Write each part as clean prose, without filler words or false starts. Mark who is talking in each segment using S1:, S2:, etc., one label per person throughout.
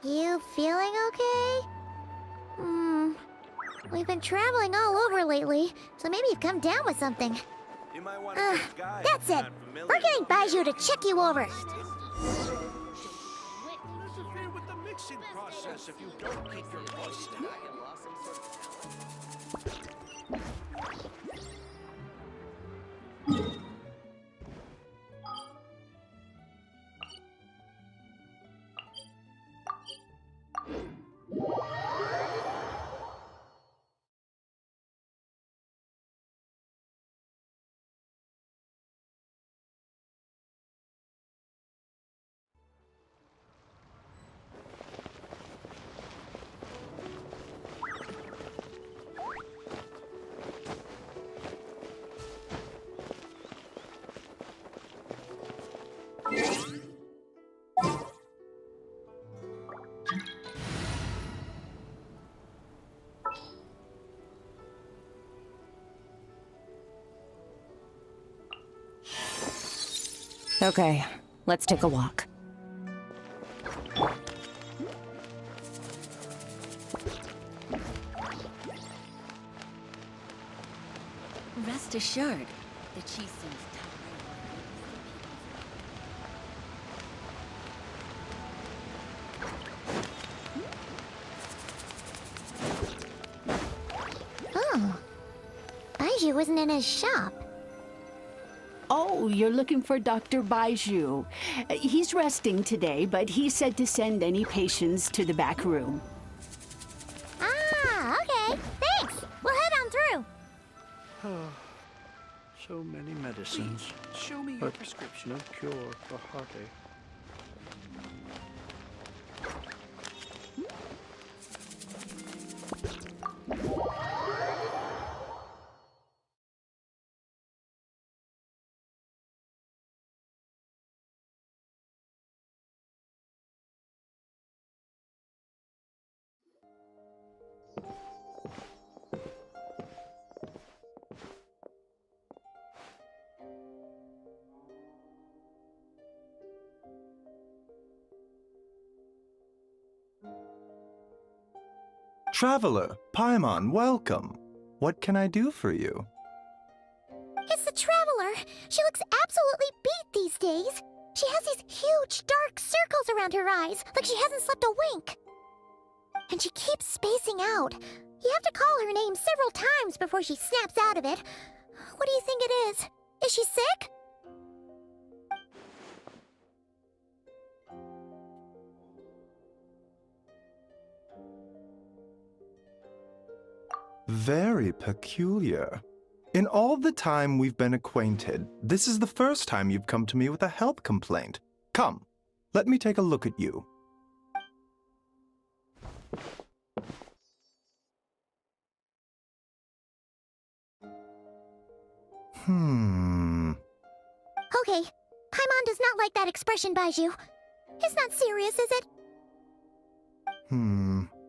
S1: You feeling okay? We've been traveling all over lately, so maybe you've come down with something.
S2: You might want to get a guide.
S1: That's it! We're getting Baiju to check you over.
S2: Interfere with the mixing process if you don't keep your voice down.
S3: Okay, let's take a walk.
S4: Rest assured, the chief seems
S1: Oh. Baiju isn't in his shop.
S5: Oh, you're looking for Dr. Baiju. He's resting today, but he said to send any patients to the back room.
S1: Ah, okay. Thanks. We'll head on through.
S2: So many medicines.
S6: Show me your prescription.
S2: No cure for heartache.
S7: Traveler, Paimon, welcome. What can I do for you?
S1: It's the Traveler. She looks absolutely beat these days. She has these huge, dark circles around her eyes, like she hasn't slept a wink. And she keeps spacing out. You have to call her name several times before she snaps out of it. What do you think it is? Is she sick?
S7: Very peculiar. In all the time we've been acquainted, this is the first time you've come to me with a health complaint. Come, let me take a look at you.
S1: Okay, Paimon does not like that expression, Baiju. It's not serious, is it?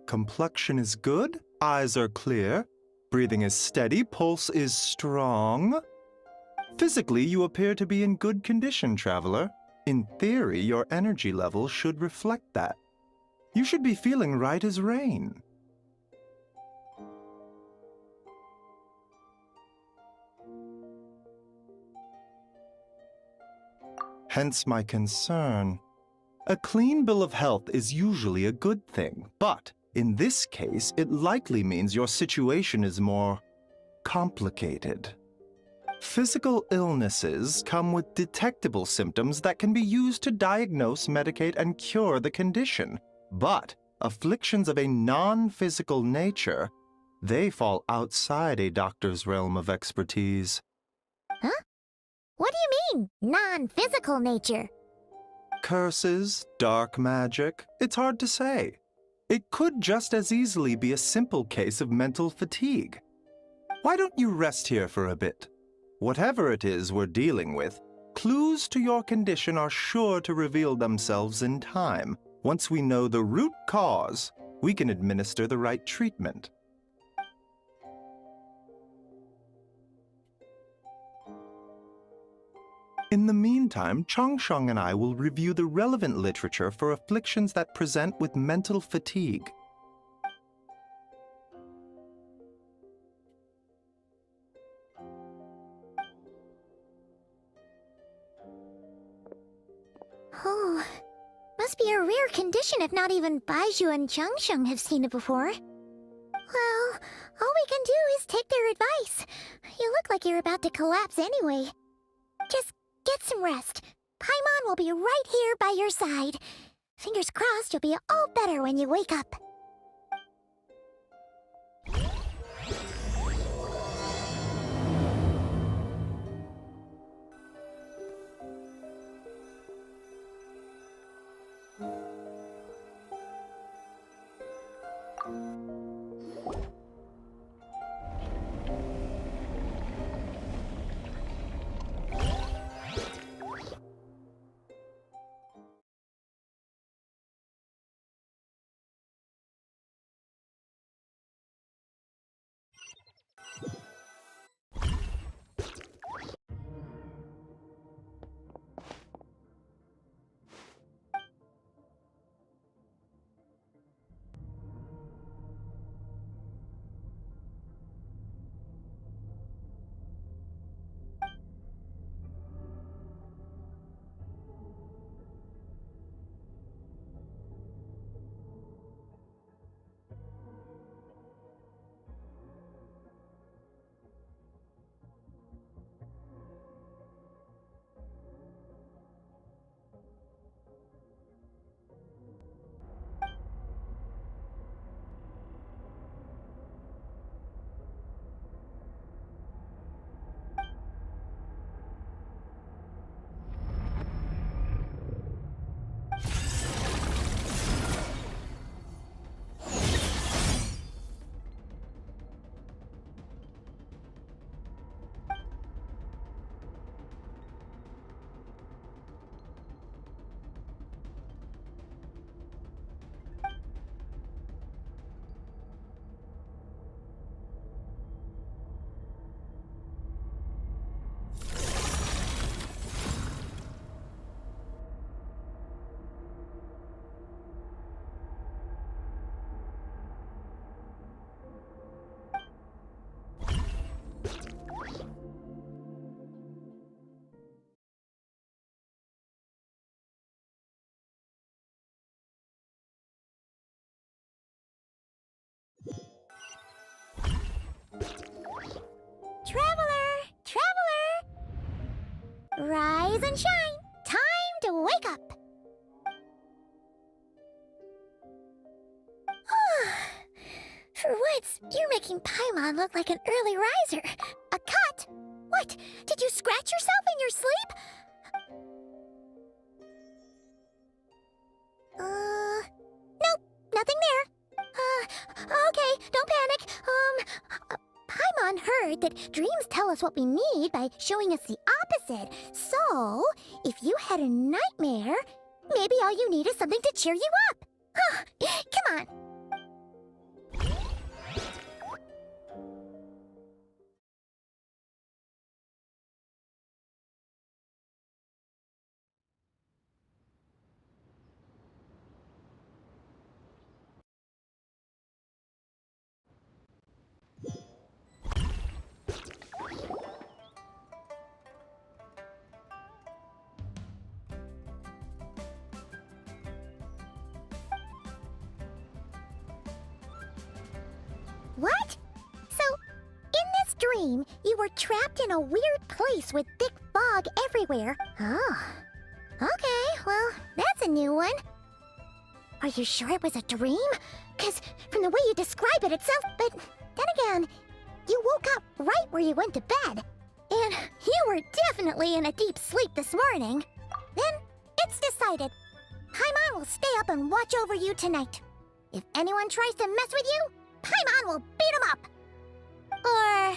S7: Complexion is good, eyes are clear, breathing is steady, pulse is strong. Physically, you appear to be in good condition, Traveler. In theory, your energy level should reflect that. You should be feeling right as rain. Hence my concern. A clean bill of health is usually a good thing, but in this case, it likely means your situation is more complicated. Physical illnesses come with detectable symptoms that can be used to diagnose, medicate, and cure the condition. But afflictions of a non-physical nature, they fall outside a doctor's realm of expertise.
S1: Huh? What do you mean, non-physical nature?
S7: Curses, dark magic, it's hard to say. It could just as easily be a simple case of mental fatigue. Why don't you rest here for a bit? Whatever it is we're dealing with, clues to your condition are sure to reveal themselves in time. Once we know the root cause, we can administer the right treatment. In the meantime, Changsheng and I will review the relevant literature for afflictions that present with mental fatigue.
S1: Oh, must be a rare condition if not even Baizhu and Changsheng have seen it before. Well, all we can do is take their advice. You look like you're about to collapse anyway. Just get some rest. Paimon will be right here by your side. Fingers crossed you'll be all better when you wake up. Traveler! Traveler! Rise and shine! Time to wake up! For once, you're making Paimon look like an early riser. A cut? What? Did you scratch yourself in your sleep? Nope, nothing there. Okay, don't panic. Paimon heard that dreams tell us what we need by showing us the opposite. So, if you had a nightmare, maybe all you need is something to cheer you up. Come on. What? So, in this dream, you were trapped in a weird place with thick fog everywhere. Oh. Okay, well, that's a new one. Are you sure it was a dream? 'Cause from the way you describe it itself, but then again, you woke up right where you went to bed. And you were definitely in a deep sleep this morning. Then, it's decided. Paimon will stay up and watch over you tonight. If anyone tries to mess with you, Paimon will beat him up! Or,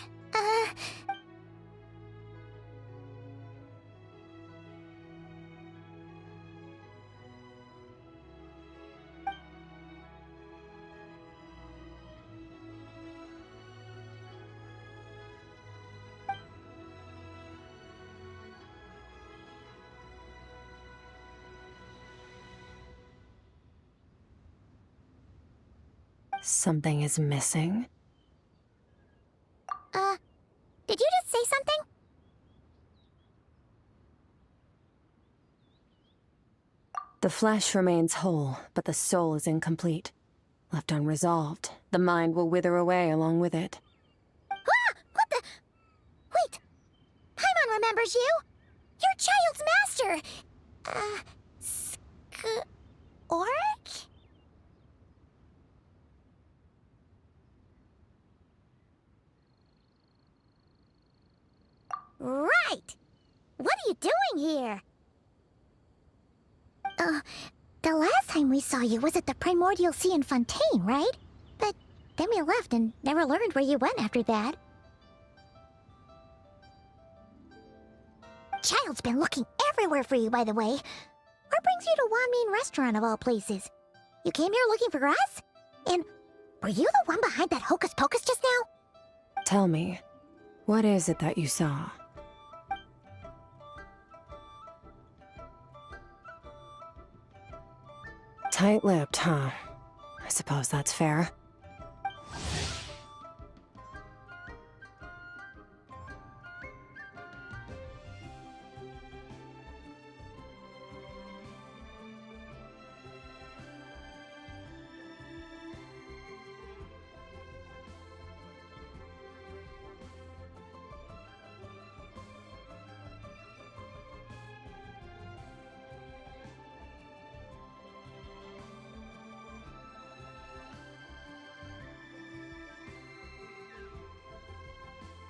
S3: Something is missing.
S1: Did you just say something?
S3: The flesh remains whole, but the soul is incomplete. Left unresolved, the mind will wither away along with it.
S1: Ah! What the? Wait! Paimon remembers you! Your child's master! Skirk? Right! What are you doing here? The last time we saw you was at the Primordial Sea in Fontaine, right? But then we left and never learned where you went after that. Child's been looking everywhere for you, by the way. What brings you to Wanmean Restaurant of all places? You came here looking for us? And were you the one behind that hocus pocus just now?
S3: Tell me, what is it that you saw? Tight-lipped, huh? I suppose that's fair.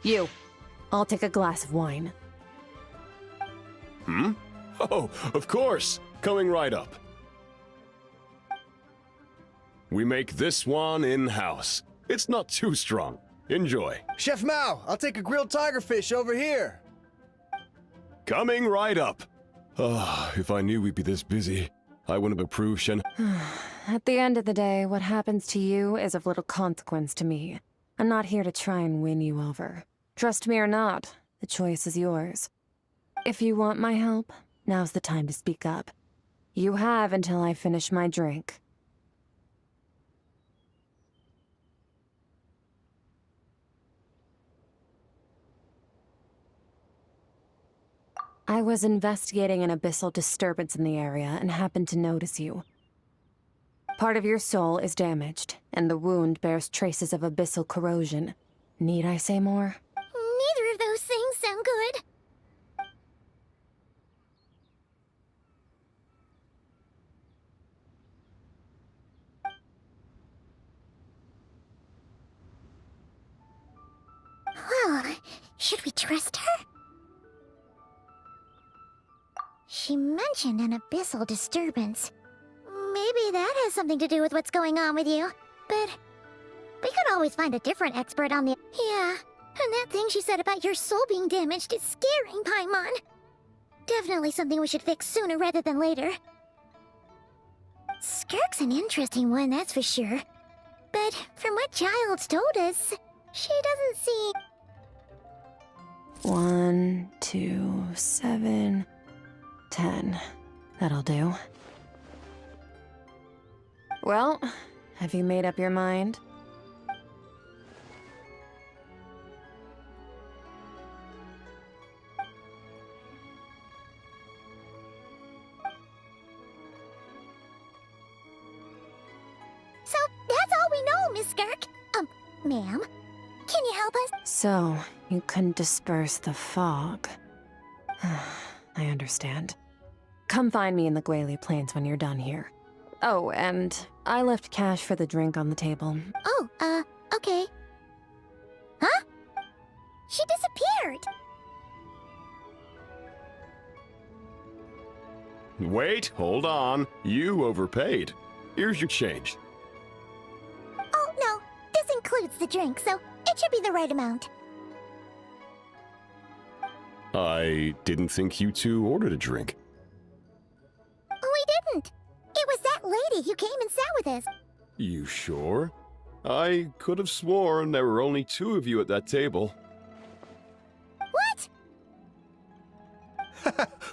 S3: You. I'll take a glass of wine.
S6: Hmm? Oh, of course. Coming right up. We make this one in-house. It's not too strong. Enjoy.
S8: Chef Mao, I'll take a grilled tigerfish over here.
S6: Coming right up. Ah, if I knew we'd be this busy, I wouldn't have approved Shen.
S3: At the end of the day, what happens to you is of little consequence to me. I'm not here to try and win you over. Trust me or not, the choice is yours. If you want my help, now's the time to speak up. You have until I finish my drink. I was investigating an abyssal disturbance in the area and happened to notice you. Part of your soul is damaged, and the wound bears traces of abyssal corrosion. Need I say more?
S1: Neither of those things sound good. Well, should we trust her? She mentioned an abyssal disturbance. Maybe that has something to do with what's going on with you. But we could always find a different expert on the... Yeah, and that thing she said about your soul being damaged is scaring, Paimon. Definitely something we should fix sooner rather than later. Skirk's an interesting one, that's for sure. But from what Child's told us, she doesn't seem...
S3: 1, 2, 7, 10. That'll do. Well, have you made up your mind?
S1: So, that's all we know, Miss Skirk. Ma'am, can you help us?
S3: So, you couldn't disperse the fog. I understand. Come find me in the Guili Plains when you're done here. Oh, and I left cash for the drink on the table.
S1: Oh, okay. Huh? She disappeared!
S6: Wait, hold on. You overpaid. Here's your change.
S1: Oh, no. This includes the drink, so it should be the right amount.
S6: I didn't think you two ordered a drink.
S1: We didn't. It was that lady who came and sat with us.
S6: You sure? I could have sworn there were only 2 of you at that table.
S1: What?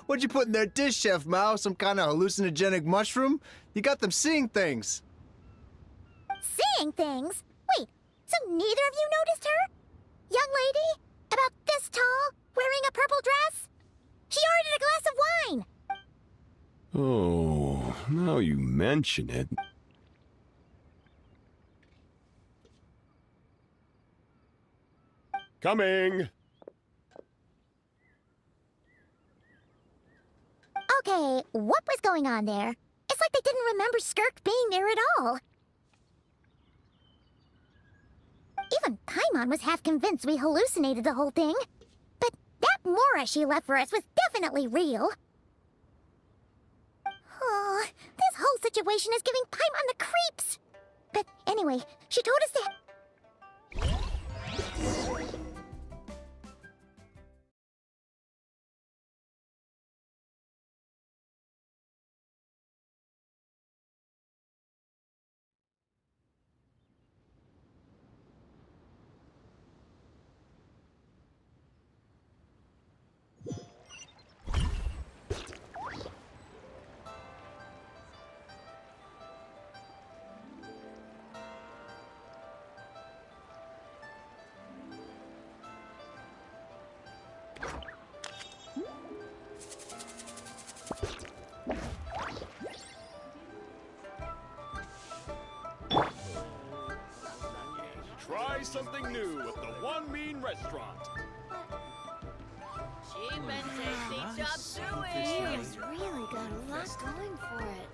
S8: What'd you put in their dish, Chef Mao? Some kind of hallucinogenic mushroom? You got them seeing things.
S1: Seeing things? Wait, so neither of you noticed her? Young lady? About this tall, wearing a purple dress? She ordered a glass of wine!
S6: Oh, now you mention it. Coming!
S1: Okay, what was going on there? It's like they didn't remember Skirk being there at all. Even Paimon was half convinced we hallucinated the whole thing. But that Mora she left for us was definitely real. Oh, this whole situation is giving Paimon the creeps. But anyway, she told us to...
S6: Try something new at the One Mean Restaurant.
S4: Cheap and tasty chop suey.
S1: It's really got a lot going for it.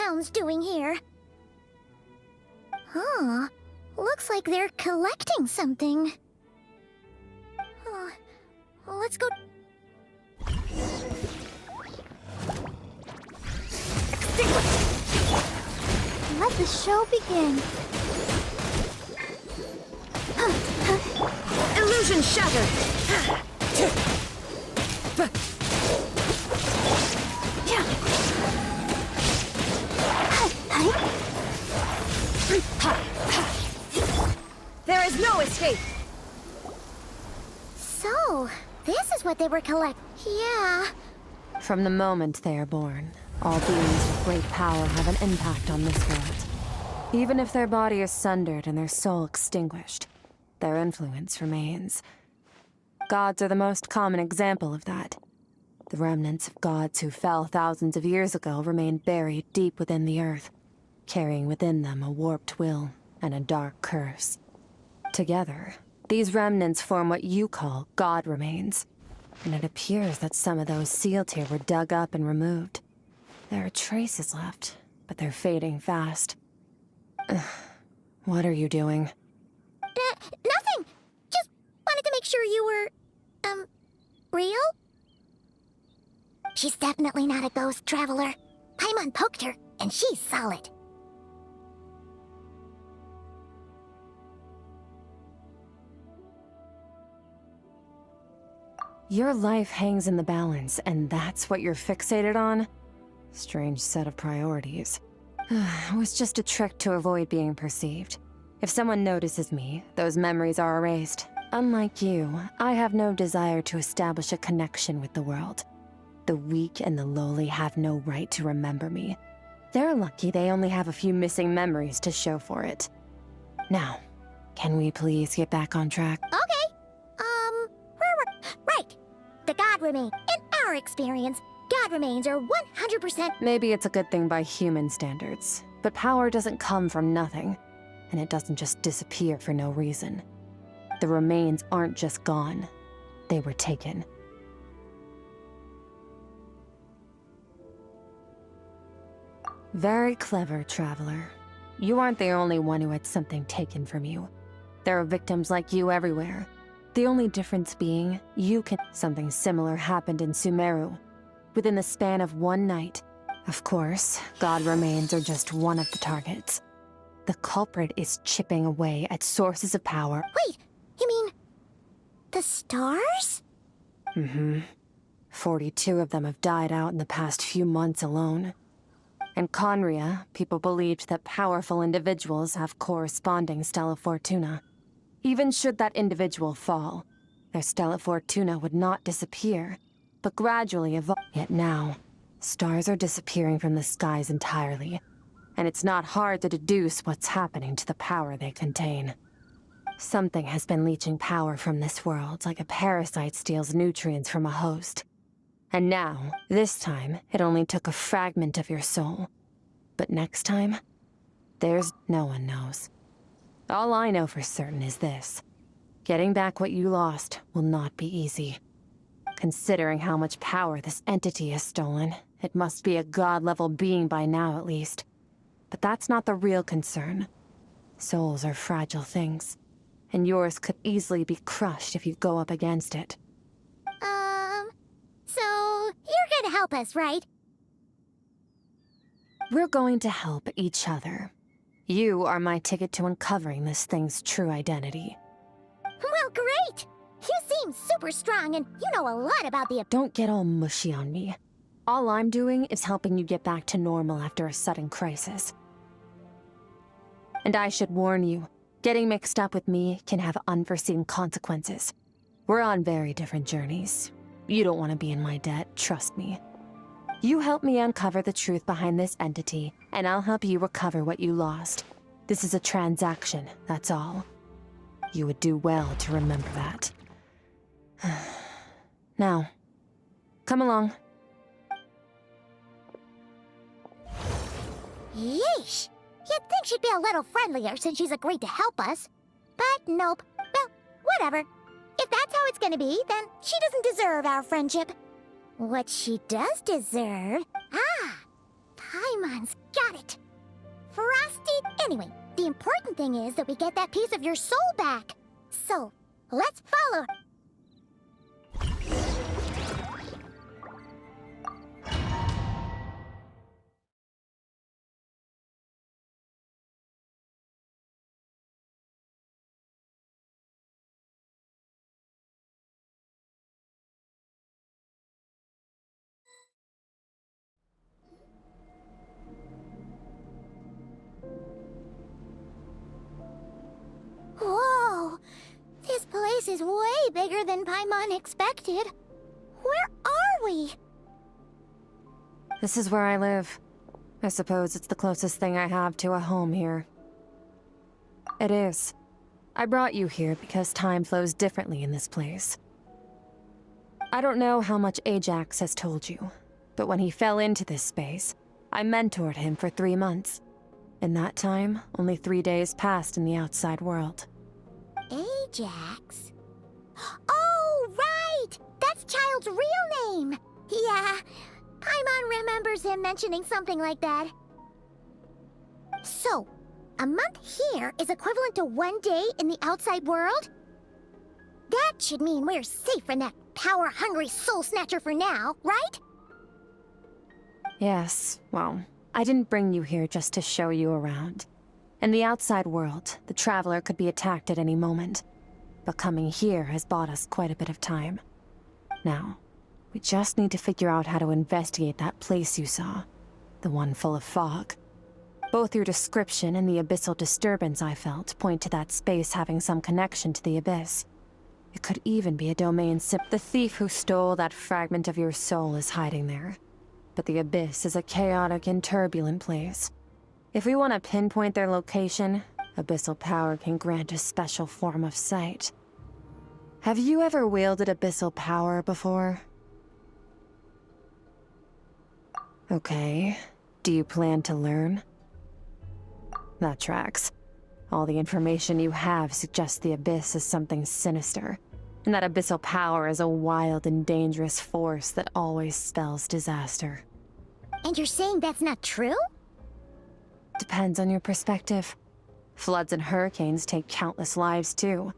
S1: town's doing here? Huh. Looks like they're collecting something. Let's go... Let the show begin.
S3: Illusion shattered! There is no escape!
S1: So, this is what they were Yeah.
S3: From the moment they are born, all beings with great power have an impact on this world. Even if their body is sundered and their soul extinguished, their influence remains. Gods are the most common example of that. The remnants of gods who fell thousands of years ago remain buried deep within the earth, carrying within them a warped will and a dark curse. Together, these remnants form what you call god remains, and it appears that some of those sealed here were dug up and removed. There are traces left, but they're fading fast. What are you doing?
S1: Nothing! Just wanted to make sure you were, real? She's definitely not a ghost traveler. Paimon poked her, and she's solid.
S3: Your life hangs in the balance, and that's what you're fixated on? Strange set of priorities. It was just a trick to avoid being perceived. If someone notices me, those memories are erased. Unlike you, I have no desire to establish a connection with the world. The weak and the lowly have no right to remember me. They're lucky they only have a few missing memories to show for it. Now, can we please get back on track?
S1: Okay. Right. The god remain. In our experience, god remains are 100%.
S3: Maybe it's a good thing by human standards, but power doesn't come from nothing, and it doesn't just disappear for no reason. The remains aren't just gone, they were taken. Very clever, traveler. You aren't the only one who had something taken from you. There are victims like you everywhere. The only difference being, you can... Something similar happened in Sumeru. Within the span of one night. Of course, god remains are just one of the targets. The culprit is chipping away at sources of power.
S1: Wait, you mean... the stars?
S3: Mm-hmm. 42 of them have died out in the past few months alone. In Conria, people believed that powerful individuals have corresponding Stella Fortuna. Even should that individual fall, their Stella Fortuna would not disappear, but gradually evolve. Yet now, stars are disappearing from the skies entirely, and it's not hard to deduce what's happening to the power they contain. Something has been leeching power from this world like a parasite steals nutrients from a host. And now, this time, it only took a fragment of your soul. But next time, no one knows. All I know for certain is this. Getting back what you lost will not be easy. Considering how much power this entity has stolen, it must be a god-level being by now at least. But that's not the real concern. Souls are fragile things, and yours could easily be crushed if you go up against it.
S1: So, you're gonna help us, right?
S3: We're going to help each other. You are my ticket to uncovering this thing's true identity.
S1: Well, great! You seem super strong and you know a lot about the...
S3: Don't get all mushy on me. All I'm doing is helping you get back to normal after a sudden crisis. And I should warn you, getting mixed up with me can have unforeseen consequences. We're on very different journeys. You don't want to be in my debt, trust me. You help me uncover the truth behind this entity, and I'll help you recover what you lost. This is a transaction, that's all. You would do well to remember that. Now, come along.
S1: Yeesh! You'd think she'd be a little friendlier since she's agreed to help us. But nope. Well, whatever. If that's how it's gonna be, then she doesn't deserve our friendship. What she does deserve... Paimon's got it. Frosty. Anyway, the important thing is that we get that piece of your soul back. So, let's follow. Whoa! This place is way bigger than Paimon expected. Where are we?
S3: This is where I live. I suppose it's the closest thing I have to a home here. It is. I brought you here because time flows differently in this place. I don't know how much Ajax has told you, but when he fell into this space, I mentored him for 3 months. In that time, only 3 days passed in the outside world.
S1: Ajax? Oh, right! That's Child's real name! Yeah, Paimon remembers him mentioning something like that. So, a month here is equivalent to 1 day in the outside world? That should mean we're safe from that power-hungry soul snatcher for now, right?
S3: Yes, well, I didn't bring you here just to show you around. In the outside world, the Traveler could be attacked at any moment. But coming here has bought us quite a bit of time. Now, we just need to figure out how to investigate that place you saw. The one full of fog. Both your description and the abyssal disturbance I felt point to that space having some connection to the abyss. It could even be a domain The thief who stole that fragment of your soul is hiding there. But the abyss is a chaotic and turbulent place. If we want to pinpoint their location, abyssal power can grant a special form of sight. Have you ever wielded abyssal power before? Okay. Do you plan to learn? That tracks. All the information you have suggests the abyss is something sinister, and that abyssal power is a wild and dangerous force that always spells disaster.
S1: And you're saying that's not true?
S3: Depends on your perspective. Floods and hurricanes take countless lives too.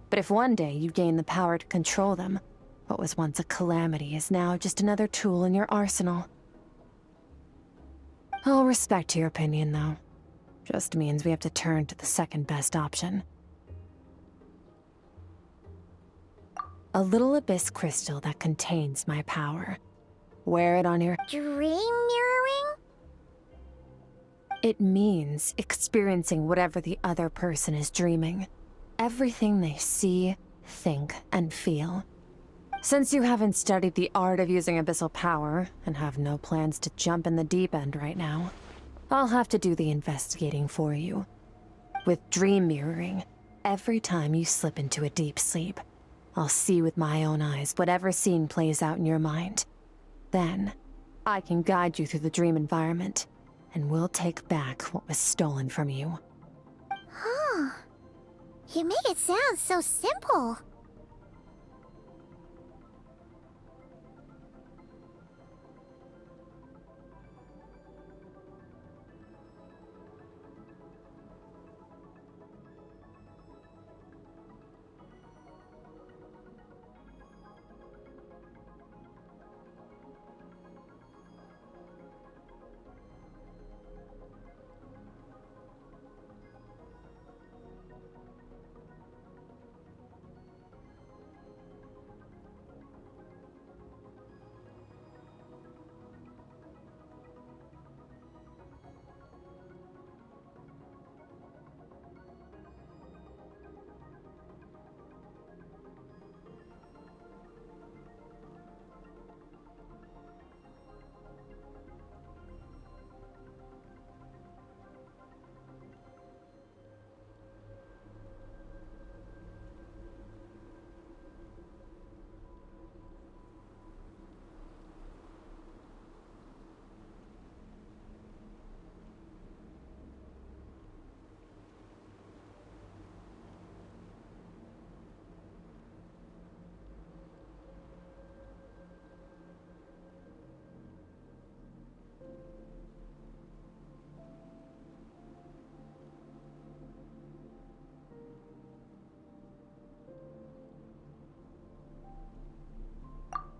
S3: But if one day you gain the power to control them, what was once a calamity is now just another tool in your arsenal. I'll respect your opinion, though. Just means we have to turn to the second best option. A little abyss crystal that contains my power. Wear it on your...
S1: Dream mirroring?
S3: It means experiencing whatever the other person is dreaming. Everything they see, think, and feel. Since you haven't studied the art of using abyssal power, and have no plans to jump in the deep end right now, I'll have to do the investigating for you. With dream mirroring, every time you slip into a deep sleep, I'll see with my own eyes whatever scene plays out in your mind. Then, I can guide you through the dream environment, and we'll take back what was stolen from you.
S1: Huh. You make it sound so simple.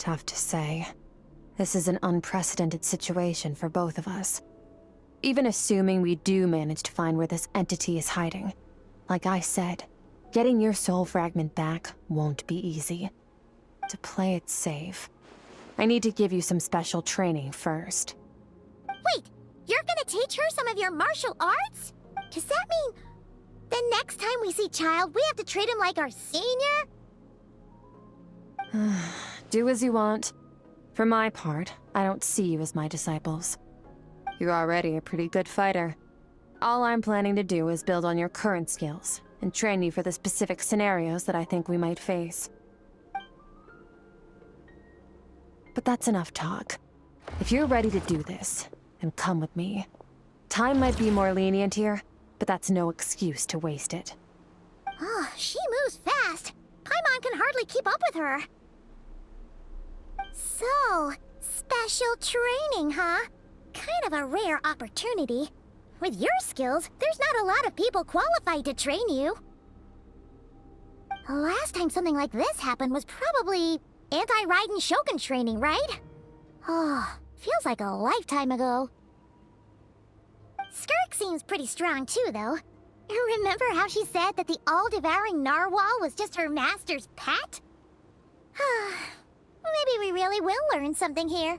S3: Tough to say. This is an unprecedented situation for both of us. Even assuming we do manage to find where this entity is hiding, like I said, getting your soul fragment back won't be easy. To play it safe, I need to give you some special training first.
S1: Wait, you're gonna teach her some of your martial arts? Does that mean the next time we see Child, we have to treat him like our senior?
S3: Do as you want. For my part, I don't see you as my disciples. You're already a pretty good fighter. All I'm planning to do is build on your current skills and train you for the specific scenarios that I think we might face. But that's enough talk. If you're ready to do this, then come with me. Time might be more lenient here, but that's no excuse to waste it.
S1: Oh, she moves fast. Paimon can hardly keep up with her. So, special training, huh? Kind of a rare opportunity. With your skills, there's not a lot of people qualified to train you. The last time something like this happened was probably anti-Raiden Shogun training, right? Oh, feels like a lifetime ago. Skirk seems pretty strong too, though. Remember how she said that the all-devouring narwhal was just her master's pet? Maybe we really will learn something here.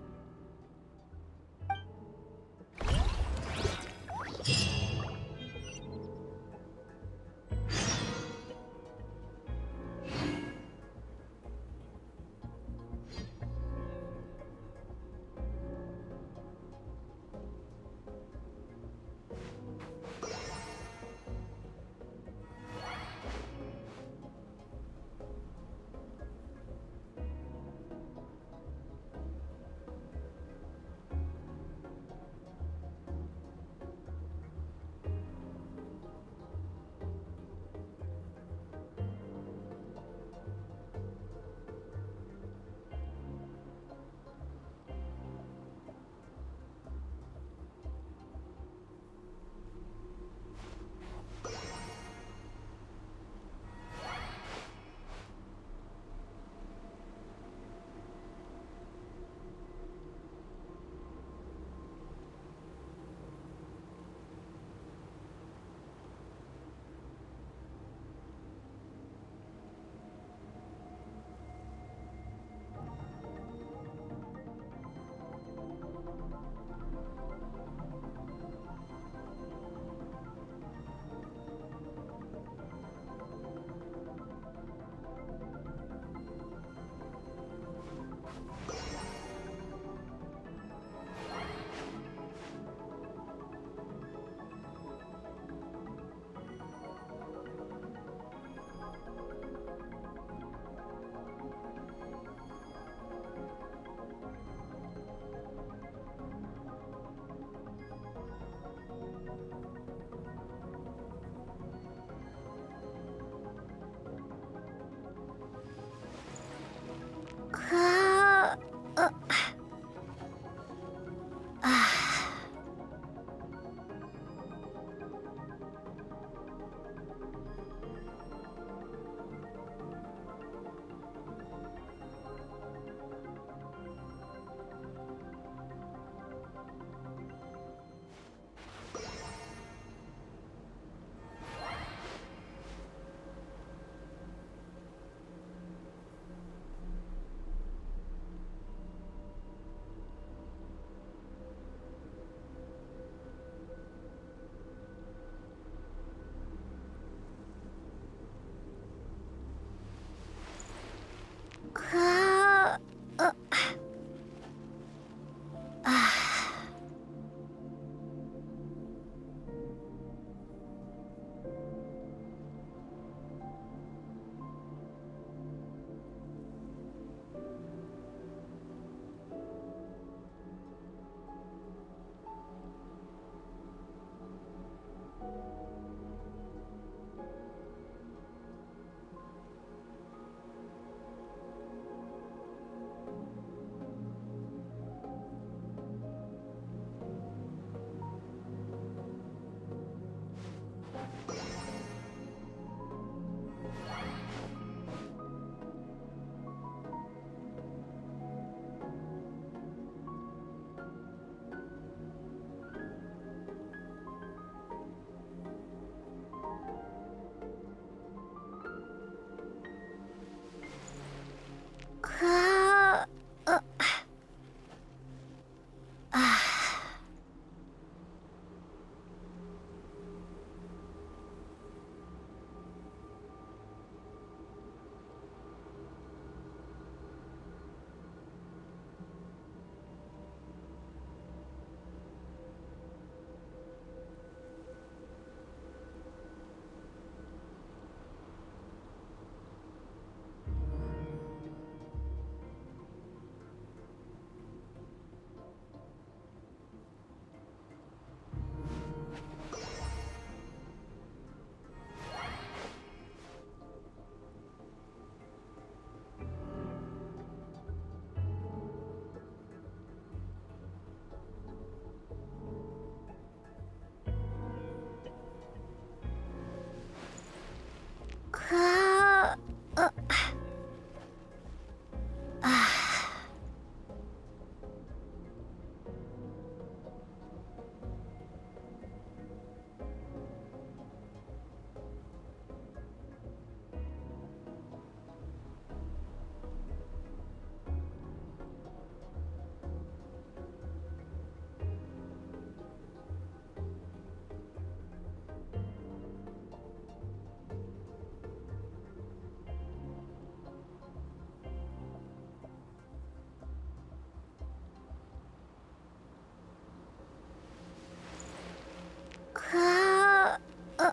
S1: Uh, uh,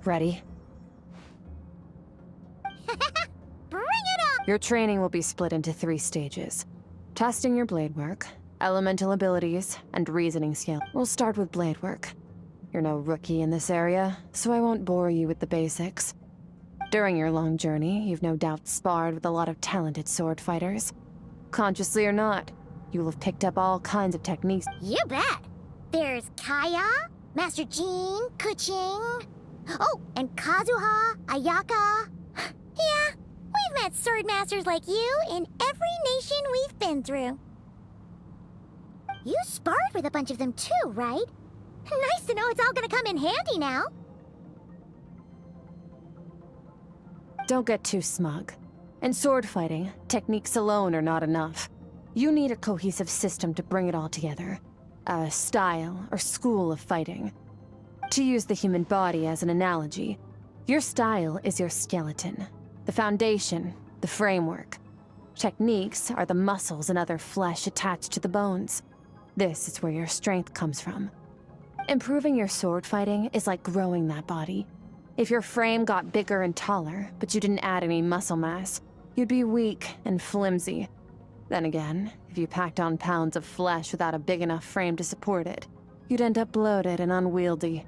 S3: Ready?
S1: Bring it up!
S3: Your training will be split into 3 stages. Testing your blade work, elemental abilities, and reasoning skill. We'll start with blade work. You're no rookie in this area, so I won't bore you with the basics. During your long journey, you've no doubt sparred with a lot of talented sword fighters. Consciously or not, you will have picked up all kinds of techniques.
S1: You bet! There's Kaya, Master Jean, Kuching. Oh, and Kazuha, Ayaka. Yeah, we've met sword masters like you in every nation we've been through. You sparred with a bunch of them too, right? Nice to know it's all gonna come in handy now.
S3: Don't get too smug. In sword fighting, techniques alone are not enough. You need a cohesive system to bring it all together. a style or school of fighting. To use the human body as an analogy, your style is your skeleton, the foundation, the framework. Techniques are the muscles and other flesh attached to the bones. This is where your strength comes from. Improving your sword fighting is like growing that body. If your frame got bigger and taller, but you didn't add any muscle mass, you'd be weak and flimsy. Then again, if you packed on pounds of flesh without a big enough frame to support it, you'd end up bloated and unwieldy.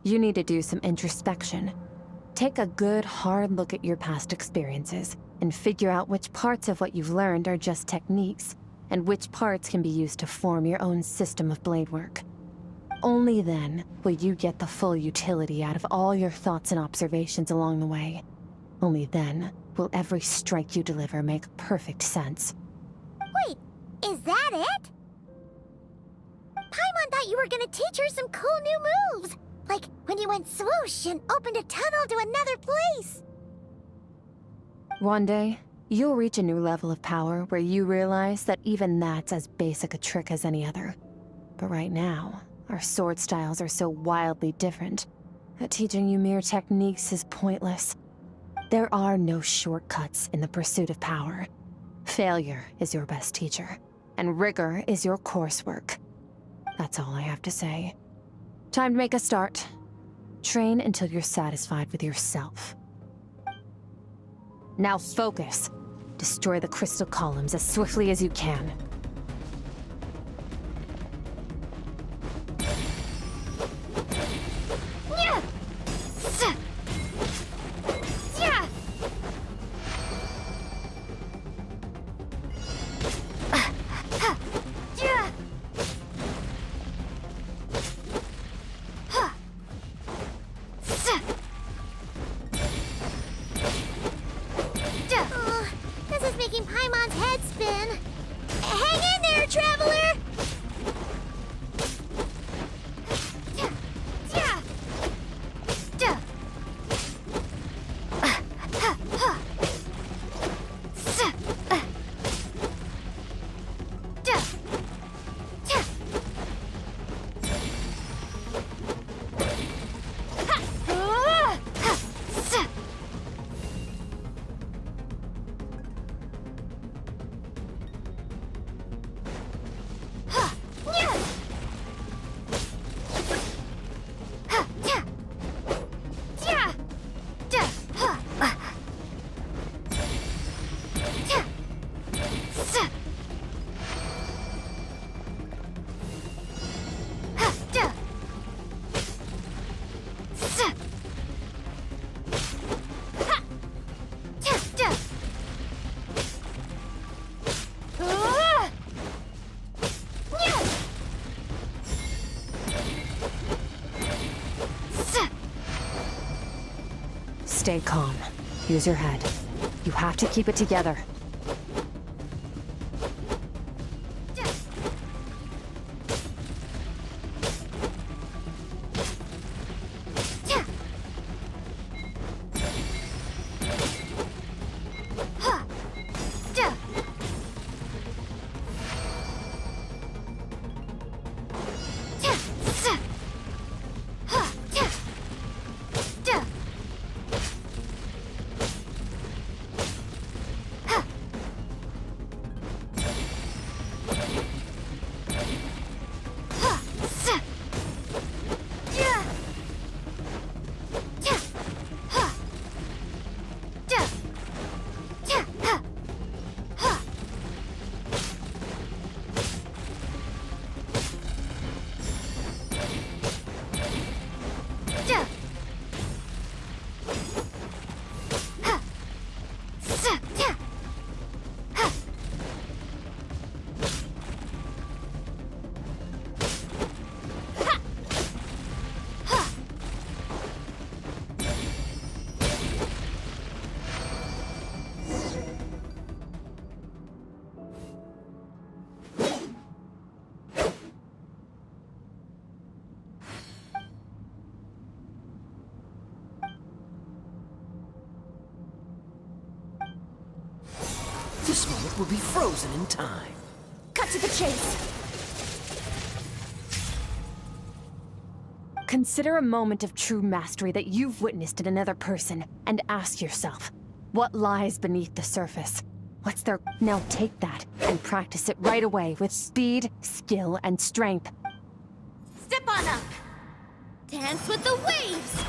S3: You need to do some introspection. Take a good, hard look at your past experiences and figure out which parts of what you've learned are just techniques, and which parts can be used to form your own system of blade work. Only then will you get the full utility out of all your thoughts and observations along the way. Only then will every strike you deliver make perfect sense.
S1: Wait, is that it? Paimon thought you were gonna teach her some cool new moves. Like when you went swoosh and opened a tunnel to another place.
S3: One day, you'll reach a new level of power where you realize that even that's as basic a trick as any other. But right now, our sword styles are so wildly different that teaching you mere techniques is pointless. There are no shortcuts in the pursuit of power. Failure is your best teacher, and rigor is your coursework. That's all I have to say. Time to make a start. Train until you're satisfied with yourself. Now focus. Destroy the crystal columns as swiftly as you can.
S1: This is making Paimon's head spin. Hang in there, traveler!
S3: Stay calm. Use your head. You have to keep it together.
S2: will be frozen in time.
S1: Cut to the chase.
S3: Consider a moment of true mastery that you've witnessed in another person, and ask yourself, what lies beneath the surface? What's there? Now take that and practice it right away with speed, skill, and strength.
S1: Step on up. Dance with the waves.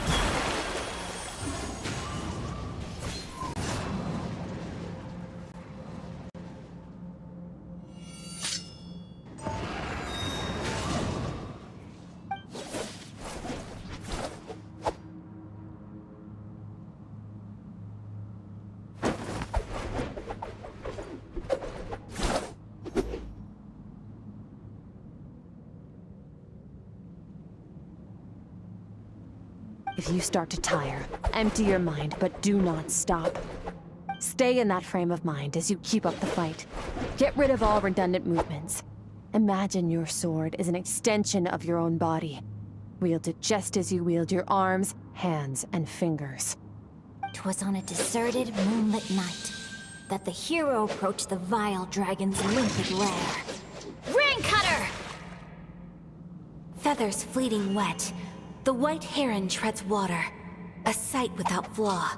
S3: If you start to tire, empty your mind, but do not stop. Stay in that frame of mind as you keep up the fight. Get rid of all redundant movements. Imagine your sword is an extension of your own body. Wield it just as you wield your arms, hands, and fingers.
S1: 'Twas on a deserted, moonlit night that the hero approached the vile dragon's limpid lair. Rain Cutter! Feathers fleeting wet, the white heron treads water, a sight without flaw.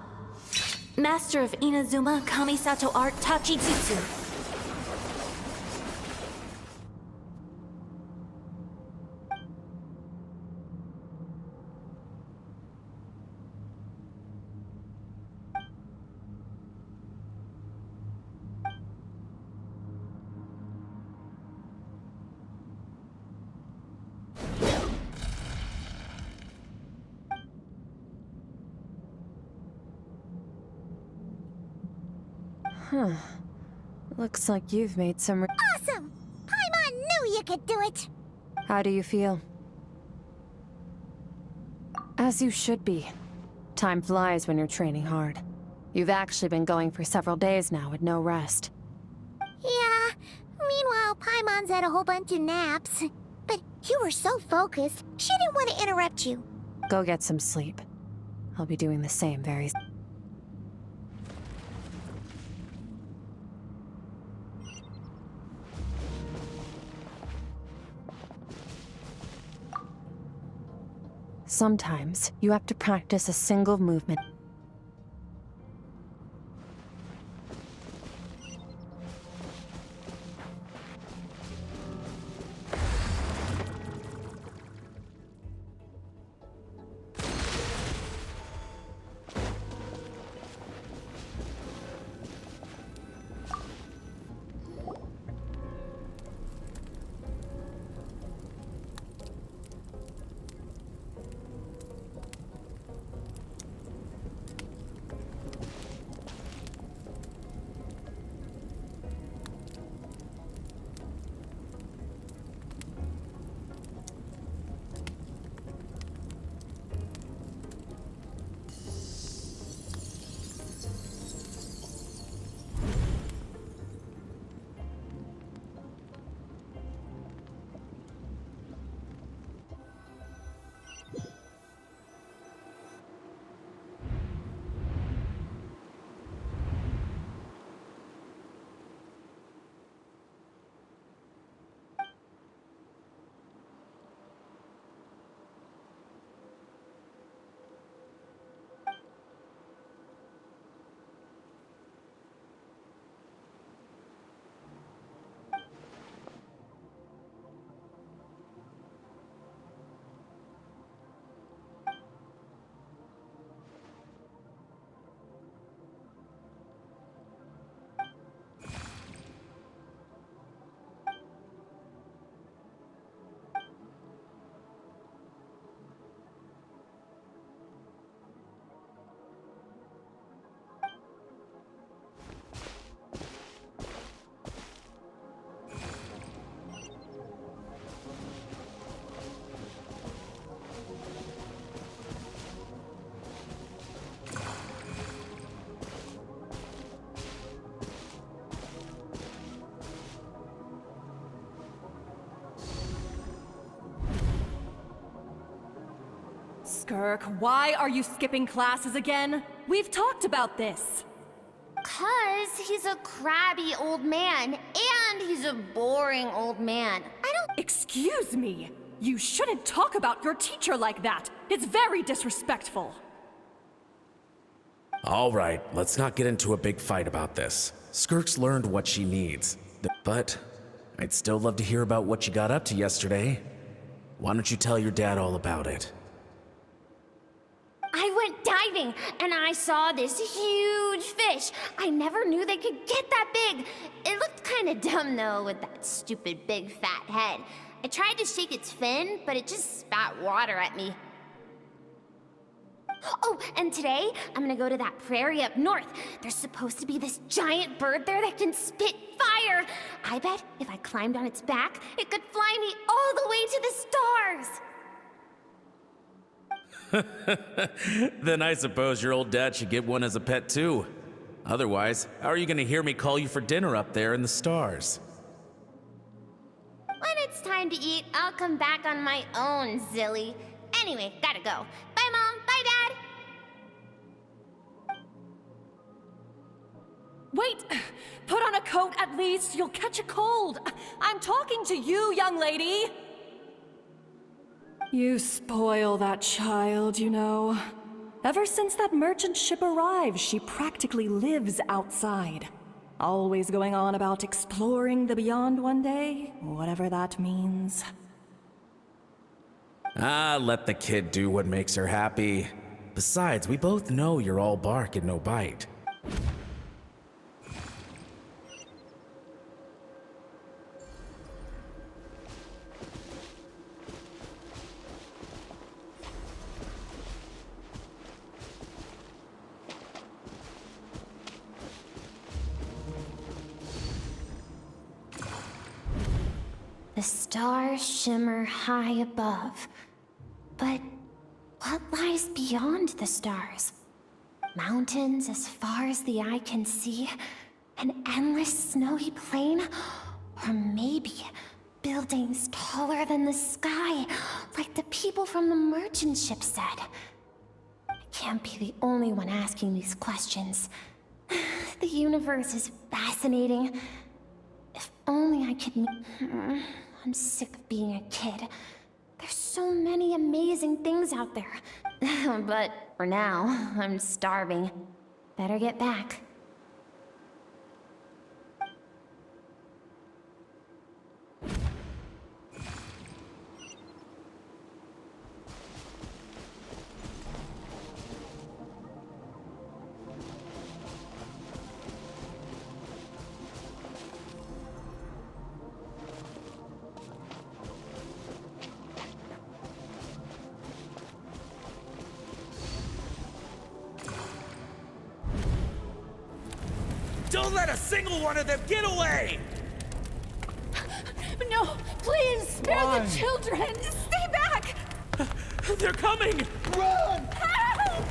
S1: Master of Inazuma Kamisato art Tachijutsu.
S3: Huh. Looks like you've made some...
S1: Awesome! Paimon knew you could do it!
S3: How do you feel? As you should be. Time flies when you're training hard. You've actually been going for several days now with no rest.
S1: Yeah, meanwhile Paimon's had a whole bunch of naps. But you were so focused, she didn't want to interrupt you.
S3: Go get some sleep. I'll be doing the same very soon. Sometimes, you have to practice a single movement.
S9: Skirk, why are you skipping classes again? We've talked about this.
S1: Because he's a crabby old man, and he's a boring old man. I don't...
S9: Excuse me. You shouldn't talk about your teacher like that. It's very disrespectful.
S10: All right, let's not get into a big fight about this. Skirk's learned what she needs. But I'd still love to hear about what you got up to yesterday. Why don't you tell your dad all about it?
S1: I went diving, and I saw this huge fish. I never knew they could get that big. It looked kind of dumb, though, with that stupid big fat head. I tried to shake its fin, but it just spat water at me. Oh, and today, I'm gonna go to that prairie up north. There's supposed to be this giant bird there that can spit fire. I bet if I climbed on its back, it could fly me all the way to the stars.
S10: Then I suppose your old dad should get one as a pet too. Otherwise, how are you gonna hear me call you for dinner up there in the stars?
S1: When it's time to eat, I'll come back on my own, Zilly. Anyway, gotta go. Bye, Mom. Bye, Dad.
S9: Wait! Put on a coat at least. You'll catch a cold. I'm talking to you, young lady. You spoil that child, you know. Ever since that merchant ship arrived, she practically lives outside. Always going on about exploring the beyond one day, whatever that means.
S10: Ah, let the kid do what makes her happy. Besides, we both know you're all bark and no bite.
S1: The stars shimmer high above. But what lies beyond the stars? Mountains as far as the eye can see? An endless snowy plain? Or maybe buildings taller than the sky, like the people from the merchant ship said? I can't be the only one asking these questions. The universe is fascinating. If only I could I'm sick of being a kid. There's so many amazing things out there. But for now, I'm starving. Better get back.
S10: Don't let a single one of them get away!
S9: No, please, spare the children! Stay back!
S10: They're coming!
S8: Run!
S9: Help!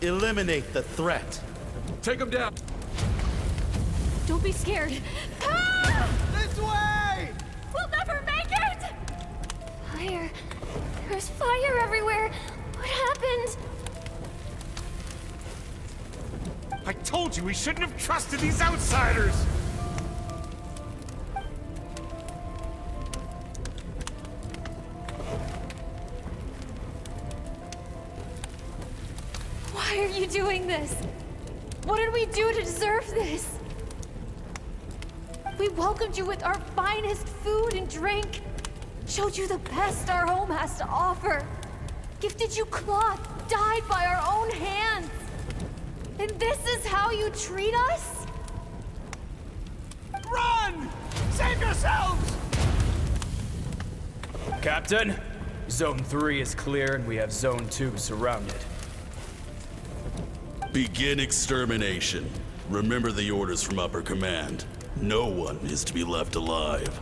S8: Eliminate the threat.
S2: Take him down.
S9: Don't be scared. Ah!
S8: This way!
S9: We'll never make it!
S1: Fire. There's fire everywhere. What happened?
S2: I told you we shouldn't have trusted these outsiders!
S9: Why are you doing this? What did we do to deserve this? We welcomed you with our finest food and drink, showed you the best our home has to offer, gifted you cloth dyed by our own hands. And this is how you treat us?
S2: Run! Save yourselves!
S11: Captain, Zone 3 is clear and we have Zone 2 surrounded.
S12: Begin extermination. Remember the orders from upper command. No one is to be left alive.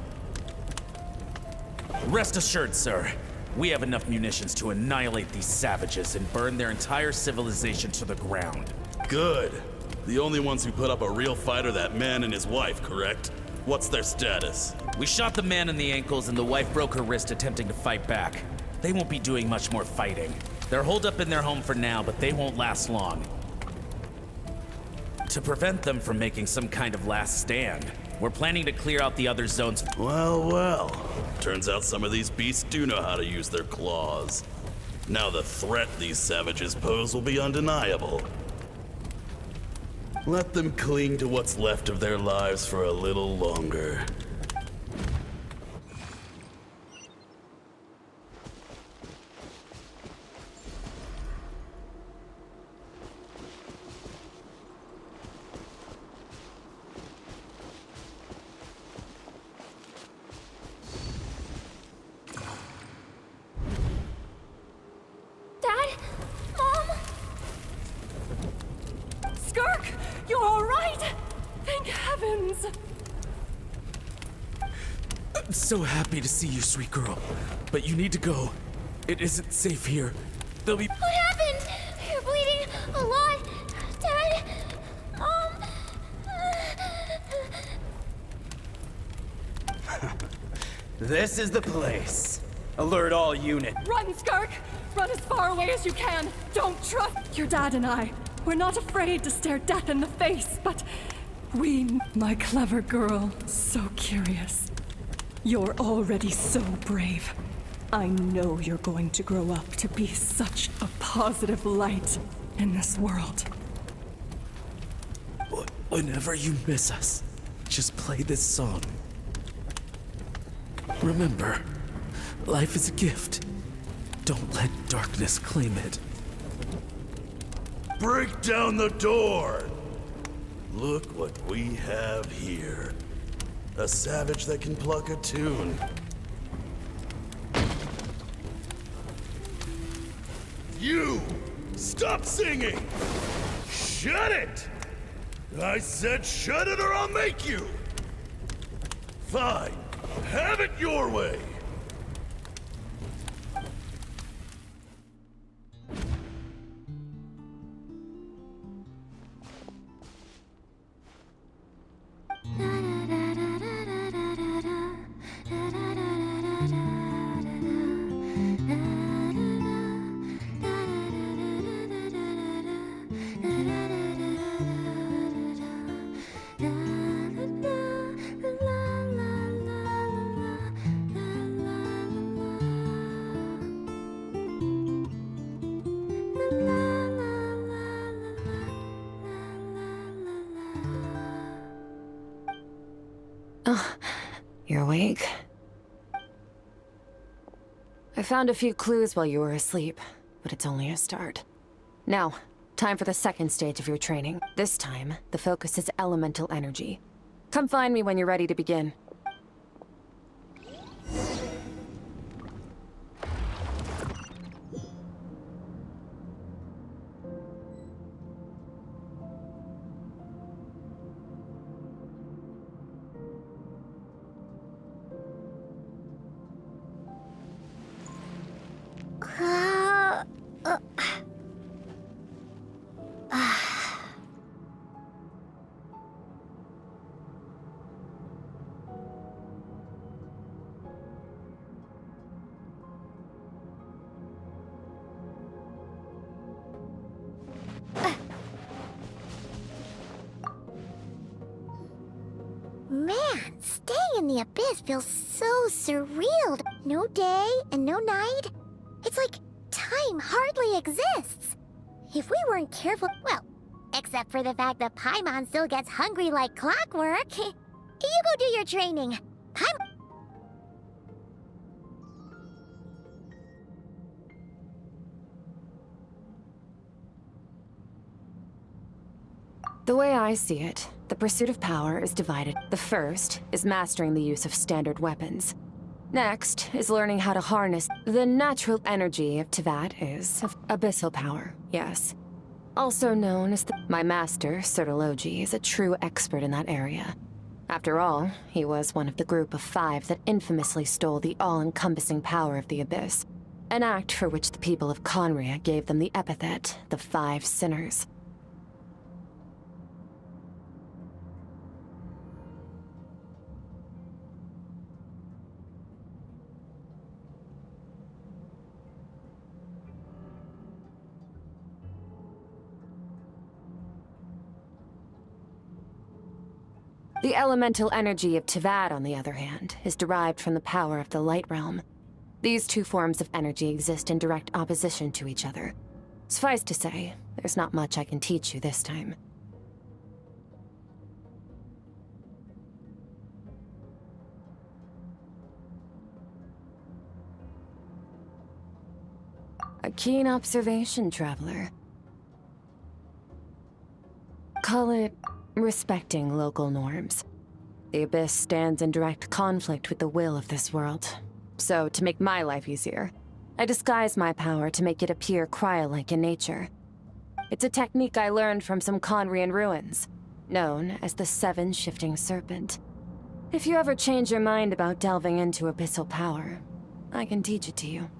S10: Rest assured, sir. We have enough munitions to annihilate these savages and burn their entire civilization to the ground.
S12: Good. The only ones who put up a real fight are that man and his wife, correct? What's their status?
S10: We shot the man in the ankles and the wife broke her wrist attempting to fight back. They won't be doing much more fighting. They're holed up in their home for now, but they won't last long. To prevent them from making some kind of last stand, we're planning to clear out the other zones.
S12: Well, well. Turns out some of these beasts do know how to use their claws. Now the threat these savages pose will be undeniable. Let them cling to what's left of their lives for a little longer.
S1: Dad? Mom?
S9: Skirk, you're all right? Thank heavens.
S10: I'm so happy to see you, sweet girl. But you need to go. It isn't safe here. They'll be...
S1: What happened? You're bleeding a lot. Dad?
S11: This is the place. Alert all units.
S9: Run, Skirk! Run as far away as you can. Don't trust your dad and I. We're not afraid to stare death in the face, but we, my clever girl, so curious. You're already so brave. I know you're going to grow up to be such a positive light in this world.
S10: Whenever you miss us, just play this song. Remember, life is a gift. Don't let darkness claim it.
S12: Break down the door! Look what we have here. A savage that can pluck a tune. You! Stop singing! Shut it! I said shut it or I'll make you! Fine. Have it your way!
S3: You're awake? I found a few clues while you were asleep, but it's only a start. Now, time for the second stage of your training. This time, the focus is elemental energy. Come find me when you're ready to begin.
S1: Man, staying in the abyss feels so surreal. No day and no night. It's like time hardly exists. If we weren't careful, well, except for the fact that Paimon still gets hungry like clockwork. You go do your training.
S3: The way I see it, the pursuit of power is divided. The first is mastering the use of standard weapons. Next is learning how to harness the natural energy of Teyvat is of abyssal power, yes. Also known as my master, Sertologi, is a true expert in that area. After all, he was one of the group of 5 that infamously stole the all-encompassing power of the Abyss, an act for which the people of Conria gave them the epithet, the 5 Sinners. The elemental energy of Tivad, on the other hand, is derived from the power of the Light Realm. These two forms of energy exist in direct opposition to each other. Suffice to say, there's not much I can teach you this time. A keen observation, traveler. Call it respecting local norms. The Abyss stands in direct conflict with the will of this world. So, to make my life easier, I disguise my power to make it appear cryo-like in nature. It's a technique I learned from some Conrian ruins, known as the Seven Shifting Serpent. If you ever change your mind about delving into abyssal power, I can teach it to you.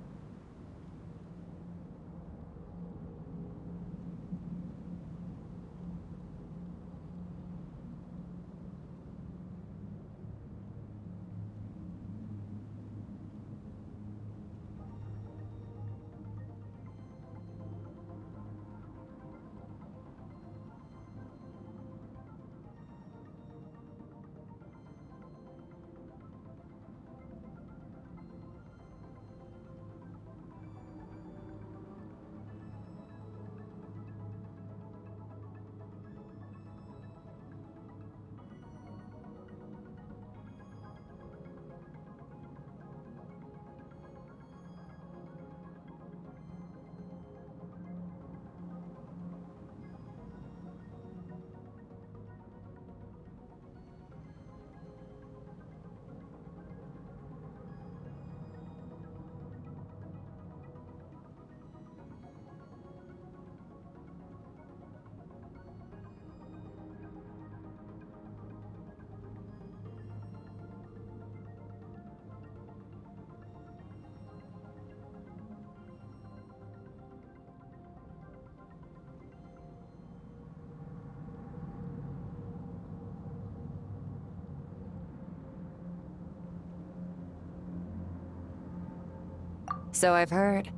S3: So I've heard.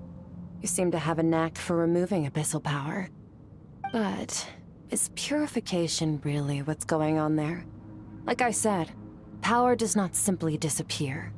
S3: You seem to have a knack for removing abyssal power. But is purification really what's going on there? Like I said, power does not simply disappear.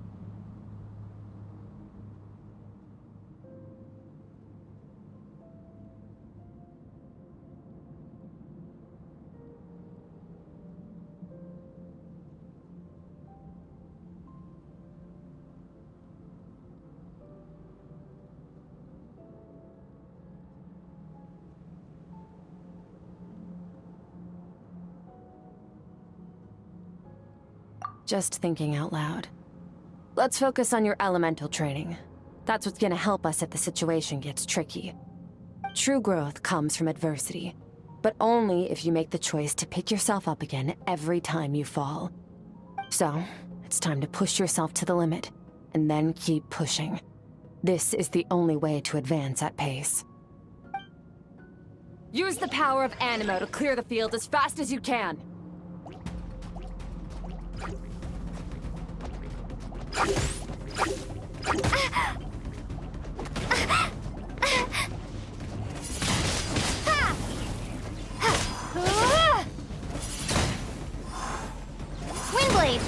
S3: Just thinking out loud. Let's focus on your elemental training. That's what's gonna help us if the situation gets tricky. True growth comes from adversity, but only if you make the choice to pick yourself up again every time you fall. So, it's time to push yourself to the limit, and then keep pushing. This is the only way to advance at pace. Use the power of Animo to clear the field as fast as you can.
S1: Windblade!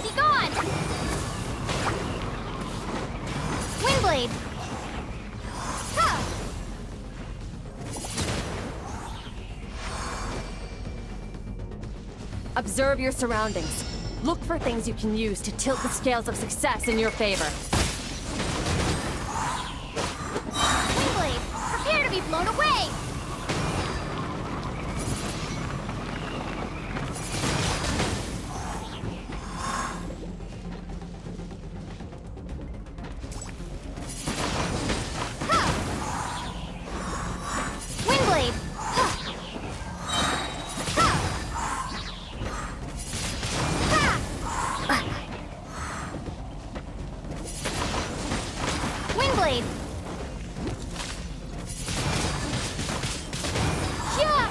S1: Be gone! Windblade!
S3: Observe your surroundings. Look for things you can use to tilt the scales of success in your favor.
S1: Windblade! Prepare to be blown away! Windblade! Windblade! Yeah!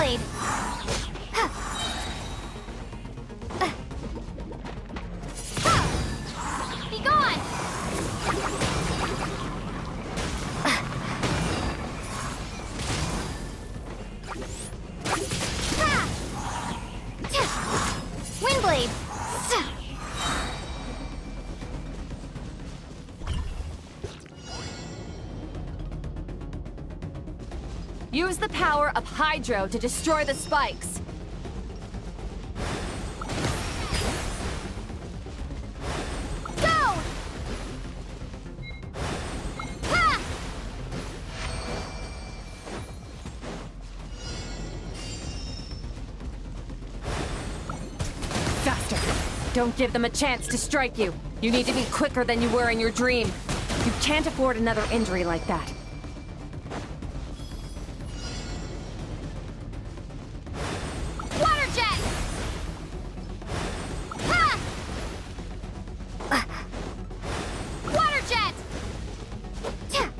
S1: Windblade! Be gone! Windblade!
S3: Use the power of Hydro to destroy the spikes.
S1: Go! Ha!
S3: Faster! Don't give them a chance to strike you. You need to be quicker than you were in your dream. You can't afford another injury like that.
S1: Water jet! Ha! Water jet! Ha!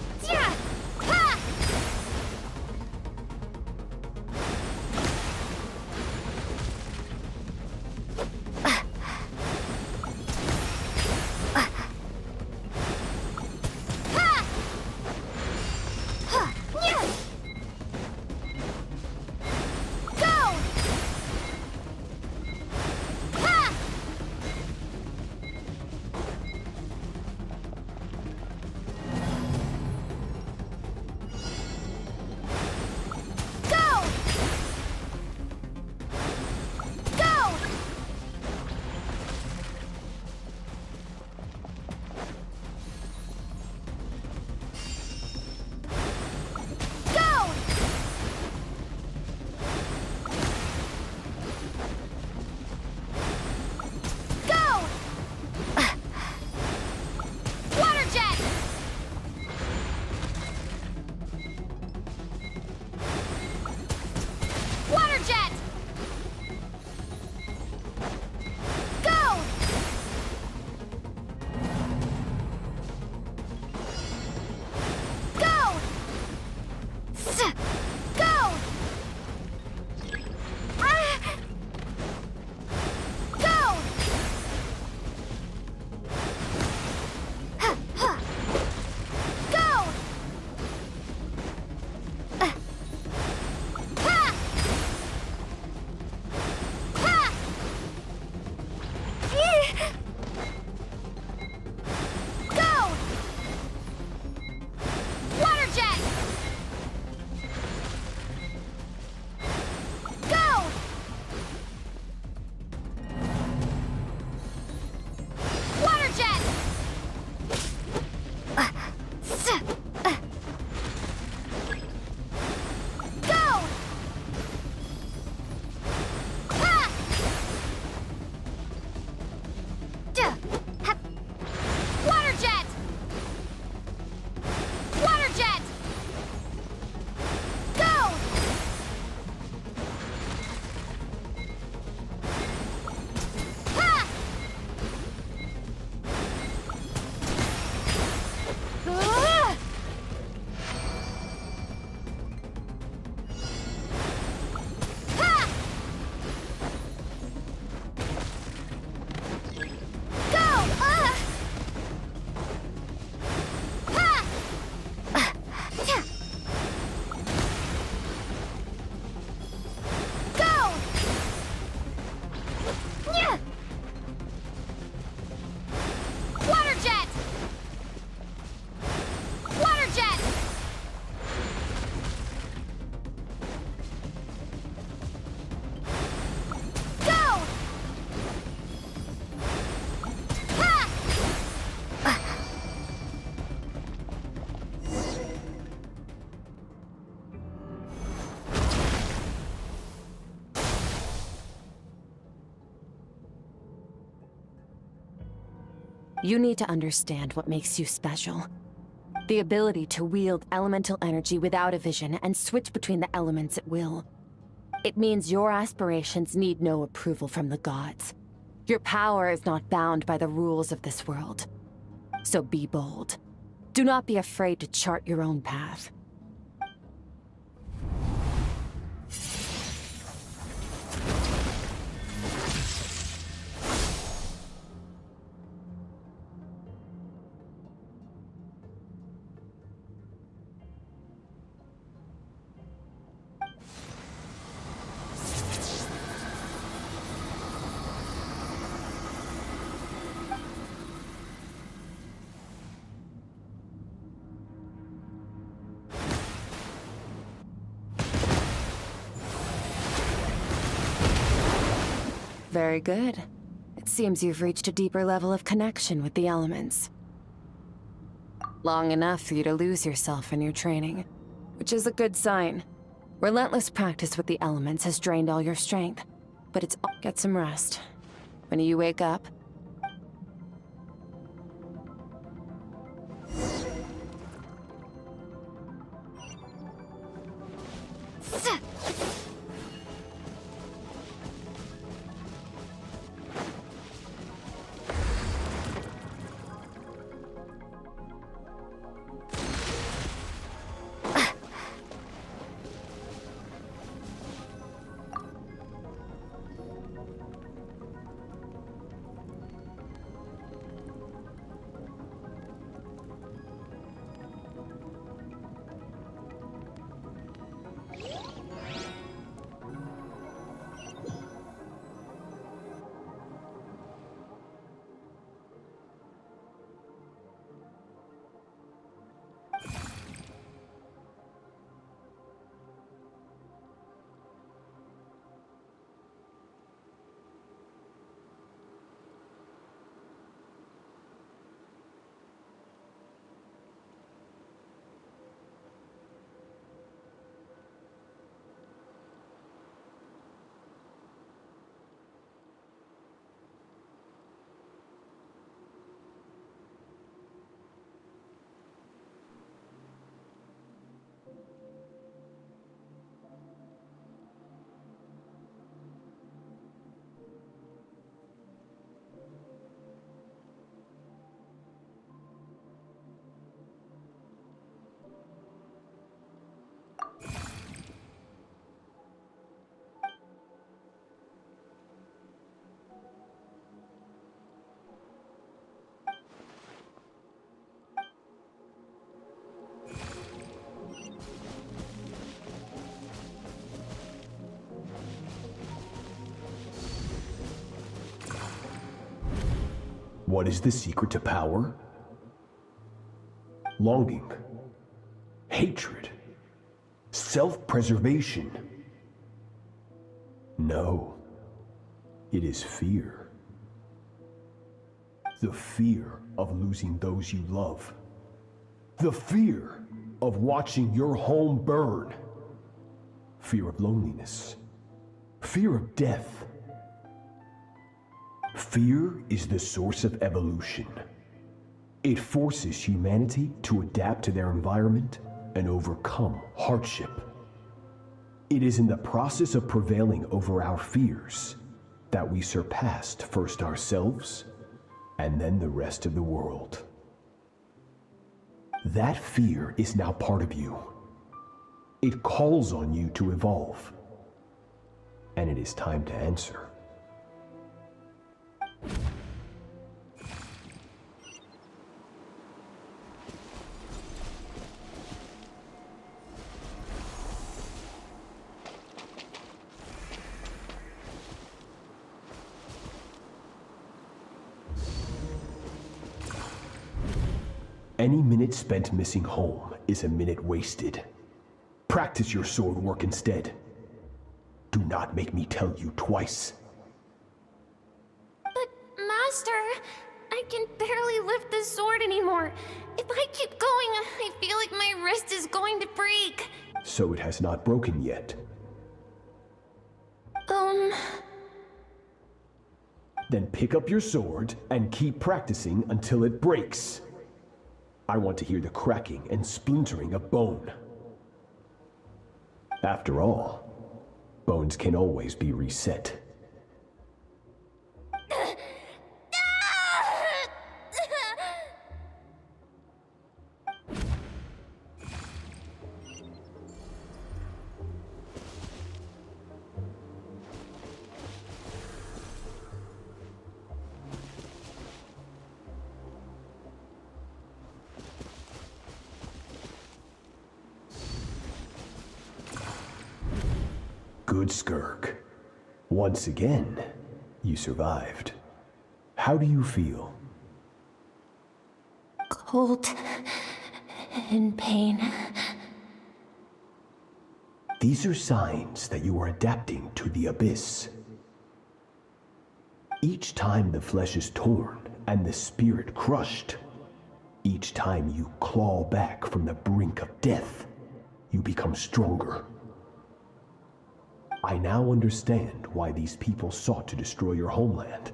S3: You need to understand what makes you special. The ability to wield elemental energy without a vision and switch between the elements at will. It means your aspirations need no approval from the gods. Your power is not bound by the rules of this world. So be bold. Do not be afraid to chart your own path. Very good. It seems you've reached a deeper level of connection with the elements. Long enough for you to lose yourself in your training, which is a good sign. Relentless practice with the elements has drained all your strength, but it's all. Get some rest. When you wake up,
S13: what is the secret to power? Longing, hatred, self-preservation. No, it is fear. The fear of losing those you love. The fear of watching your home burn. Fear of loneliness. Fear of death. Fear is the source of evolution. It forces humanity to adapt to their environment and overcome hardship. It is in the process of prevailing over our fears that we surpassed first ourselves and then the rest of the world. That fear is now part of you. It calls on you to evolve. And it is time to answer. Any minute spent missing home is a minute wasted. Practice your sword work instead. Do not make me tell you twice.
S1: But, Master, I can barely lift the sword anymore. If I keep going, I feel like my wrist is going to break.
S13: So it has not broken yet. Then pick up your sword and keep practicing until it breaks. I want to hear the cracking and splintering of bone. After all, bones can always be reset. Good, Skirk. Once again, you survived. How do you feel?
S1: Cold and pain.
S13: These are signs that you are adapting to the abyss. Each time the flesh is torn and the spirit crushed, each time you claw back from the brink of death, you become stronger. I now understand why these people sought to destroy your homeland.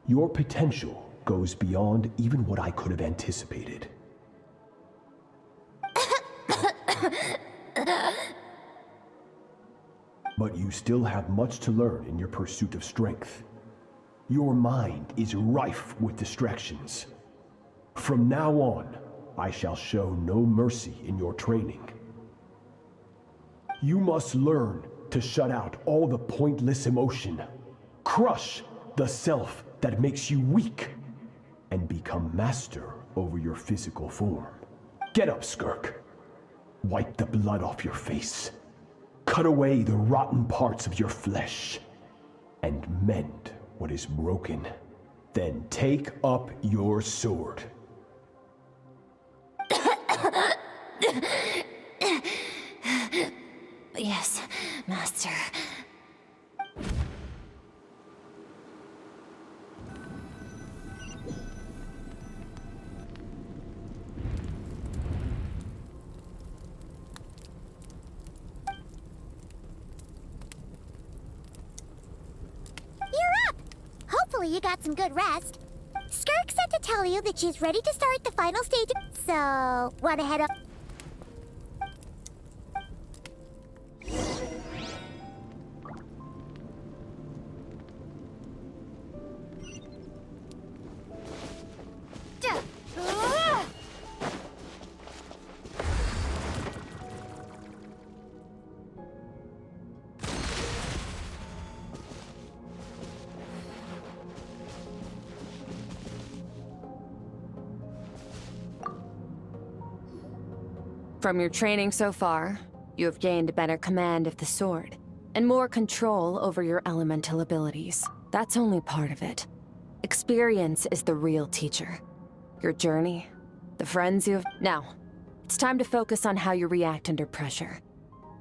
S13: Your potential goes beyond even what I could have anticipated. But you still have much to learn in your pursuit of strength. Your mind is rife with distractions. From now on, I shall show no mercy in your training. You must learn to shut out all the pointless emotion, crush the self that makes you weak, and become master over your physical form. Get up, Skirk. Wipe the blood off your face. Cut away the rotten parts of your flesh, and mend what is broken. Then take up your sword.
S1: Yes, Master. You're up! Hopefully you got some good rest. Skirk said to tell you that she's ready to start the final stage. So, wanna head up?
S3: From your training so far, you have gained better command of the sword, and more control over your elemental abilities. That's only part of it. Experience is the real teacher. Your journey, the friends you've... Now, it's time to focus on how you react under pressure.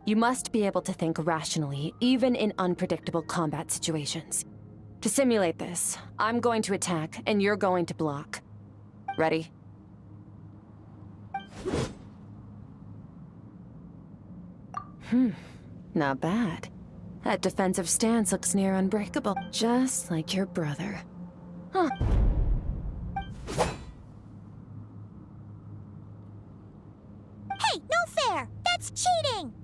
S3: You must be able to think rationally, even in unpredictable combat situations. To simulate this, I'm going to attack, and you're going to block. Ready? Not bad. That defensive stance looks near unbreakable, just like your brother. Huh.
S1: Hey, no fair! That's cheating!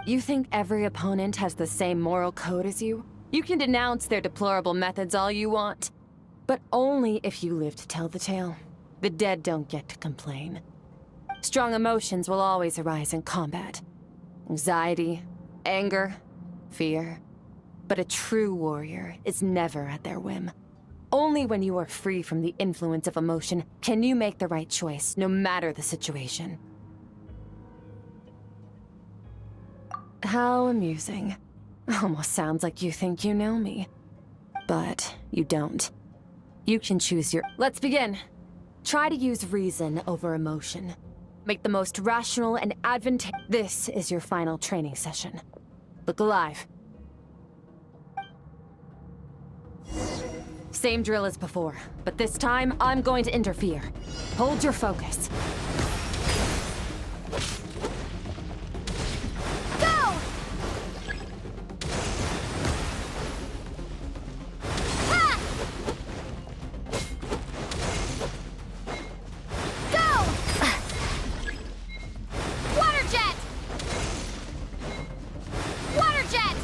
S3: You think every opponent has the same moral code as you? You can denounce their deplorable methods all you want, but only if you live to tell the tale. The dead don't get to complain. Strong emotions will always arise in combat. Anxiety, anger, fear. But a true warrior is never at their whim. Only when you are free from the influence of emotion can you make the right choice, no matter the situation. How amusing. Almost sounds like you think you know me. But you don't. You can choose your... Let's begin. Try to use reason over emotion. Make the most rational and advantageous... This is your final training session. Look alive. Same drill as before, but this time I'm going to interfere. Hold your focus.
S1: Go! Ha! Go! Water jet! Water jet!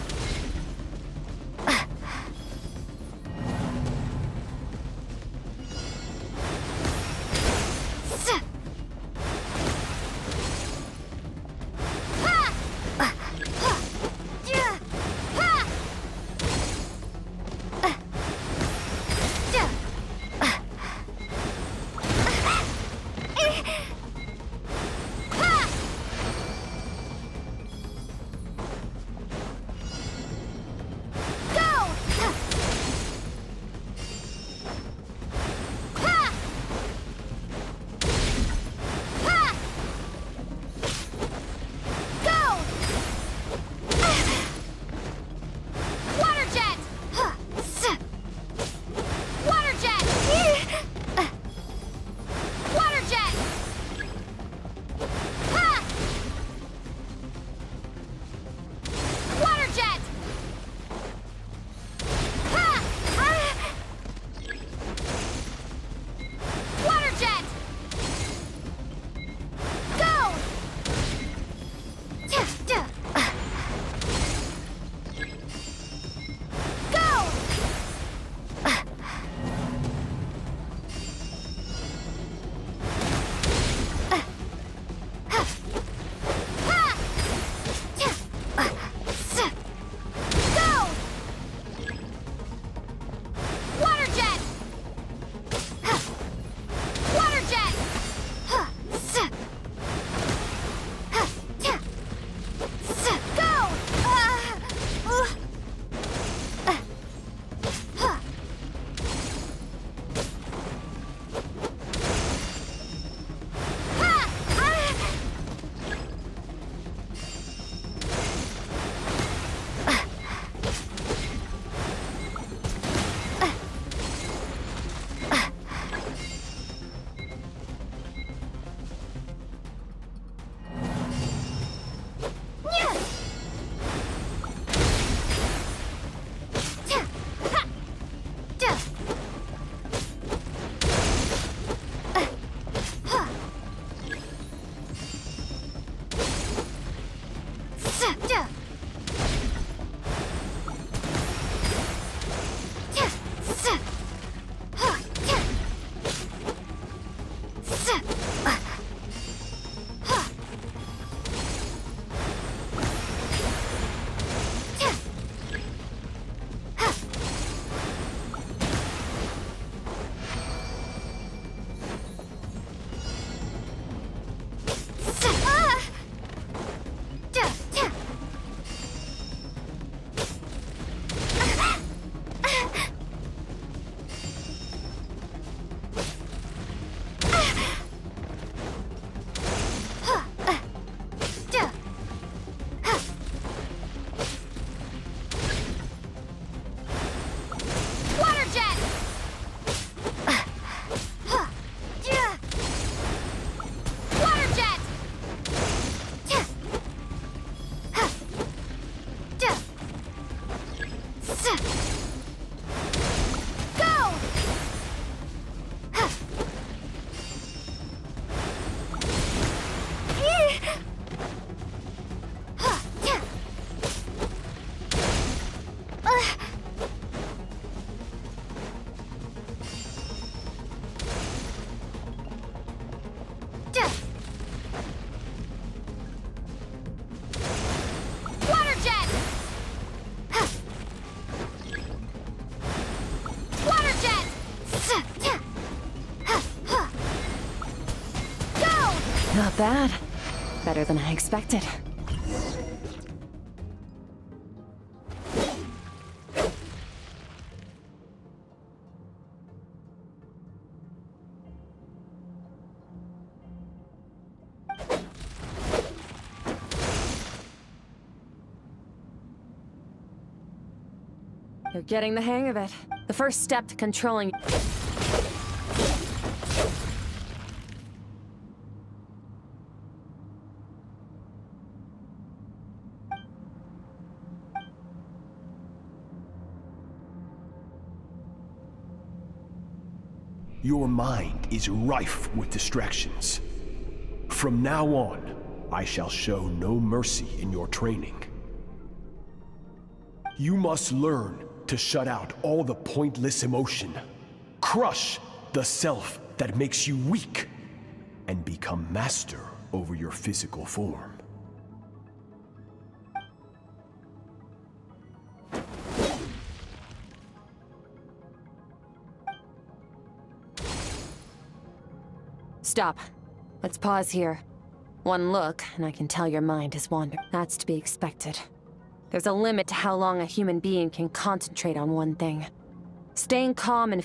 S3: bad. Better than I expected. You're getting the hang of it. The first step to controlling...
S13: Your mind is rife with distractions. From now on, I shall show no mercy in your training. You must learn to shut out all the pointless emotion. Crush the self that makes you weak, and become master over your physical form.
S3: Stop. Let's pause here. One look, and I can tell your mind has wandered. That's to be expected. There's a limit to how long a human being can concentrate on one thing. Staying calm and...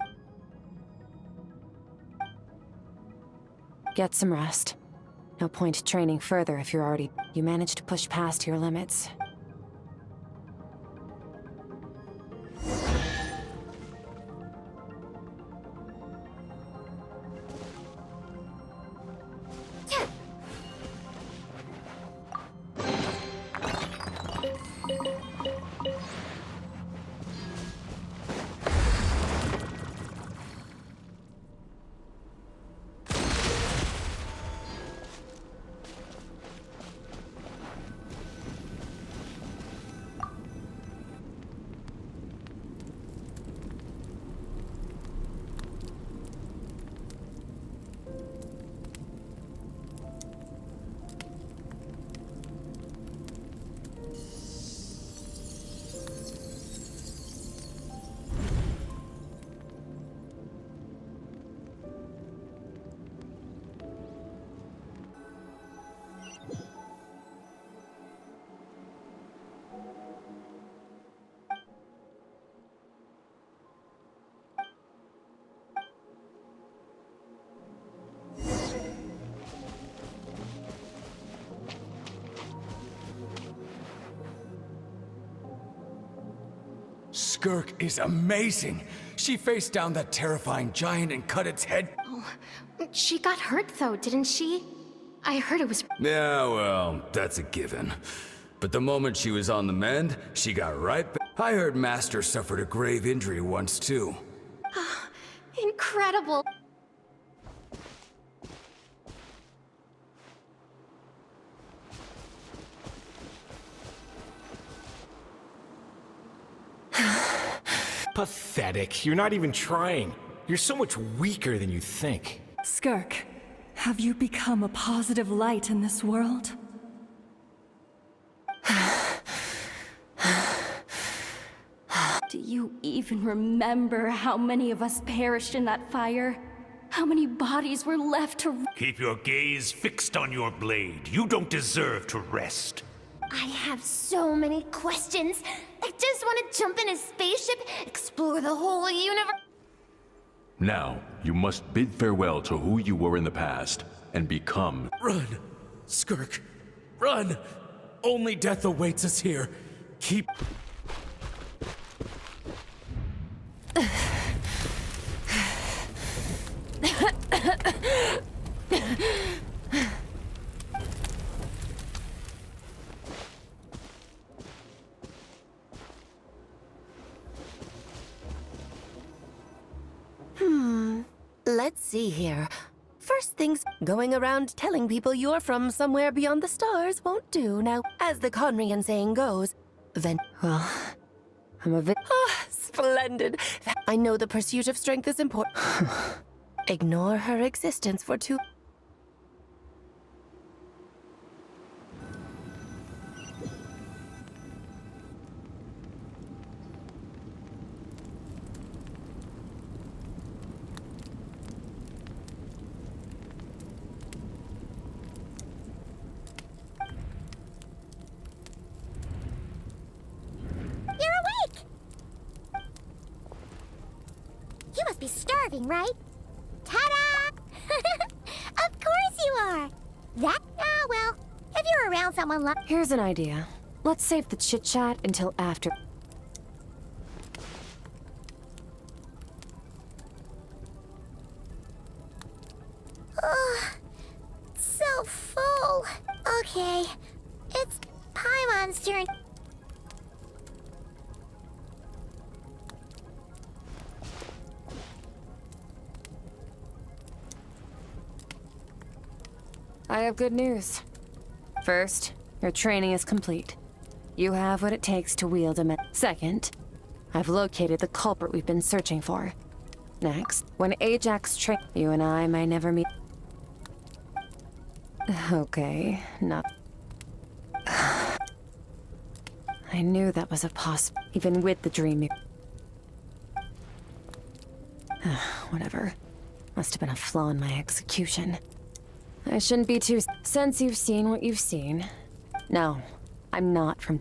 S3: Get some rest. No point training further if you're already... You managed to push past your limits.
S11: Skirk is amazing. She faced down that terrifying giant and cut its head.
S14: Oh, she got hurt though, didn't she? I heard it was...
S11: Yeah, well, that's a given. But the moment she was on the mend, she got right back. I heard Master suffered a grave injury once too.
S14: Incredible.
S8: Pathetic. You're not even trying. You're so much weaker than you think.
S9: Skirk, have you become a positive light in this world?
S14: Do you even remember how many of us perished in that fire? How many bodies were left to...
S12: Keep your gaze fixed on your blade. You don't deserve to rest.
S1: I have so many questions. I just want to jump in a spaceship, explore the whole universe.
S15: Now, you must bid farewell to who you were in the past, and become...
S10: Run! Skirk! Run! Only death awaits us here. Keep...
S16: Let's see here. First things, going around telling people you're from somewhere beyond the stars won't do. Now, as the Conrian saying goes, then...
S3: Well, I'm a bit...
S16: Ah, splendid. I know the pursuit of strength is important. Ignore her existence for 2...
S1: having, right? Ta-da! Of course you are! Well, if you're around someone like...
S3: Here's an idea. Let's save the chit-chat until after...
S1: Ugh, so full. Okay, it's Paimon's turn.
S3: I have good news. First, your training is complete. You have what it takes to wield a Second, I've located the culprit we've been searching for. Next, when Ajax you and I may never meet. Okay, not... I knew that was a even with the dream. Whatever. Must have been a flaw in my execution. I shouldn't be too... Since you've seen what you've seen... No, I'm not from...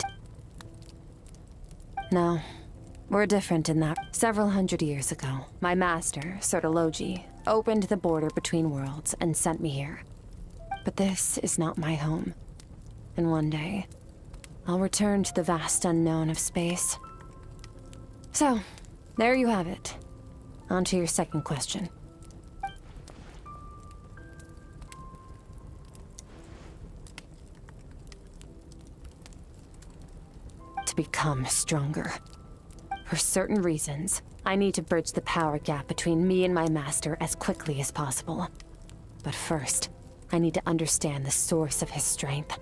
S3: No, we're different in that. Several hundred years ago, my master, Sirtologi, opened the border between worlds and sent me here. But this is not my home. And one day, I'll return to the vast unknown of space. So, there you have it. On to your second question. To become stronger. For certain reasons, I need to bridge the power gap between me and my master as quickly as possible. But first, I need to understand the source of his strength.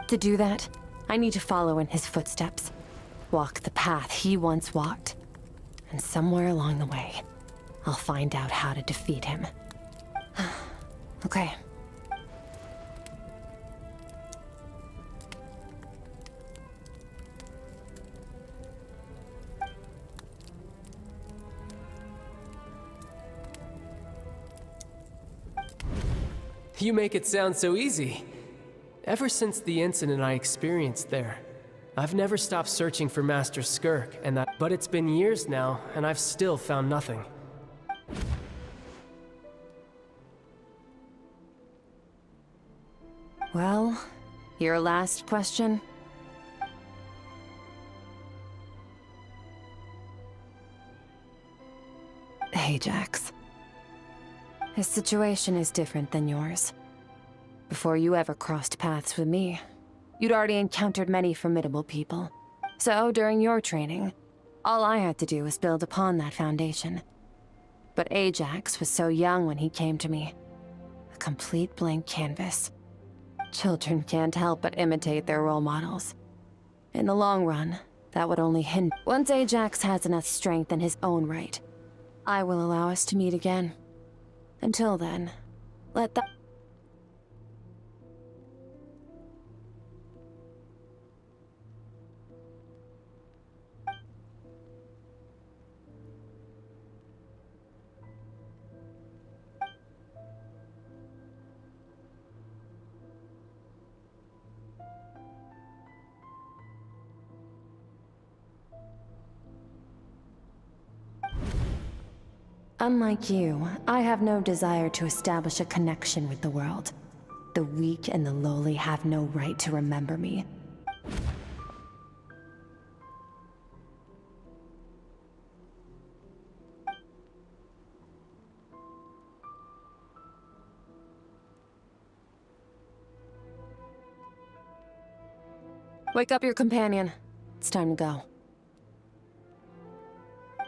S3: To do that, I need to follow in his footsteps, walk the path he once walked, and somewhere along the way, I'll find out how to defeat him. Okay.
S17: You make it sound so easy. Ever since the incident I experienced there, I've never stopped searching for Master Skirk, but it's been years now, and I've still found nothing.
S3: Well, your last question? Ajax. His situation is different than yours. Before you ever crossed paths with me, you'd already encountered many formidable people. So, during your training, all I had to do was build upon that foundation. But Ajax was so young when he came to me. A complete blank canvas. Children can't help but imitate their role models. In the long run, that would only hinder. Once Ajax has enough strength in his own right, I will allow us to meet again. Until then, let that... Unlike you, I have no desire to establish a connection with the world. The weak and the lowly have no right to remember me. Wake up your companion. It's time to go.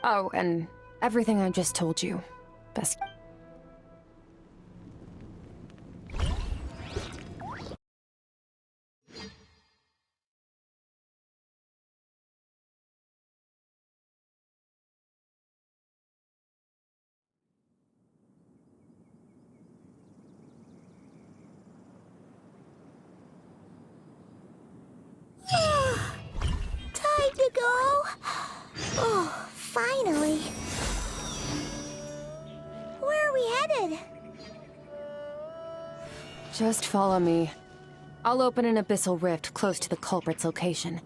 S3: Oh, and everything I just told you. Best...
S1: Time to go. Oh, finally. Where are we headed?
S3: Just follow me. I'll open an abyssal rift close to the culprit's location.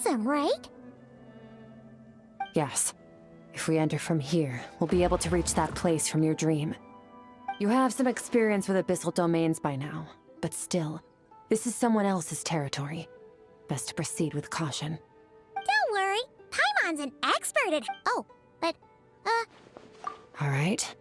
S1: them, right?
S3: Yes. If we enter from here, we'll be able to reach that place from your dream. You have some experience with abyssal domains by now, but still, this is someone else's territory. Best to proceed with caution.
S1: Don't worry, Paimon's an expert at... Oh, but,
S3: All right.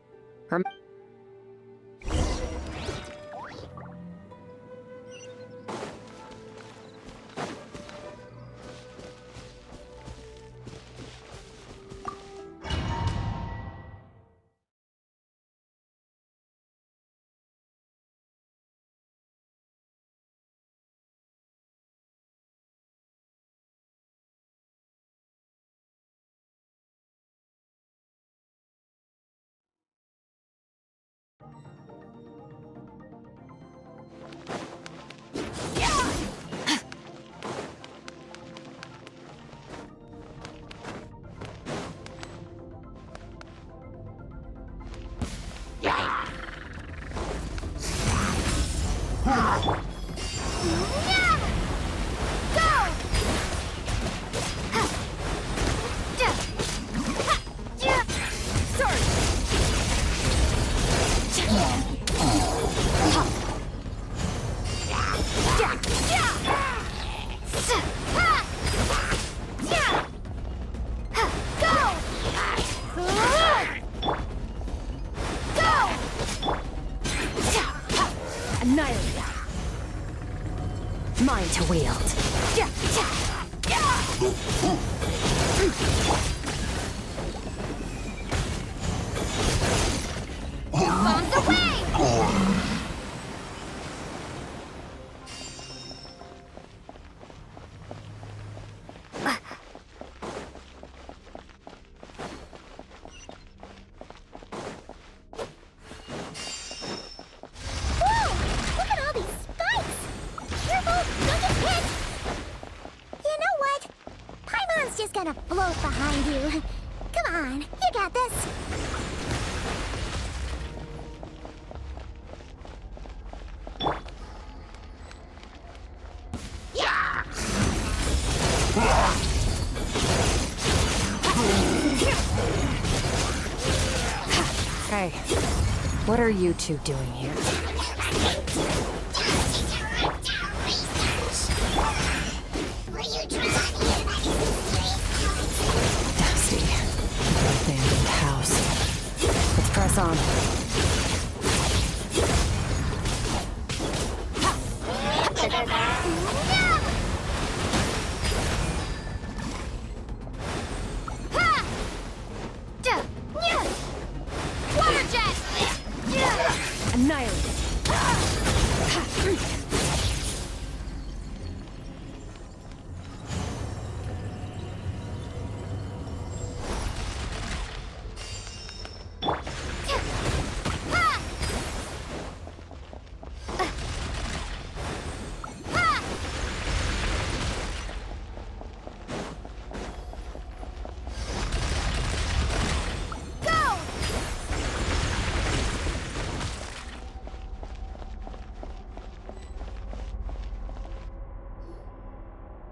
S3: Mine to wield.
S1: Bombs away! Just gonna float behind you. Come on, you got this. Yeah.
S3: Hey, what are you two doing here? Abandoned house. Let's press on.
S1: Water jet!
S3: Annihilated.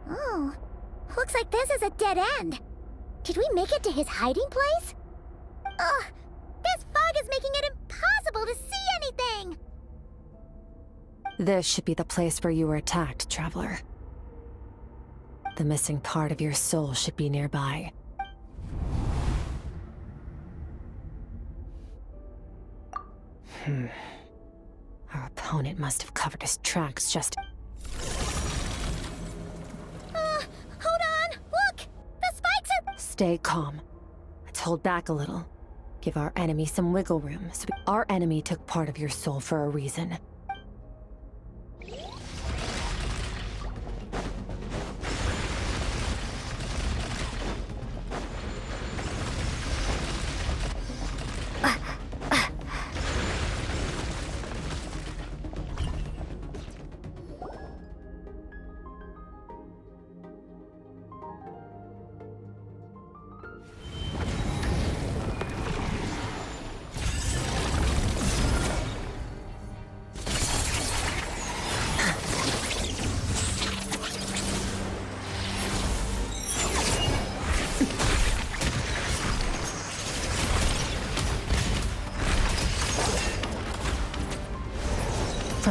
S1: Oh, looks like this is a dead end. Did we make it to his hiding place? Ugh, this fog is making it impossible to see anything!
S3: This should be the place where you were attacked, Traveler. The missing part of your soul should be nearby. Our opponent must have covered his tracks just...
S1: Hold on! Look! The spikes are...
S3: Stay calm. Let's hold back a little. Give our enemy some wiggle room. Our enemy took part of your soul for a reason.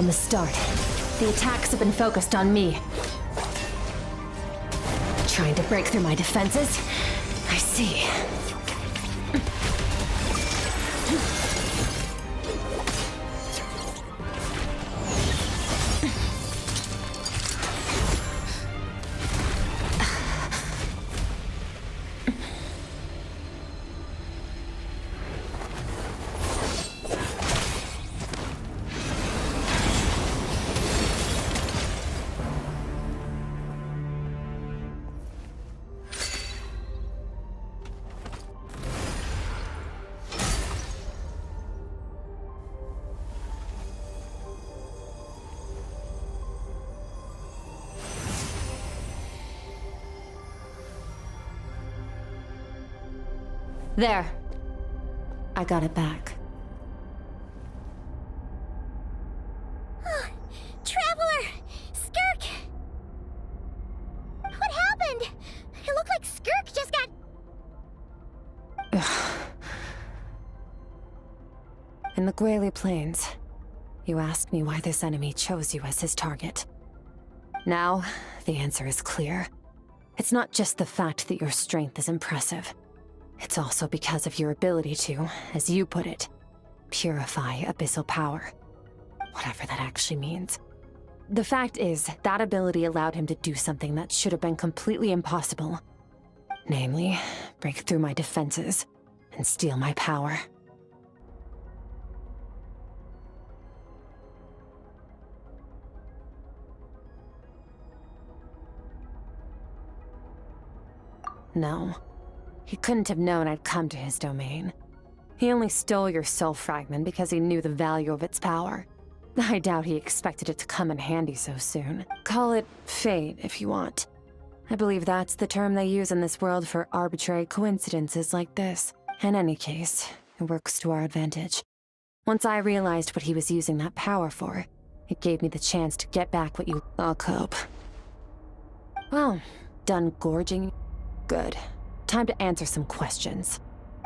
S3: From the start, the attacks have been focused on me. Trying to break through my defenses? I see. There. I got it back.
S1: Traveler! Skirk! What happened? It looked like Skirk just got...
S3: In the Guili Plains, you asked me why this enemy chose you as his target. Now, the answer is clear. It's not just the fact that your strength is impressive. It's also because of your ability to, as you put it, purify abyssal power. Whatever that actually means. The fact is, that ability allowed him to do something that should have been completely impossible. Namely, break through my defenses and steal my power. No. He couldn't have known I'd come to his domain. He only stole your soul fragment because he knew the value of its power. I doubt he expected it to come in handy so soon. Call it fate, if you want. I believe that's the term they use in this world for arbitrary coincidences like this. In any case, it works to our advantage. Once I realized what he was using that power for, it gave me the chance to get back what you... I'll cope. Well, done gorging? Good. Time to answer some questions.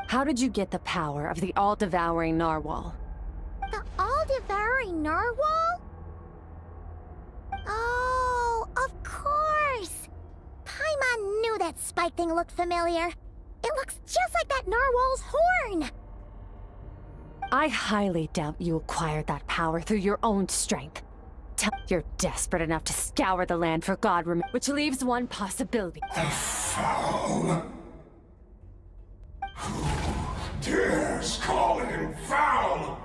S3: How did you get the power of the all-devouring narwhal?
S1: The all-devouring narwhal? Oh, of course! Paimon knew that spike thing looked familiar. It looks just like that narwhal's horn!
S3: I highly doubt you acquired that power through your own strength. You're desperate enough to scour the land for God, which leaves one possibility.
S12: The foul. Who dares call him foul?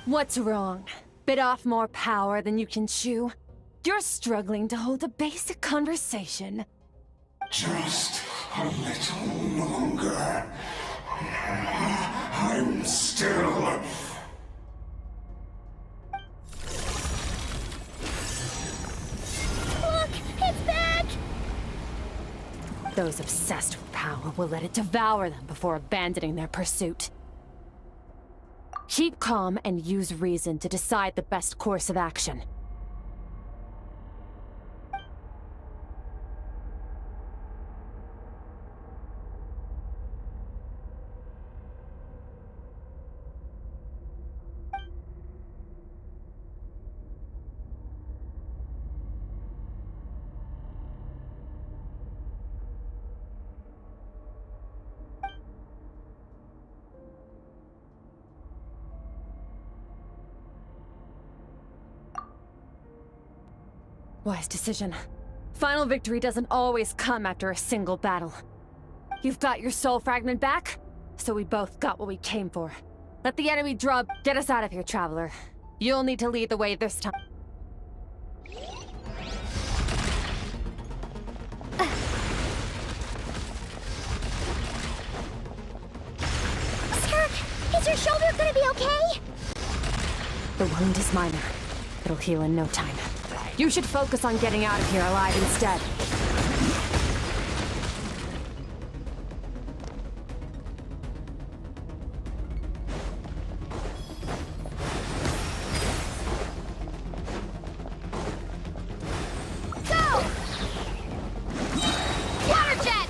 S3: What's wrong? Bit off more power than you can chew? You're struggling to hold a basic conversation.
S12: Just a little longer. I'm still...
S1: Look! It's back!
S3: Those obsessed with power will let it devour them before abandoning their pursuit. Keep calm and use reason to decide the best course of action. Wise decision. Final victory doesn't always come after a single battle. You've got your soul fragment back, so we both got what we came for. Let the enemy drub. Get us out of here, Traveler. You'll need to lead the way this time.
S1: Skirk, is your shoulder gonna be okay?
S3: The wound is minor. It'll heal in no time. You should focus on getting out of here alive instead.
S1: Go! Water jet!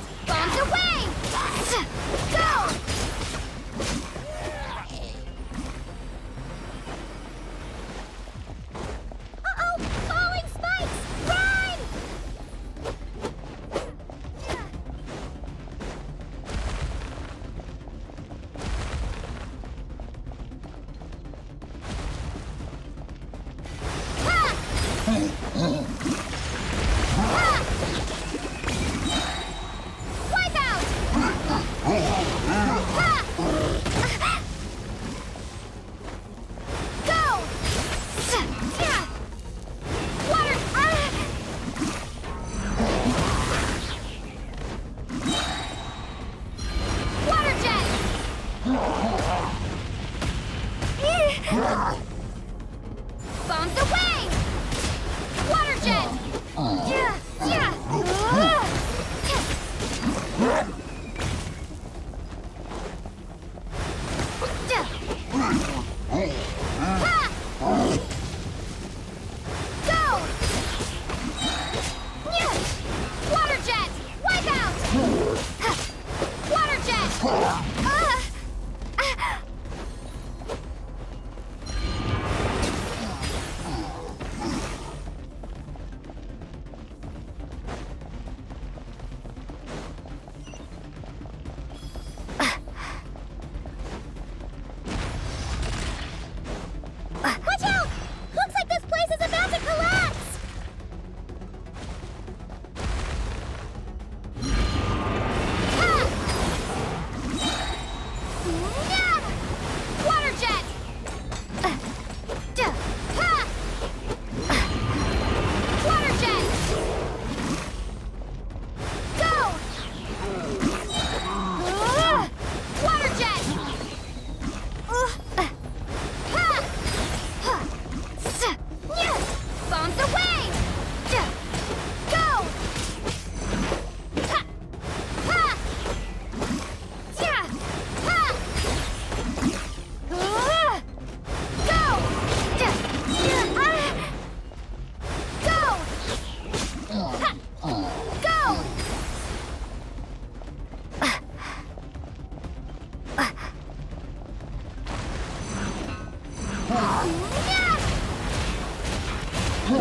S1: So,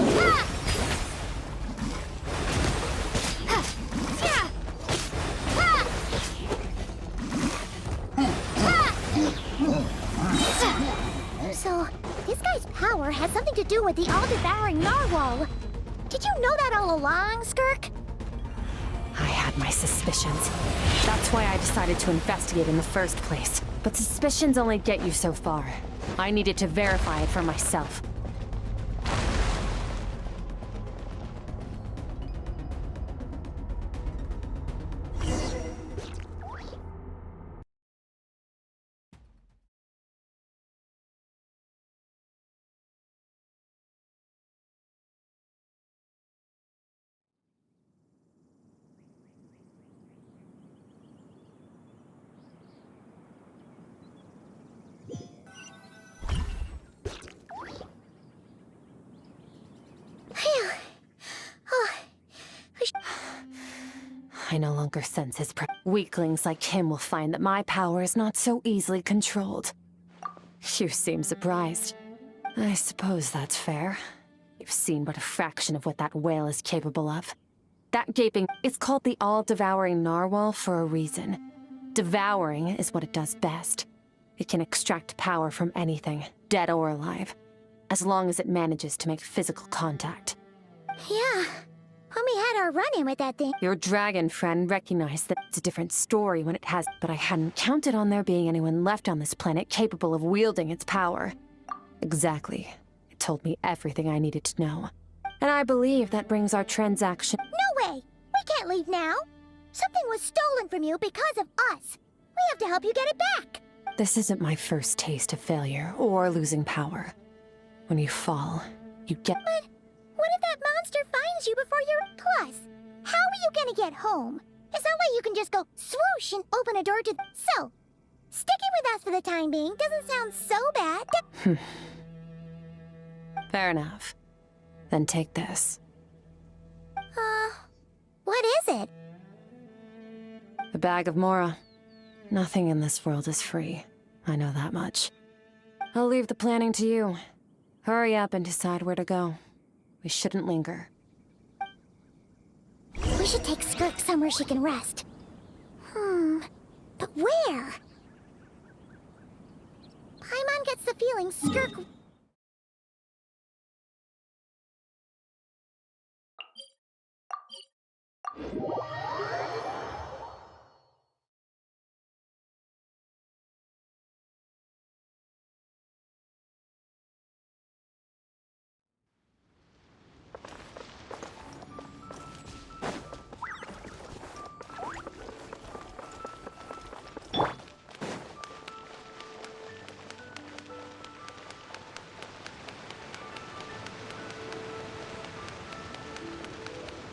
S1: this guy's power has something to do with the all-devouring narwhal. Did you know that all along, Skirk?
S3: I had my suspicions. That's why I decided to investigate in the first place. But suspicions only get you so far. I needed to verify it for myself. I no longer sense his weaklings like him will find that my power is not so easily controlled. You seem surprised. I suppose that's fair. You've seen but a fraction of what that whale is capable of. That gaping is called the all-devouring narwhal for a reason. Devouring is what it does best. It can extract power from anything, dead or alive, as long as it manages to make physical contact.
S1: Yeah. When we had our run-in with that thing.
S3: Your dragon friend recognized that it's a different story when it has, but I hadn't counted on there being anyone left on this planet capable of wielding its power. Exactly. It told me everything I needed to know. And I believe that brings our transaction—
S1: No way! We can't leave now! Something was stolen from you because of us! We have to help you get it back!
S3: This isn't my first taste of failure or losing power. When you fall, you get—
S1: But what if that monster finds you before you're— Plus, how are you gonna get home? It's not like you can just go swoosh and open a door to— So, sticking with us for the time being doesn't sound so bad.
S3: Fair enough. Then take this.
S1: What is it?
S3: A bag of Mora. Nothing in this world is free. I know that much. I'll leave the planning to you. Hurry up and decide where to go. We shouldn't linger.
S1: We should take Skirk somewhere she can rest. But where? Paimon gets the feeling Skirk...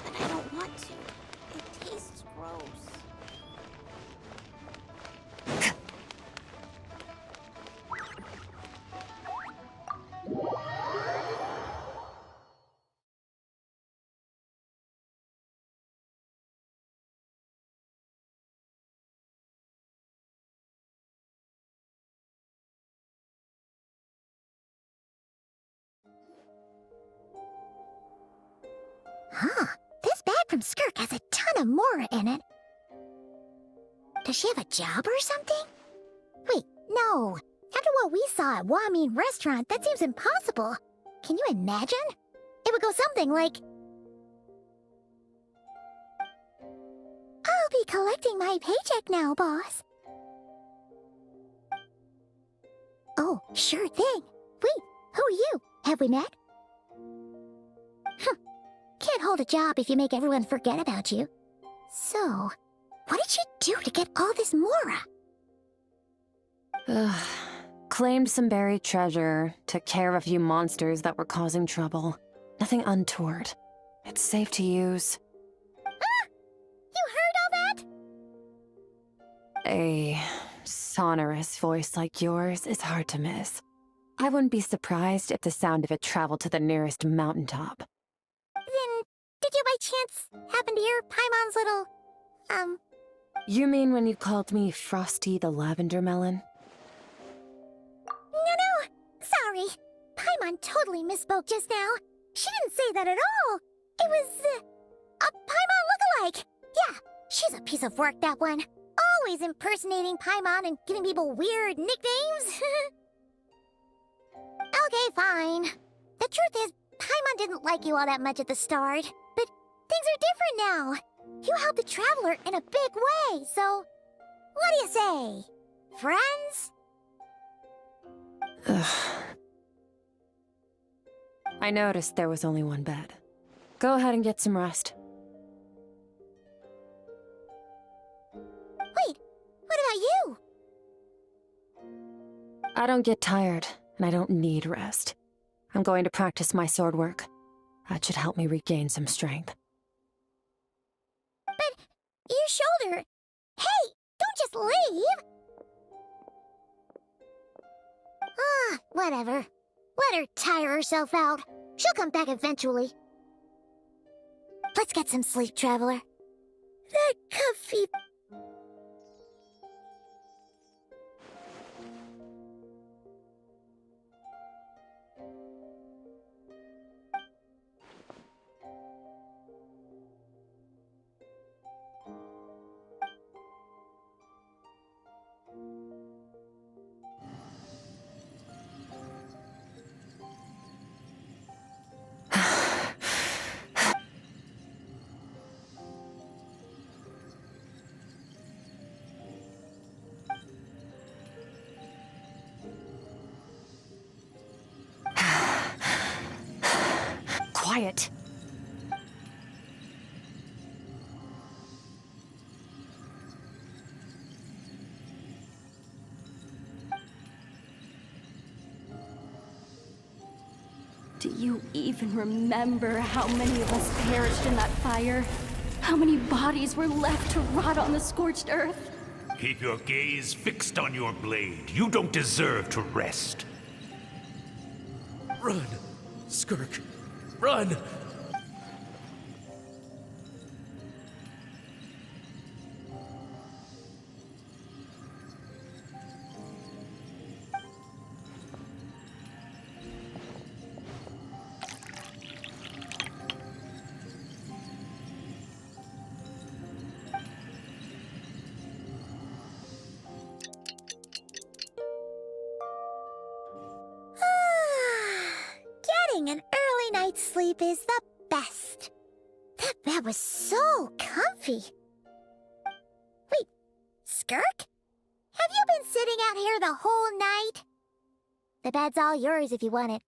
S1: But I don't want to. It tastes gross. Huh. This bag from Skirk has a ton of Mora in it. Does she have a job or something? Wait, no. After what we saw at Wamin Restaurant, that seems impossible. Can you imagine? It would go something like... I'll be collecting my paycheck now, boss. Oh, sure thing. Wait, who are you? Have we met? Can't hold a job if you make everyone forget about you. So, what did she do to get all this Mora?
S3: Claimed some buried treasure, took care of a few monsters that were causing trouble. Nothing untoward. It's safe to use.
S1: Ah! You heard all that?
S3: A sonorous voice like yours is hard to miss. I wouldn't be surprised if the sound of it traveled to the nearest mountaintop.
S1: Then, did you by chance happen to hear Paimon's little,
S3: You mean when you called me Frosty the Lavender Melon?
S1: No, sorry. Paimon totally misspoke just now. She didn't say that at all. It was, a Paimon lookalike. Yeah, she's a piece of work, that one. Always impersonating Paimon and giving people weird nicknames. Okay, fine. The truth is, Paimon didn't like you all that much at the start. But things are different now. You helped the Traveler in a big way, so... What do you say? Friends?
S3: Ugh. I noticed there was only one bed. Go ahead and get some rest.
S1: Wait, what about you?
S3: I don't get tired, and I don't need rest. I'm going to practice my sword work. That should help me regain some strength.
S1: But your shoulder... Hey, don't just leave! Ah, whatever. Let her tire herself out. She'll come back eventually. Let's get some sleep, Traveler. That comfy...
S3: Quiet.
S14: Do you even remember how many of us perished in that fire? How many bodies were left to rot on the scorched earth?
S12: Keep your gaze fixed on your blade. You don't deserve to rest.
S8: Run! Skirk! Run!
S1: Getting an early night's sleep is the best. That bed was so comfy. Wait, Skirk? Have you been sitting out here the whole night? The bed's all yours if you want it.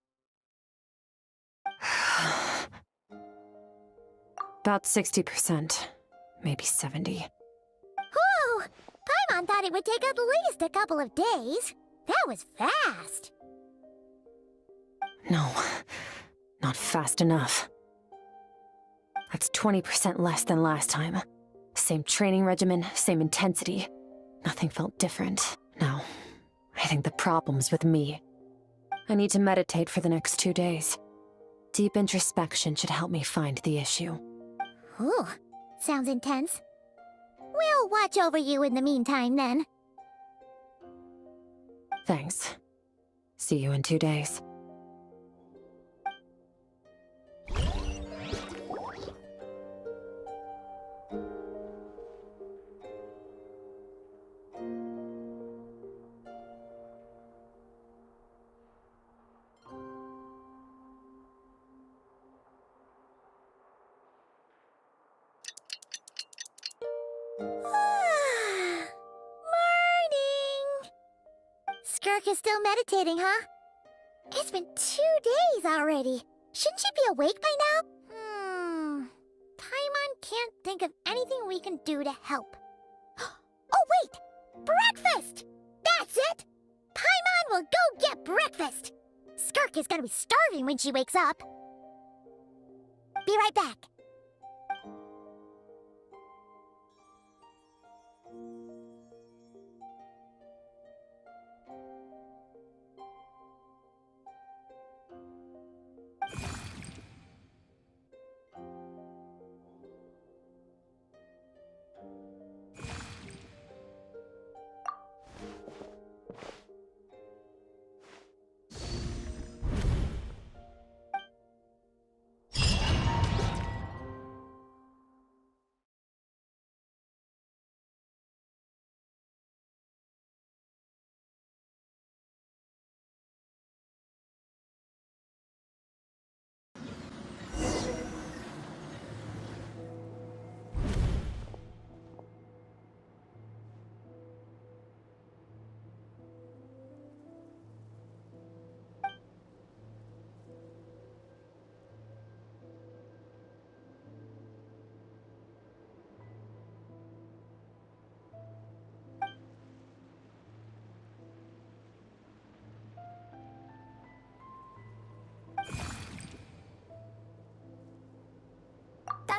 S3: About 60%, maybe 70.
S1: Whew! Paimon thought it would take at least a couple of days. That was fast.
S3: No, not fast enough. That's 20% less than last time. Same training regimen, same intensity. Nothing felt different. No, I think the problem's with me. I need to meditate for the next 2 days. Deep introspection should help me find the issue.
S1: Ooh, sounds intense. We'll watch over you in the meantime, then.
S3: Thanks. See you in 2 days.
S1: Morning! Skirk is still meditating, huh? It's been 2 days already. Shouldn't she be awake by now? Paimon can't think of anything we can do to help. Oh, wait! Breakfast! That's it! Paimon will go get breakfast! Skirk is gonna be starving when she wakes up. Be right back.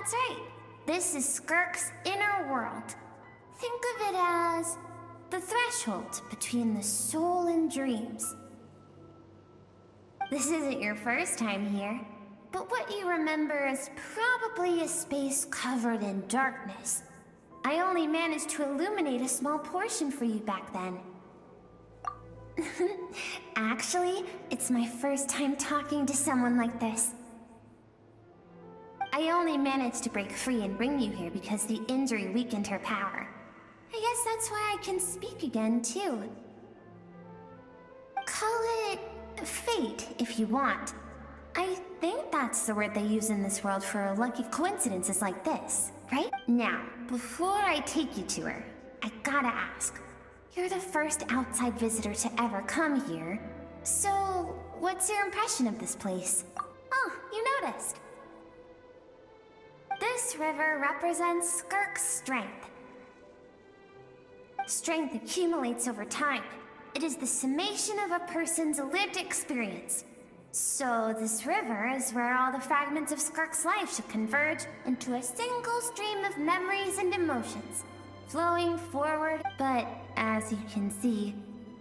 S1: That's right. This is Skirk's inner world. Think of it as the threshold between the soul and dreams. This isn't your first time here, but what you remember is probably a space covered in darkness. I only managed to illuminate a small portion for you back then. Actually, it's my first time talking to someone like this. I only managed to break free and bring you here because the injury weakened her power. I guess that's why I can speak again, too. Call it fate, if you want. I think that's the word they use in this world for lucky coincidences like this, right? Now, before I take you to her, I gotta ask. You're the first outside visitor to ever come here, so what's your impression of this place? Oh, you noticed. This river represents Skirk's strength. Strength accumulates over time. It is the summation of a person's lived experience. So this river is where all the fragments of Skirk's life should converge into a single stream of memories and emotions, flowing forward. But as you can see,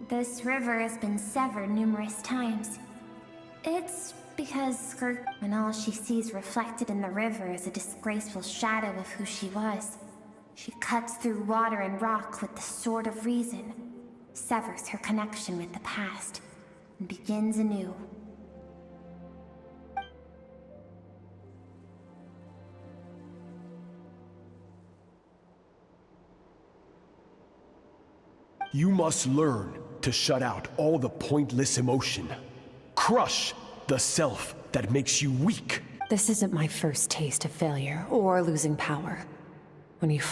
S1: this river has been severed numerous times. It's because Skirk, when all she sees reflected in the river is a disgraceful shadow of who she was, she cuts through water and rock with the sword of reason, severs her connection with the past, and begins anew.
S13: You must learn to shut out all the pointless emotion. Crush the self that makes you weak.
S3: This isn't my first taste of failure or losing power. When you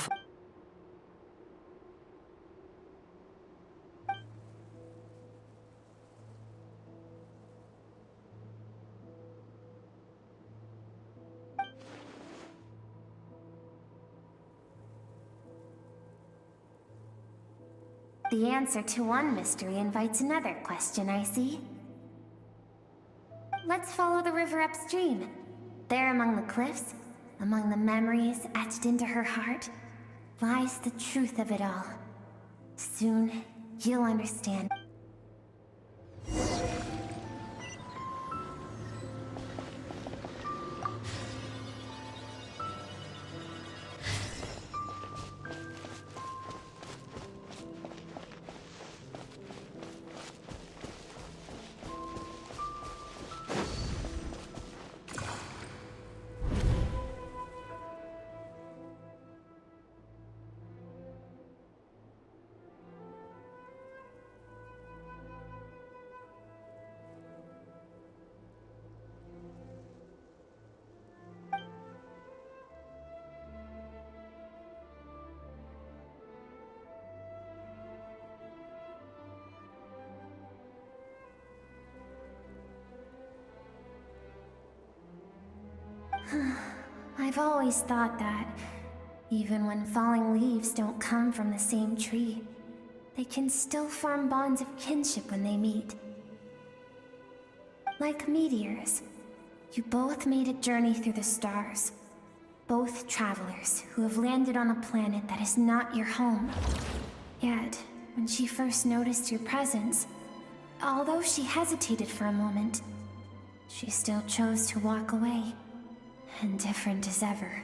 S1: The answer to one mystery invites another question, I see. Let's follow the river upstream. There among the cliffs, among the memories etched into her heart, lies the truth of it all. Soon, you'll understand. I've always thought that, even when falling leaves don't come from the same tree, they can still form bonds of kinship when they meet. Like meteors, you both made a journey through the stars. Both travelers who have landed on a planet that is not your home. Yet, when she first noticed your presence, although she hesitated for a moment, she still chose to walk away. Indifferent as ever.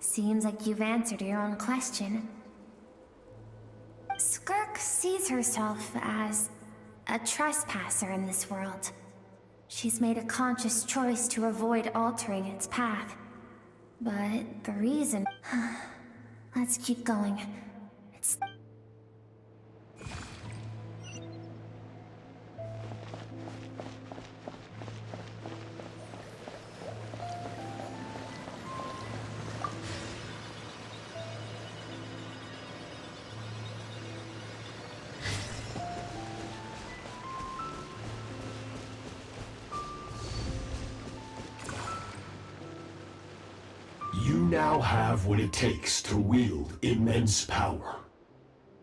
S1: Seems like you've answered your own question. Skirk sees herself as a trespasser in this world. She's made a conscious choice to avoid altering its path. But the reason... Let's keep going.
S13: now have what it takes to wield immense power.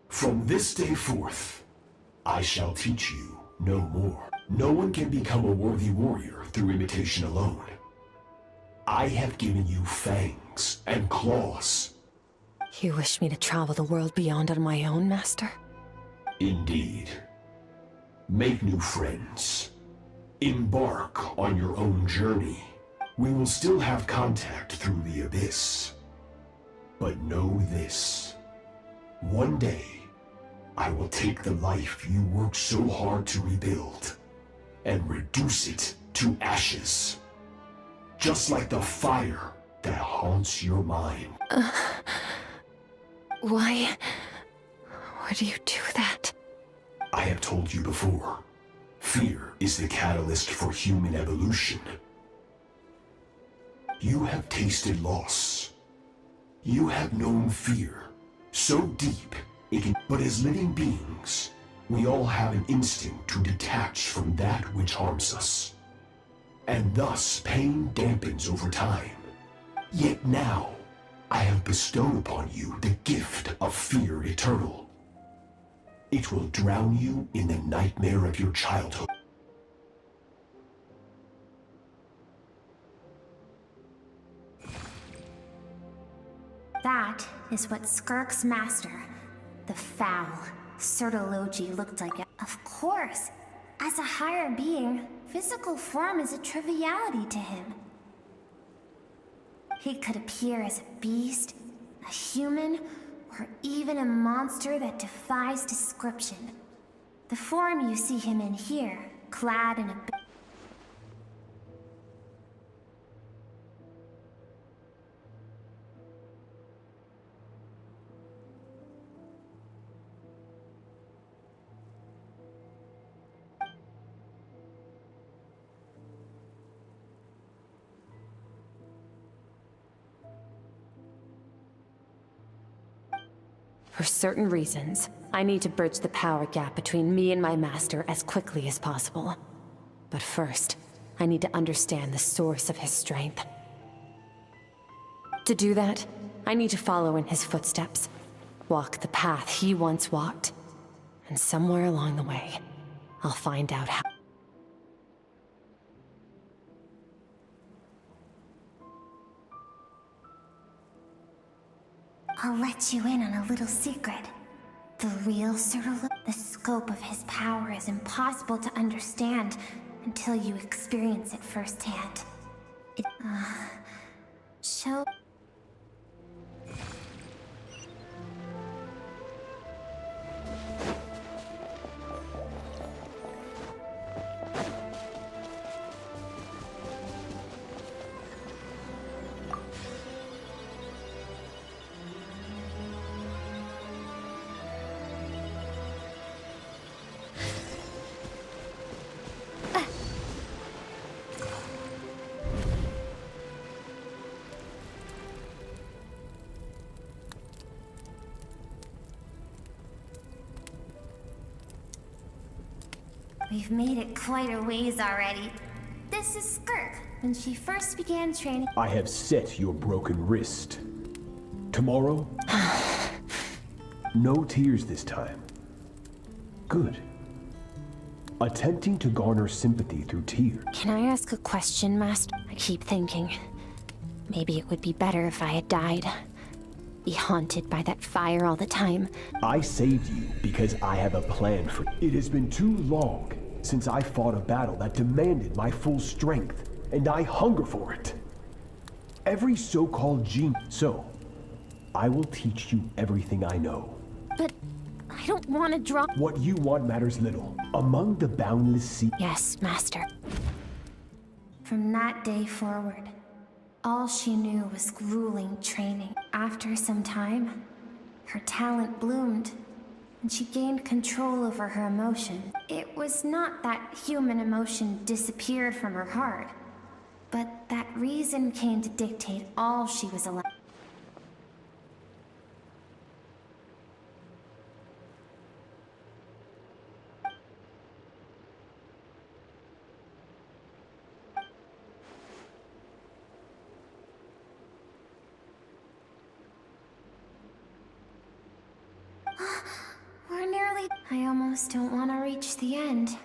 S13: From this day forth, I shall teach you no more. No one can become a worthy warrior through imitation alone. I have given you fangs and claws.
S3: You wish me to travel the world beyond on my own, Master?
S13: Indeed. Make new friends. Embark on your own journey. We will still have contact through the abyss. But know this. One day, I will take the life you worked so hard to rebuild and reduce it to ashes. Just like the fire that haunts your mind.
S3: Why would you do that?
S13: I have told you before, fear is the catalyst for human evolution. You have tasted loss. You have known fear, so deep it can... But as living beings, we all have an instinct to detach from that which harms us. And thus pain dampens over time. Yet now, I have bestowed upon you the gift of fear eternal. It will drown you in the nightmare of your childhood.
S1: That is what Skirk's master, the foul Sertologi, looked like. Of course, as a higher being, physical form is a triviality to him. He could appear as a beast, a human, or even a monster that defies description. The form you see him in here, clad in a...
S3: For certain reasons, I need to bridge the power gap between me and my master as quickly as possible. But first, I need to understand the source of his strength. To do that, I need to follow in his footsteps, walk the path he once walked, and somewhere along the way, I'll find out how.
S1: I'll let you in on a little secret. The real Sertologi, the scope of his power is impossible to understand until you experience it firsthand. Show... We've made it quite a ways already. This is Skirk, when she first began training.
S13: I have set your broken wrist. Tomorrow? No tears this time. Good. Attempting to garner sympathy through tears.
S3: Can I ask a question, Master? I keep thinking, maybe it would be better if I had died. Be haunted by that fire all the time.
S13: I saved you because I have a plan for you. It has been too long since I fought a battle that demanded my full strength, and I hunger for it. Every so-called genius. So, I will teach you everything I know.
S1: But I don't want to drop...
S13: What you want matters little. Among the boundless sea...
S3: Yes, Master.
S1: From that day forward, all she knew was grueling training. After some time, her talent bloomed, and she gained control over her emotion. It was not that human emotion disappeared from her heart, but that reason came to dictate all she was allowed. We're nearly... I almost don't want to reach the end.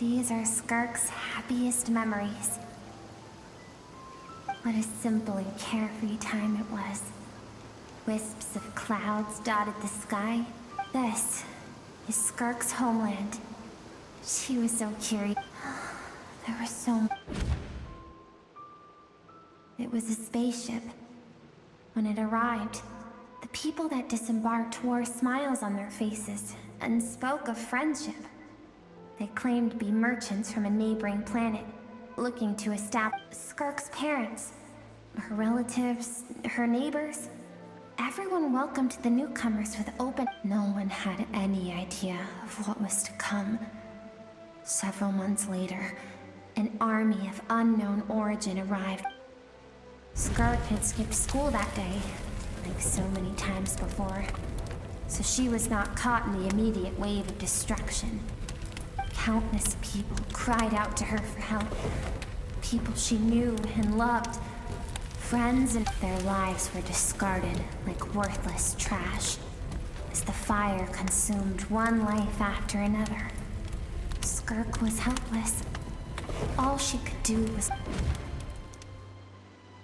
S1: These are Skirk's happiest memories. What a simple and carefree time it was. Wisps of clouds dotted the sky. This is Skirk's homeland. She was so curious. There was so... It was a spaceship. When it arrived, the people that disembarked wore smiles on their faces and spoke of friendship. They claimed to be merchants from a neighboring planet, looking to establish Skirk's parents, her relatives, her neighbors. Everyone welcomed the newcomers with open... No one had any idea of what was to come. Several months later, an army of unknown origin arrived. Skirk had skipped school that day, like so many times before, so she was not caught in the immediate wave of destruction. Countless people cried out to her for help. People she knew and loved. Friends, and their lives were discarded like worthless trash as the fire consumed one life after another. Skirk was helpless. All she could do was...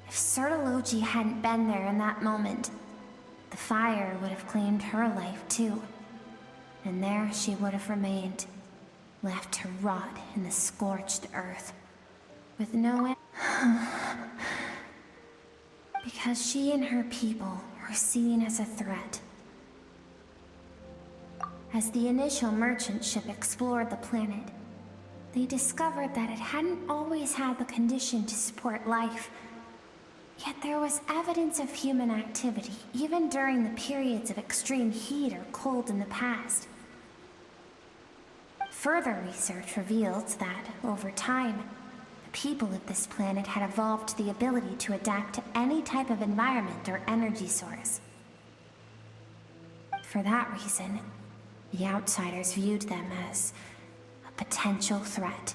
S1: If Sertology hadn't been there in that moment, the fire would have claimed her life too. And there she would have remained, left to rot in the scorched earth, with no... Because she and her people were seen as a threat. As the initial merchant ship explored the planet, they discovered that it hadn't always had the condition to support life. Yet there was evidence of human activity, even during the periods of extreme heat or cold in the past. Further research revealed that, over time, the people of this planet had evolved the ability to adapt to any type of environment or energy source. For that reason, the outsiders viewed them as a potential threat,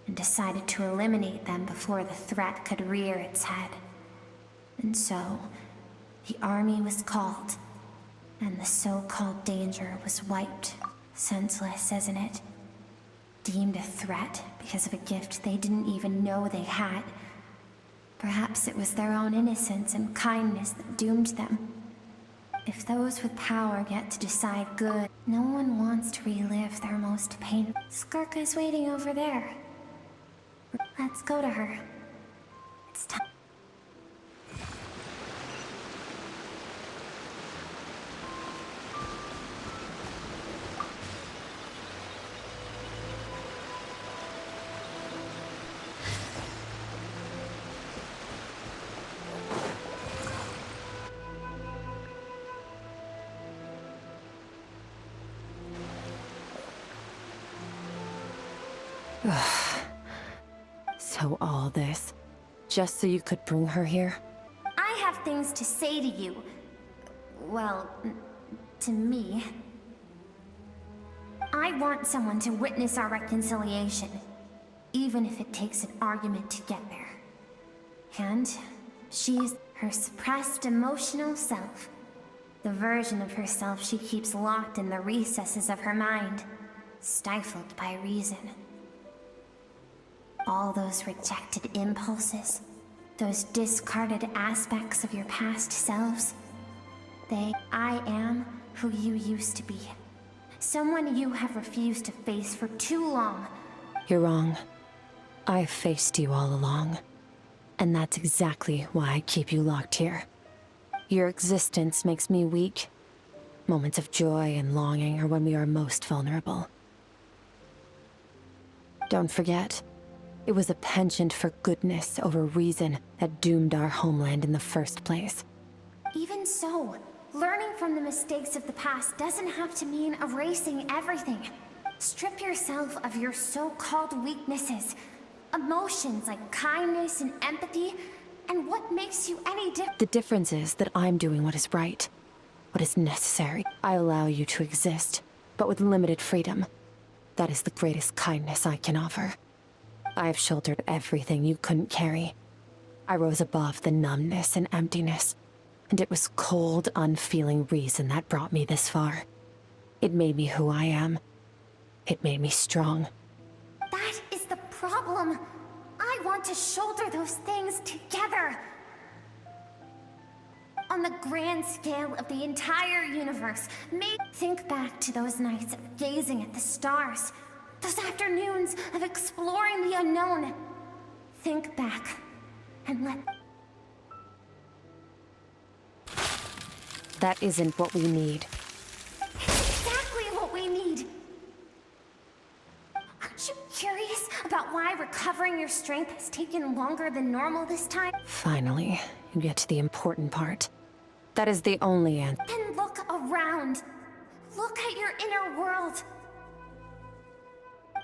S1: and decided to eliminate them before the threat could rear its head. And so, the army was called, and the so-called danger was wiped. Senseless, isn't it? Deemed a threat because of a gift they didn't even know they had. Perhaps it was their own innocence and kindness that doomed them. If those with power get to decide good, no one wants to relive their most painful... Skirk is waiting over there. Let's go to her. It's time.
S3: So all this, just so you could bring her here?
S1: I have things to say to you. Well, to me. I want someone to witness our reconciliation, even if it takes an argument to get there. And she's her suppressed emotional self. The version of herself she keeps locked in the recesses of her mind, stifled by reason. All those rejected impulses, those discarded aspects of your past selves. I am who you used to be. Someone you have refused to face for too long.
S3: You're wrong. I've faced you all along. And that's exactly why I keep you locked here. Your existence makes me weak. Moments of joy and longing are when we are most vulnerable. Don't forget, It was a penchant for goodness over reason that doomed our homeland in the first place.
S1: Even so, learning from the mistakes of the past doesn't have to mean erasing everything. Strip yourself of your so-called weaknesses, emotions like kindness and empathy, and what makes you any different.
S3: The difference is that I'm doing what is right, what is necessary. I allow you to exist, but with limited freedom. That is the greatest kindness I can offer. I have shouldered everything you couldn't carry. I rose above the numbness and emptiness, and it was cold, unfeeling reason that brought me this far. It made me who I am. It made me strong.
S1: That is the problem. I want to shoulder those things together. On the grand scale of the entire universe, think back to those nights of gazing at the stars. Those afternoons of exploring the unknown. Think back and let...
S3: That isn't what we need.
S1: It's exactly what we need. Aren't you curious about why recovering your strength has taken longer than normal this time?
S3: Finally, you get to the important part. That is the only answer.
S1: And look around. Look at your inner world.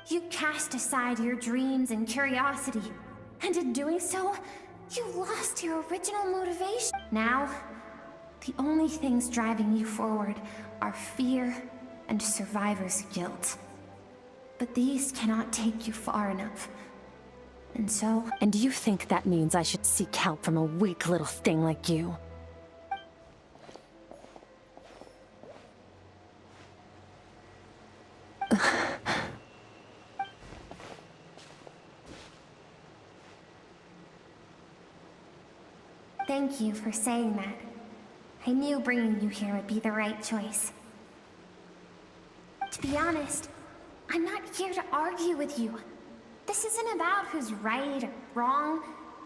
S1: You cast aside your dreams and curiosity, and in doing so, you lost your original motivation. Now, the only things driving you forward are fear and survivor's guilt. But these cannot take you far enough. And so...
S3: And you think that means I should seek help from a weak little thing like you?
S1: Thank you for saying that. I knew bringing you here would be the right choice. To be honest, I'm not here to argue with you. This isn't about who's right or wrong.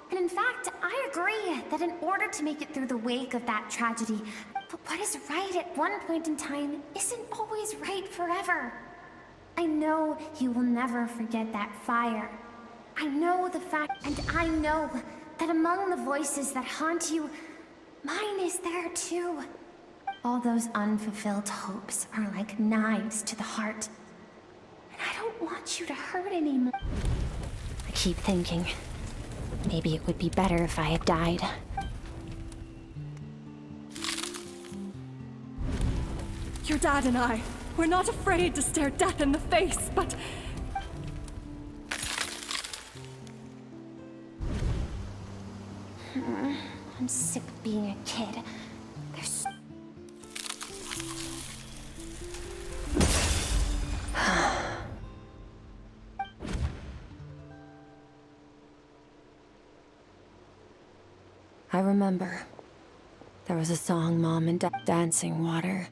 S1: And in fact, I agree that in order to make it through the wake of that tragedy, but what is right at one point in time isn't always right forever. I know you will never forget that fire. I know the fact, and I know that among the voices that haunt you, mine is there too. All those unfulfilled hopes are like knives to the heart. And I don't want you to hurt anymore.
S3: I keep thinking, maybe it would be better if I had died.
S9: Your dad and I, we're not afraid to stare death in the face, but...
S1: I'm sick of being a kid. There's...
S3: I remember. There was a song Mom and Dad dancing water.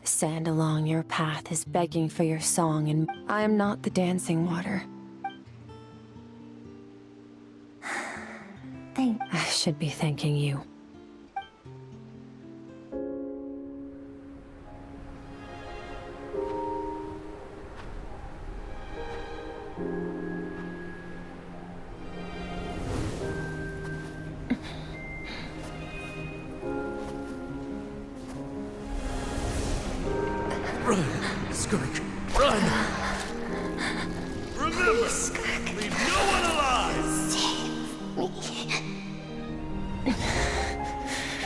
S3: The sand along your path is begging for your song, and I am not the dancing water. I should be thanking you.
S12: Run, Skirk, run! Remember, leave no one alive!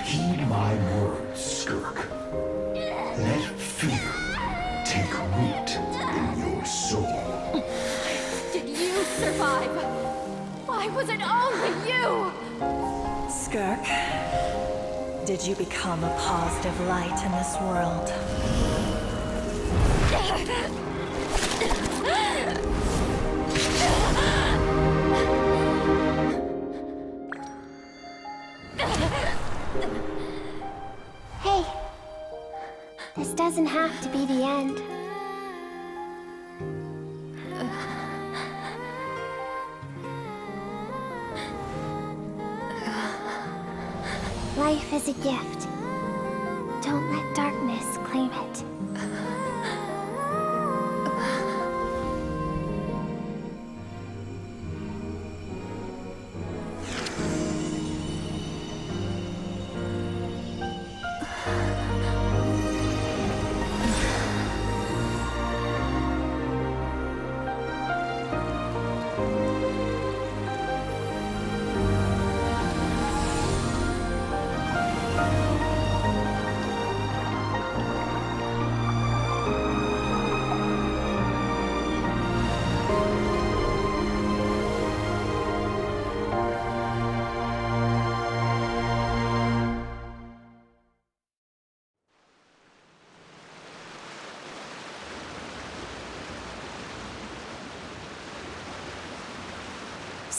S13: Heed my words, Skirk. Let fear take root in your soul.
S14: Did you survive? Why was it only you?
S9: Skirk, did you become a positive light in this world?
S1: Hey, this doesn't have to be the end. Life is a gift. Don't let darkness claim it.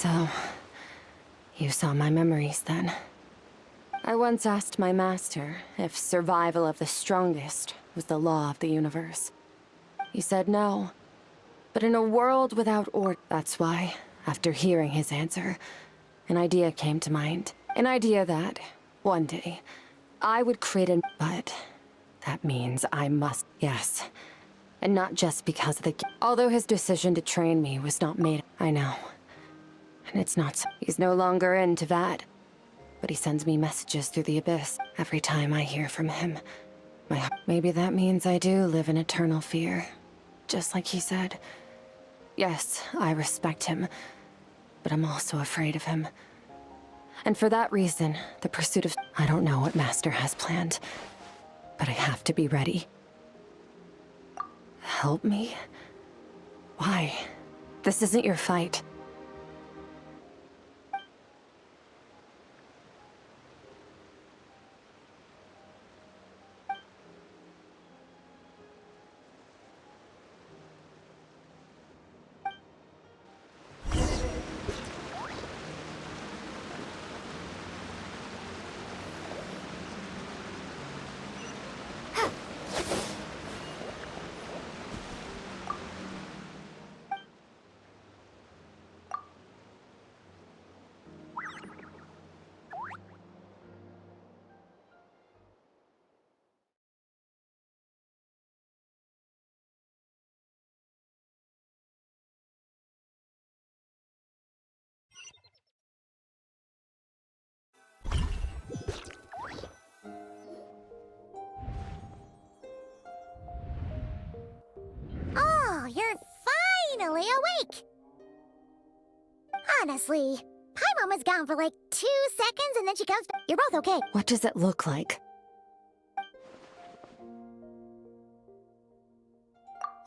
S3: So, you saw my memories then. I once asked my master if survival of the strongest was the law of the universe. He said no. But in a world without order, that's why, after hearing his answer, an idea came to mind. An idea that, one day, I would create an... But that means I must... Yes. And not just because of the... Although his decision to train me was not made... I know. And it's not... He's no longer into that. But he sends me messages through the abyss every time I hear from him. Maybe that means I do live in eternal fear. Just like he said. Yes, I respect him. But I'm also afraid of him. And for that reason, the pursuit of... I don't know what Master has planned. But I have to be ready. Help me? Why? This isn't your fight.
S1: Oh, you're finally awake! Honestly, Paimon was gone for like 2 seconds and then she comes back. You're both okay.
S3: What does it look like?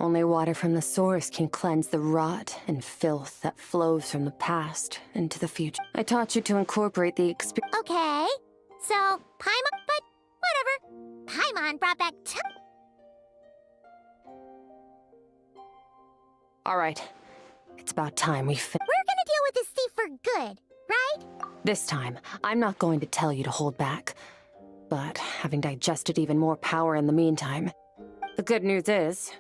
S3: Only water from the source can cleanse the rot and filth that flows from the past into the future. I taught you to incorporate the experience.
S1: Okay, so Paimon, but whatever. Paimon brought back
S3: All right, it's about time we
S1: We're gonna deal with this thief for good, right?
S3: This time, I'm not going to tell you to hold back. But having digested even more power in the meantime, the good news is...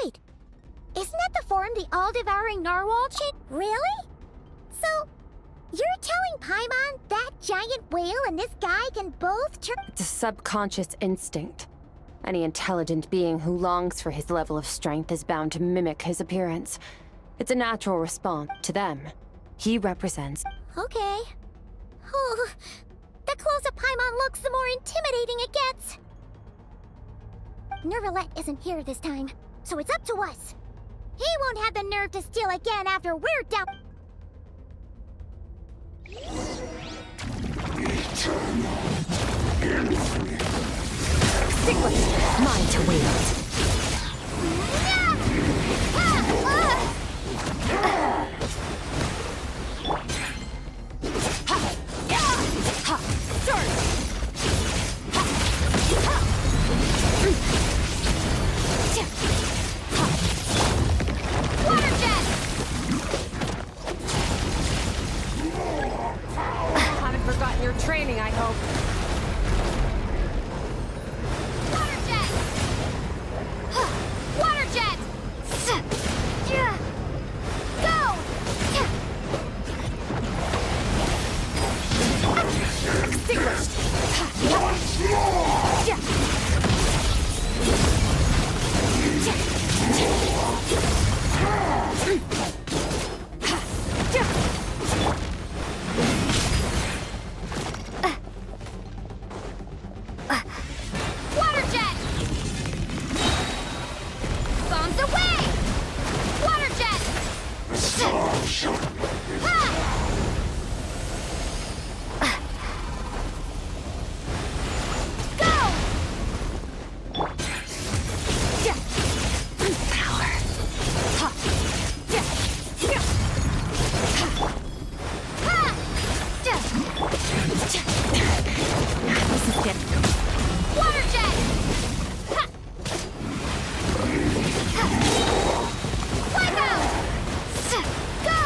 S1: Wait, isn't that the form the all-devouring narwhal chain? Really? So, you're telling Paimon that giant whale and this guy can both turn...
S3: It's a subconscious instinct. Any intelligent being who longs for his level of strength is bound to mimic his appearance. It's a natural response to them. He represents...
S1: Okay. Oh, the closer Paimon looks, the more intimidating it gets. Nervalette isn't here this time, so it's up to us. He won't have the nerve to steal again after we're down.
S3: Stiglitz, mine to wield. Haven't forgotten your training, I hope.
S1: Water jet! Go! Extinguished! Water jet! Bombs away! Water jet! Water jet! Wipe out! Go!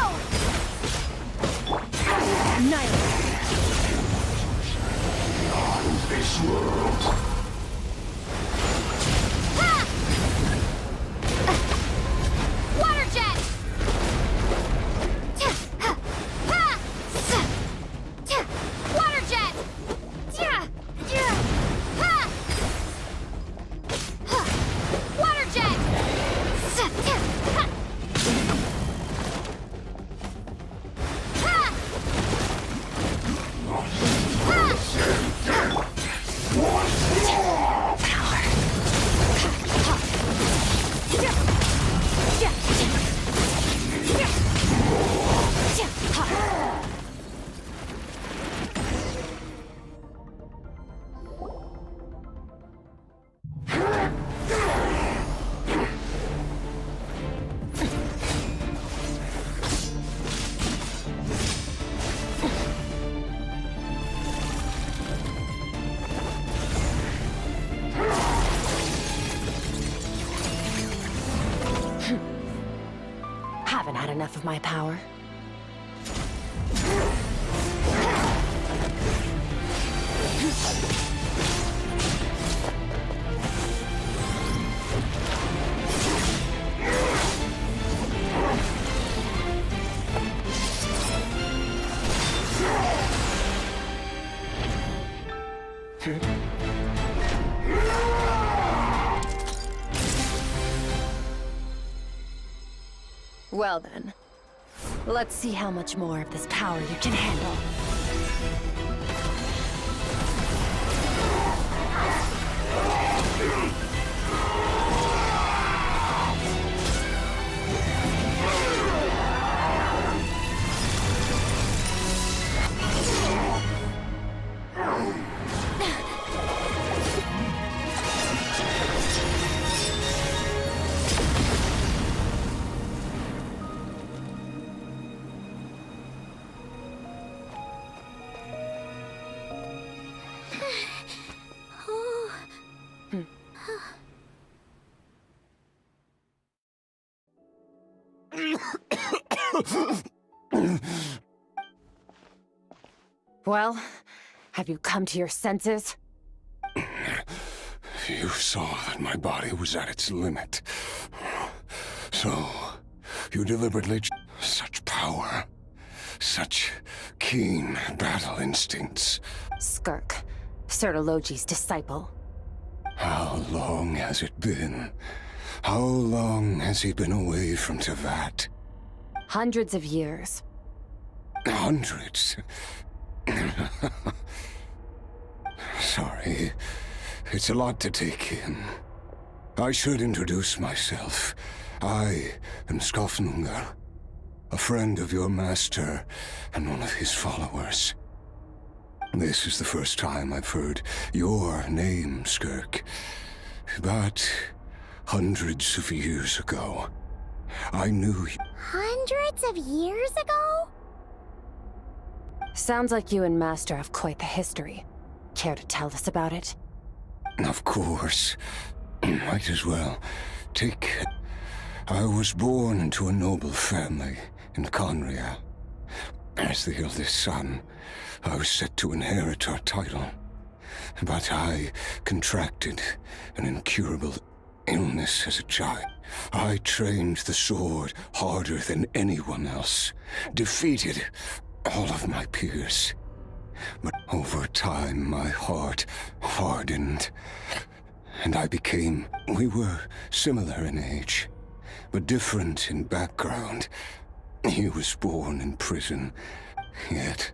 S12: This world.
S1: Water jet! Water jet! Water jet!
S3: Haven't had enough of my power. Well then, let's see how much more of this power you can handle. Well, have you come to your senses?
S12: You saw that my body was at its limit. So, you deliberately... Such power. Such keen battle instincts.
S3: Skirk, Sertologi's disciple.
S12: How long has it been? How long has he been away from Tevat?
S3: Hundreds of years.
S12: Hundreds? Sorry. It's a lot to take in. I should introduce myself.
S18: I am Skofnungar, a friend of your master and one of his followers. This is the first time I've heard your name, Skirk. But hundreds of years ago, I knew you.
S1: Hundreds of years ago?
S3: Sounds like you and Master have quite the history. Care to tell us about it?
S18: Of course. Might as well. I was born into a noble family in Conria. As the eldest son, I was set to inherit our title. But I contracted an incurable illness as a child. I trained the sword harder than anyone else, defeated all of my peers. But over time, my heart hardened, and we were similar in age, but different in background. He was born in prison, yet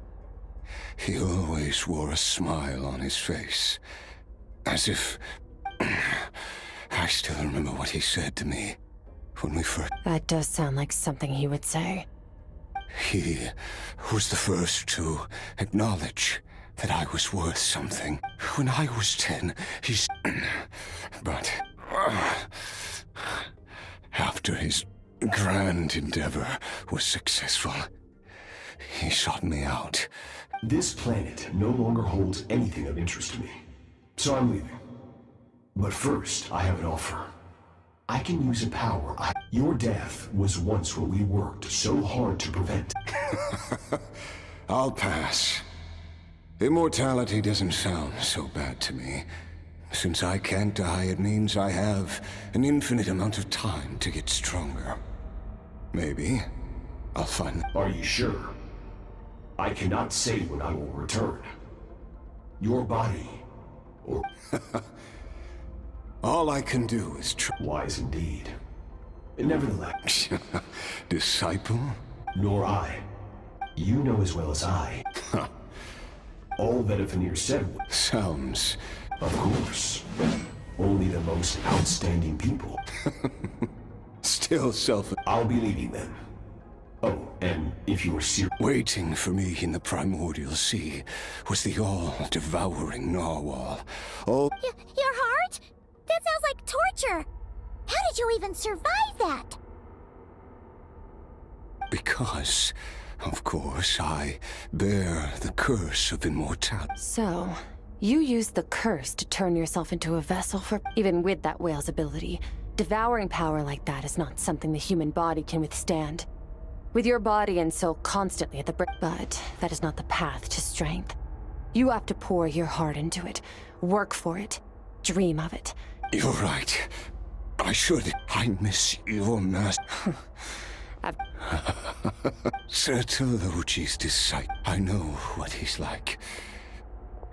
S18: he always wore a smile on his face, as if... I still remember what he said to me when we first...
S3: That does sound like something he would say.
S18: He was the first to acknowledge that I was worth something. When I was 10, But... after his grand endeavor was successful, he sought me out.
S13: This planet no longer holds anything of interest to me, so I'm leaving. But first, I have an offer. I can use a power Your death was once what we worked so hard to prevent.
S18: I'll pass. Immortality doesn't sound so bad to me. Since I can't die, it means I have an infinite amount of time to get stronger. Maybe I'll find...
S13: Are you sure? I cannot say when I will return. Your body, or...
S18: All I can do is
S13: Wise indeed. Nevertheless...
S18: Disciple?
S13: Nor I. You know as well as I. All that Venir said
S18: sounds...
S13: Of course. Only the most outstanding people.
S18: Still
S13: I'll be leaving then. Oh, and if you were serious...
S18: Waiting for me in the primordial sea was the all-devouring narwhal.
S1: Your heart? That sounds like torture! How did you even survive that?
S18: Because, of course, I bear the curse of immortality.
S3: So, you used the curse to turn yourself into a vessel for... Even with that whale's ability, devouring power like that is not something the human body can withstand. With your body and soul constantly at the brink. But that is not the path to strength. You have to pour your heart into it, work for it, dream of it.
S18: You're right. I should. I miss your master. Sir Telogi's disciple. I know what he's like.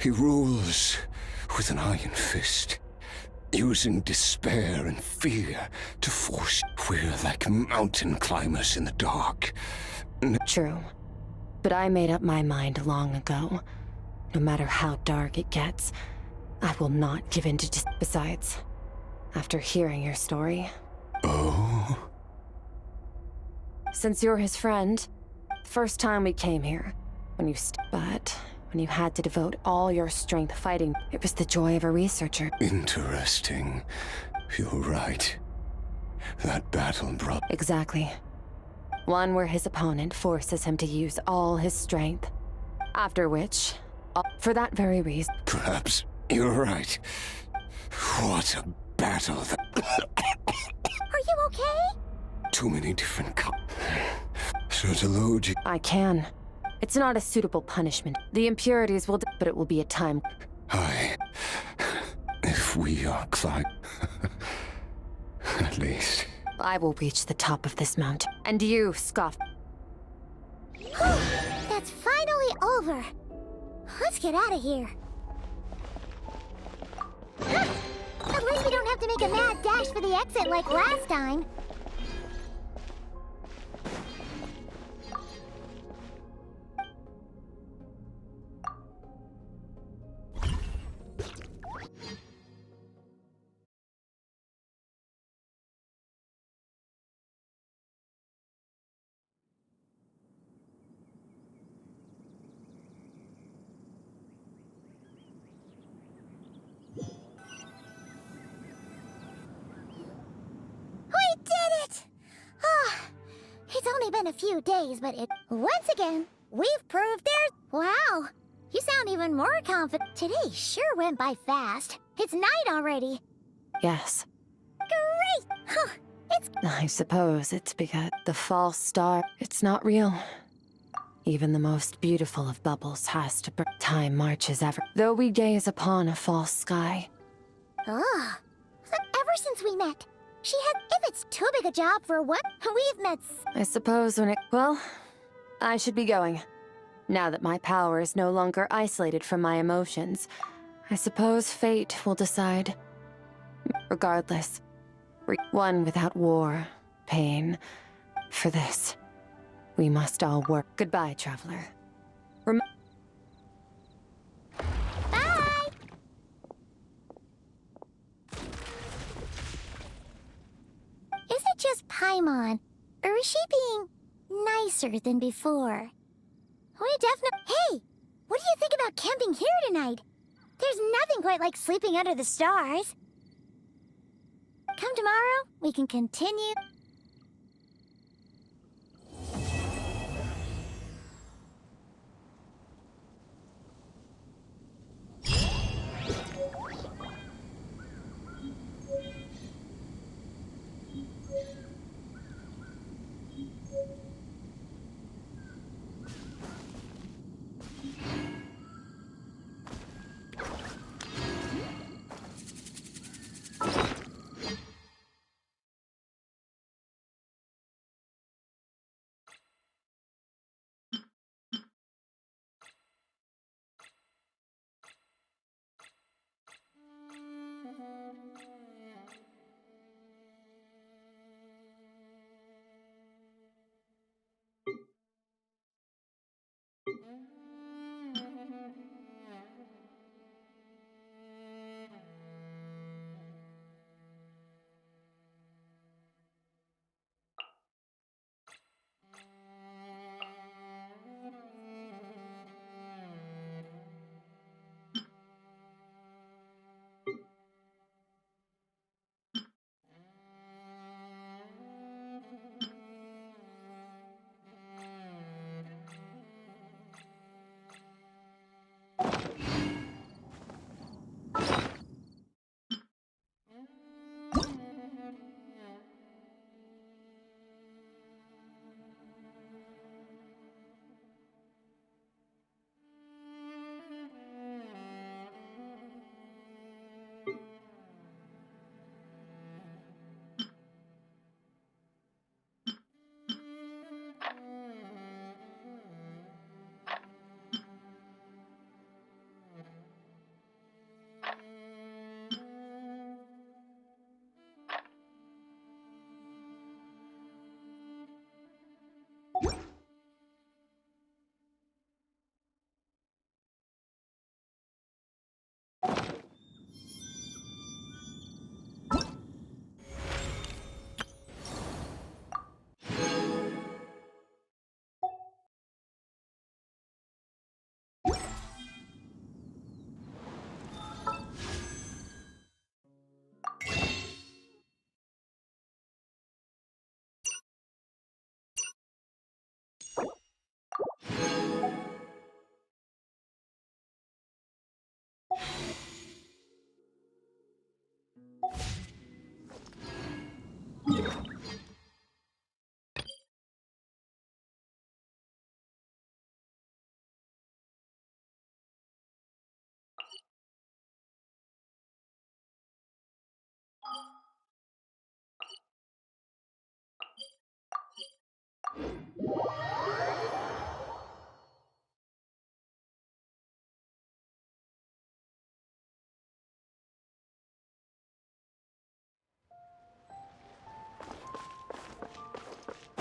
S18: He rules with an iron fist, using despair and fear to force. We're like mountain climbers in the dark.
S3: True. But I made up my mind long ago. No matter how dark it gets, I will not give in to Besides, after hearing your story...
S18: Oh?
S3: Since you're his friend, first time we came here, when you but when you had to devote all your strength fighting, it was the joy of a researcher.
S18: Interesting. You're right. That battle brought...
S3: Exactly. One where his opponent forces him to use all his strength. After which, for that very reason...
S18: Perhaps you're right. What a battle that...
S1: Are you okay?
S18: Too many different Sir Telogi...
S3: I can. It's not a suitable punishment. The impurities will... but it will be a time...
S18: If we are Clyde... At least...
S3: I will reach the top of this mountain. And you, Scoff...
S1: That's finally over. Let's get out of here. At least we don't have to make a mad dash for the exit like last time. It's only been a few days, but once again, we've proved there's... Wow, you sound even more confident. Today sure went by fast. It's night already.
S3: Yes.
S1: Great! Huh,
S3: I suppose it's because the false star, it's not real. Even the most beautiful of bubbles has to burn. Time marches ever. Though we gaze upon a false sky.
S1: Ugh. Ever since we met, if it's too big a job for what we've met...
S3: I suppose well, I should be going. Now that my power is no longer isolated from my emotions, I suppose fate will decide. Regardless, one without war, pain. For this, we must all work. Goodbye, traveler.
S1: Bye! Is it just Paimon, or is she being nicer than before? We definitely... Hey! What do you think about camping here tonight? There's nothing quite like sleeping under the stars. Come tomorrow, we can continue...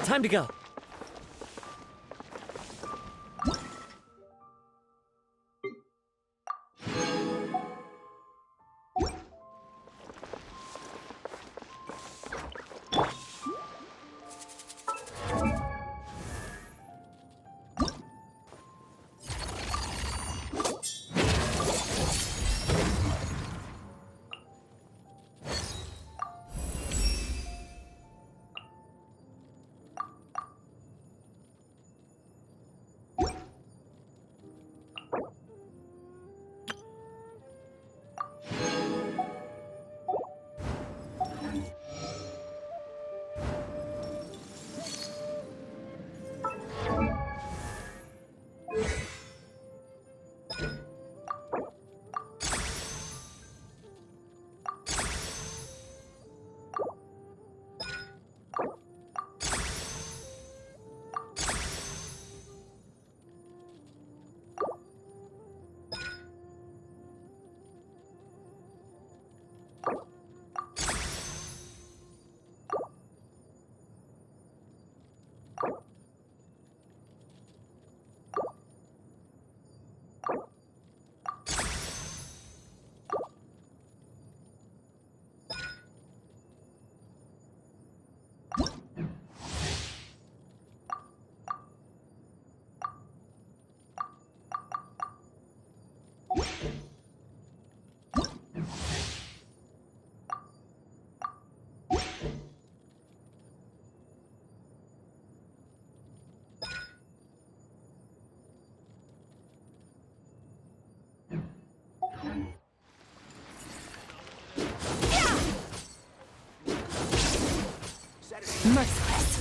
S19: Time to go.
S3: Merciless.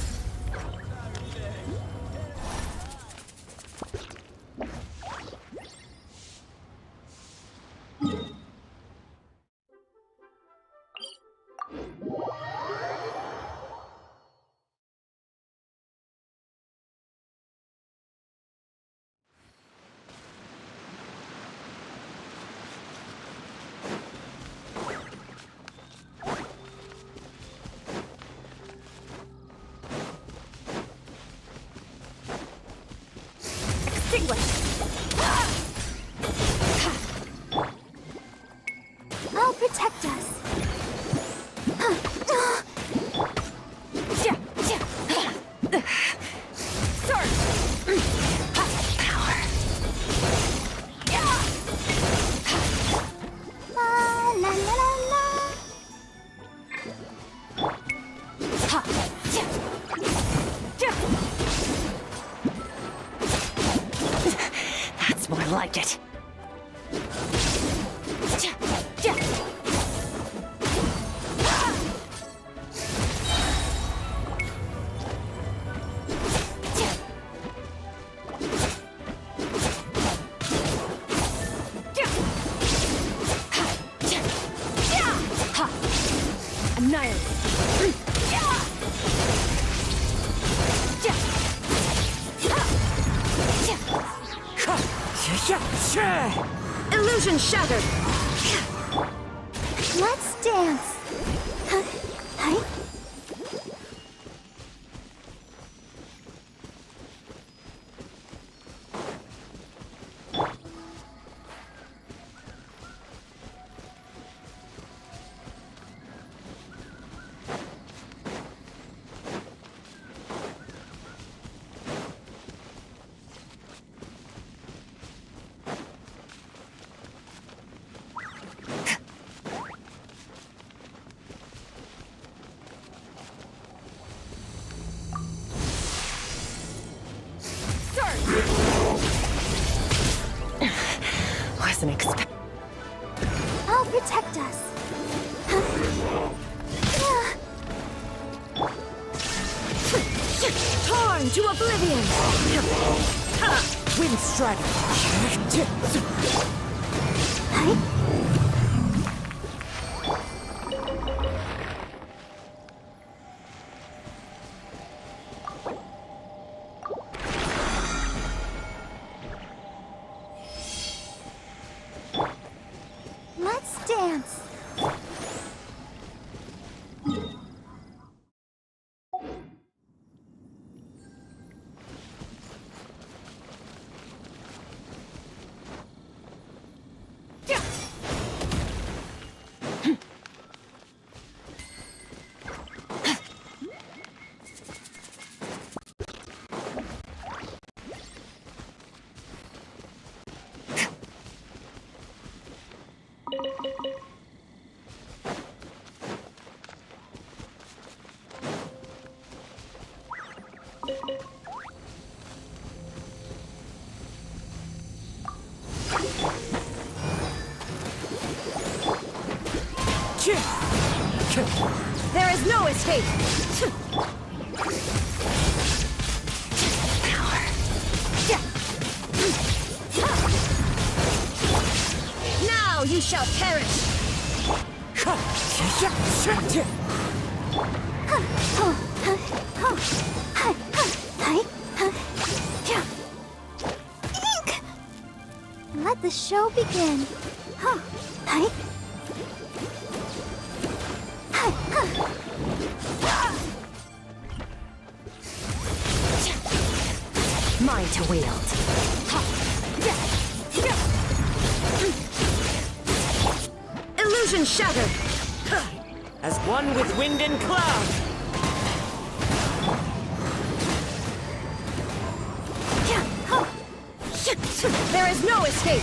S1: I'll protect us.
S3: Sword! Power.
S1: La la la la la.
S3: Ha! That's more like it.
S16: Illusion shattered!
S1: Let's dance. Hi.
S3: Wasn't expect.
S1: I'll protect us.
S16: Torn to oblivion!
S3: Wind strider.
S1: Let's dance.
S16: There is no escape! Now you shall perish!
S1: Let the show begin.
S3: Mine to wield.
S16: Illusion shattered!
S17: As one with wind and cloud!
S16: There is no escape!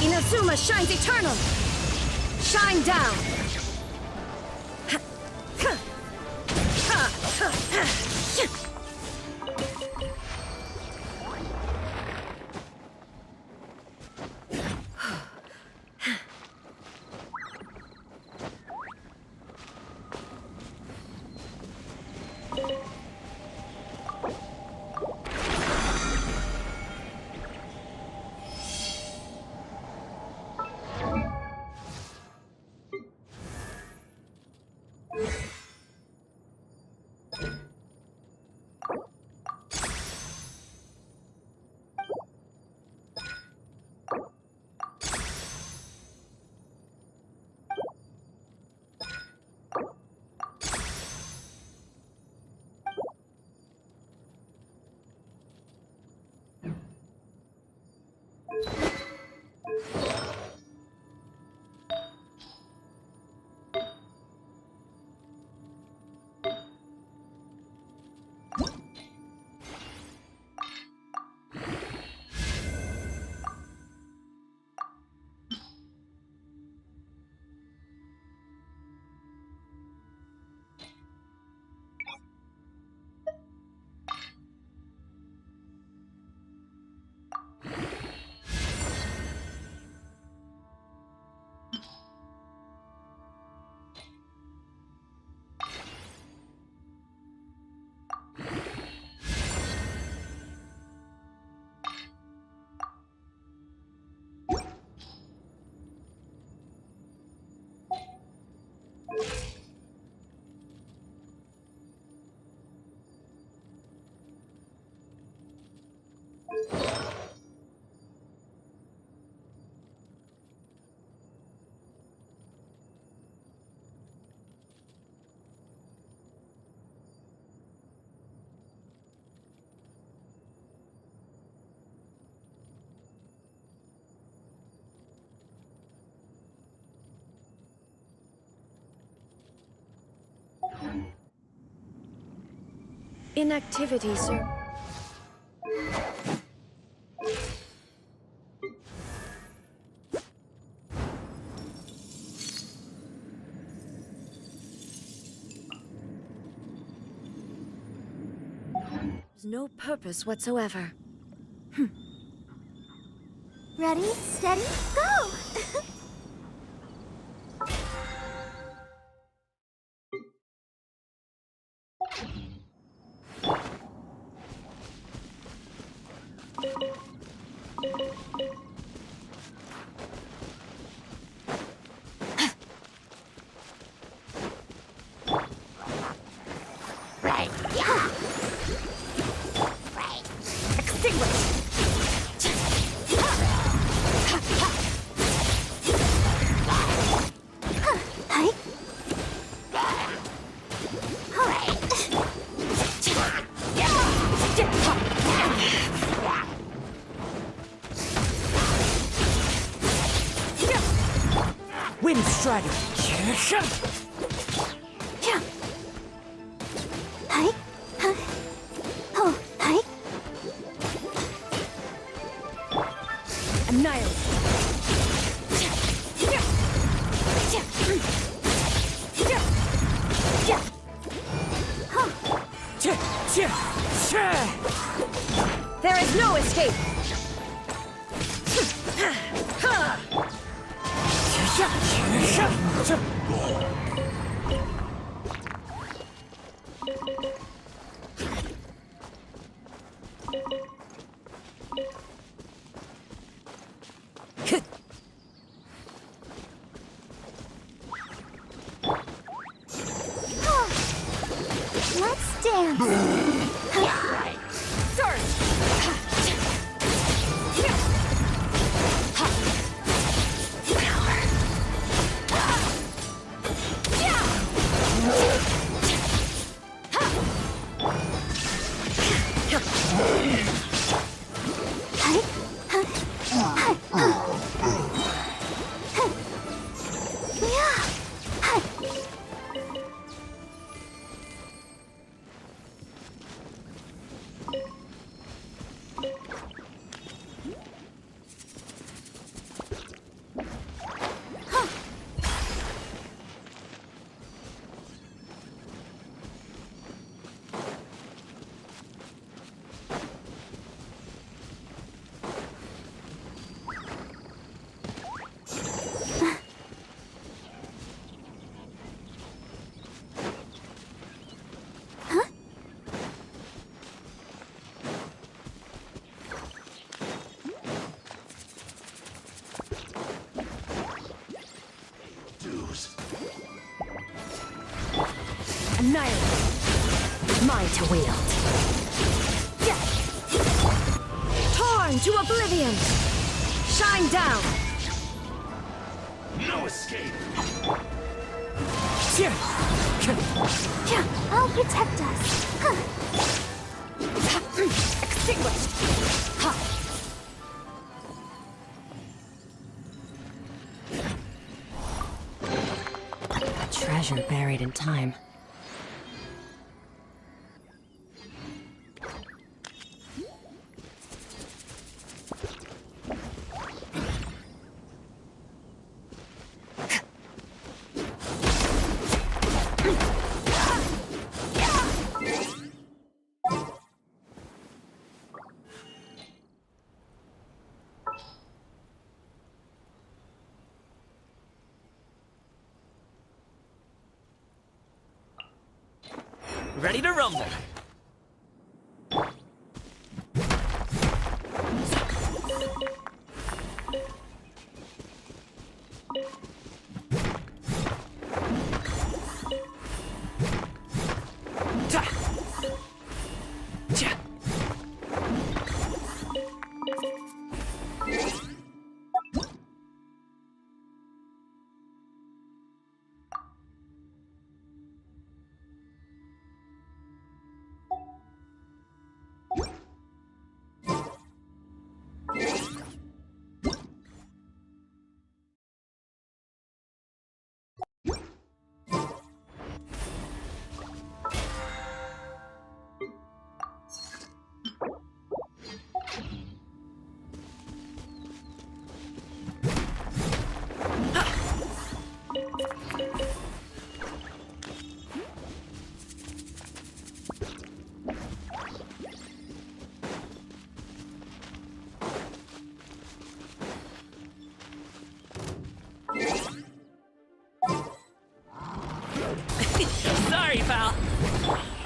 S16: Inazuma shines eternal! Shine down!
S19: Inactivity, sir. There's no purpose whatsoever.
S1: Ready, steady, go! Right, yeah. Right. Extinguish. Hi. All right.
S20: Wind Strider.
S1: Yeah. Hi. Oh, hi.
S20: Annihilate.
S19: There is no escape!
S1: Let's dance.
S19: Annihilate. Mine to wield. Torn to oblivion. Shine down.
S12: No escape!
S1: I'll protect us.
S19: Extinguished.
S3: A treasure buried in time.
S17: Ready to rumble. Sorry, pal.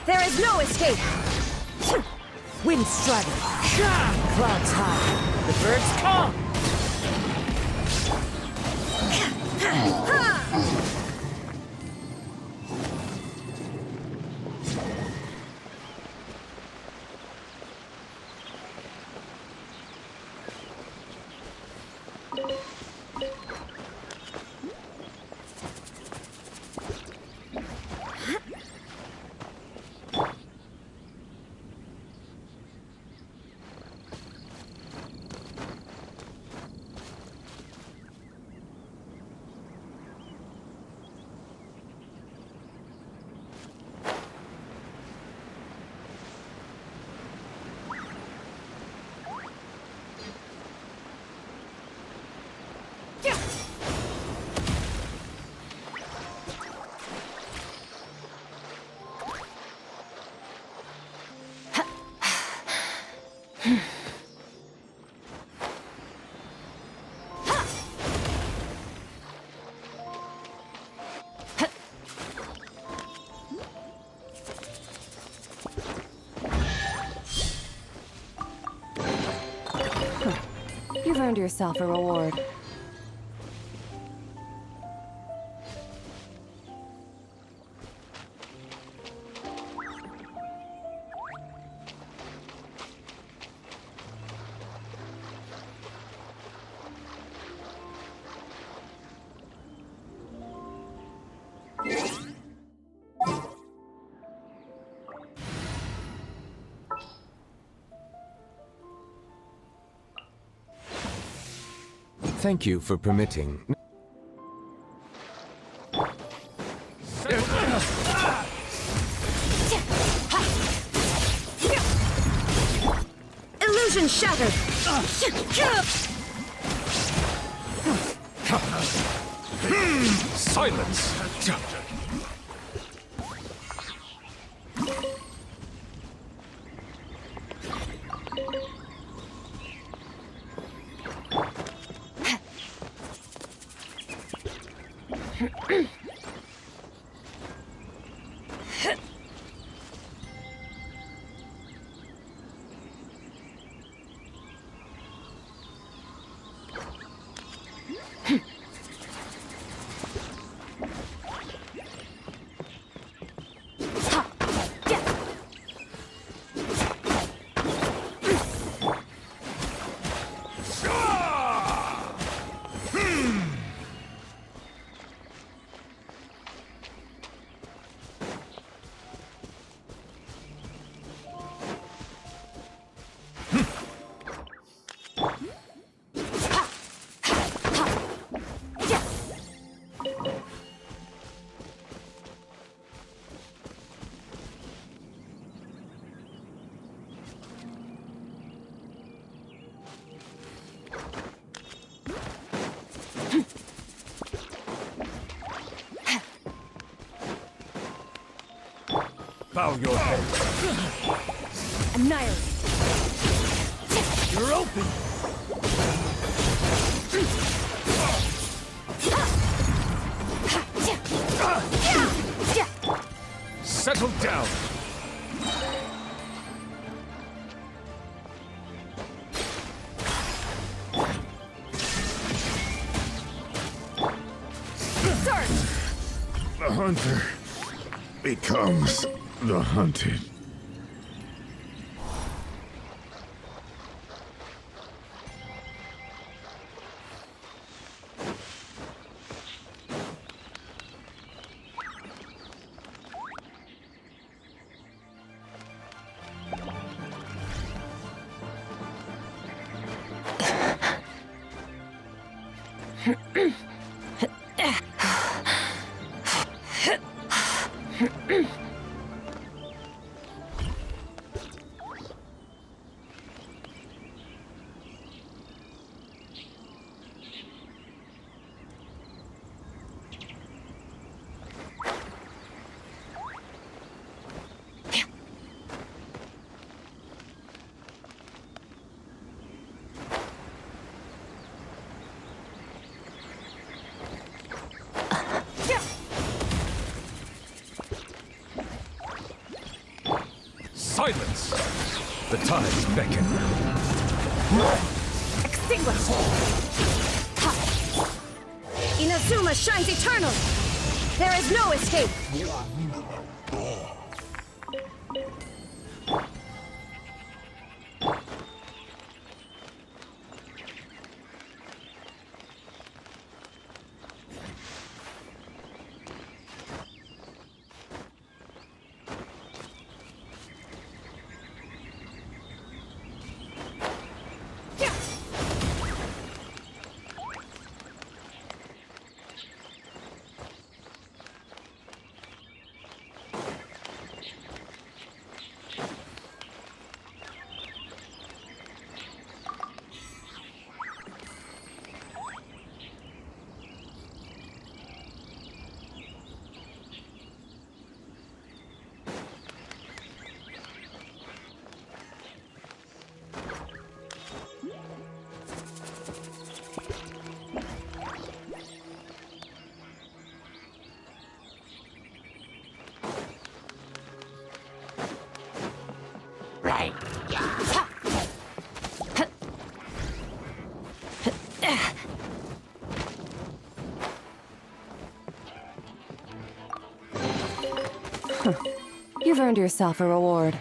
S19: There is no escape. Wind strider. Clouds high.
S17: The birds come.
S3: You've earned yourself a reward.
S20: Thank you for permitting.
S19: Illusion shattered.
S8: Silence! bow your head.
S19: Annihilate.
S8: You're open. Settle down.
S12: The hunter becomes the hunted.
S8: Silence! The tides beckon.
S19: Extinguish! Inazuma shines eternal! There is no escape!
S3: You've earned yourself a reward.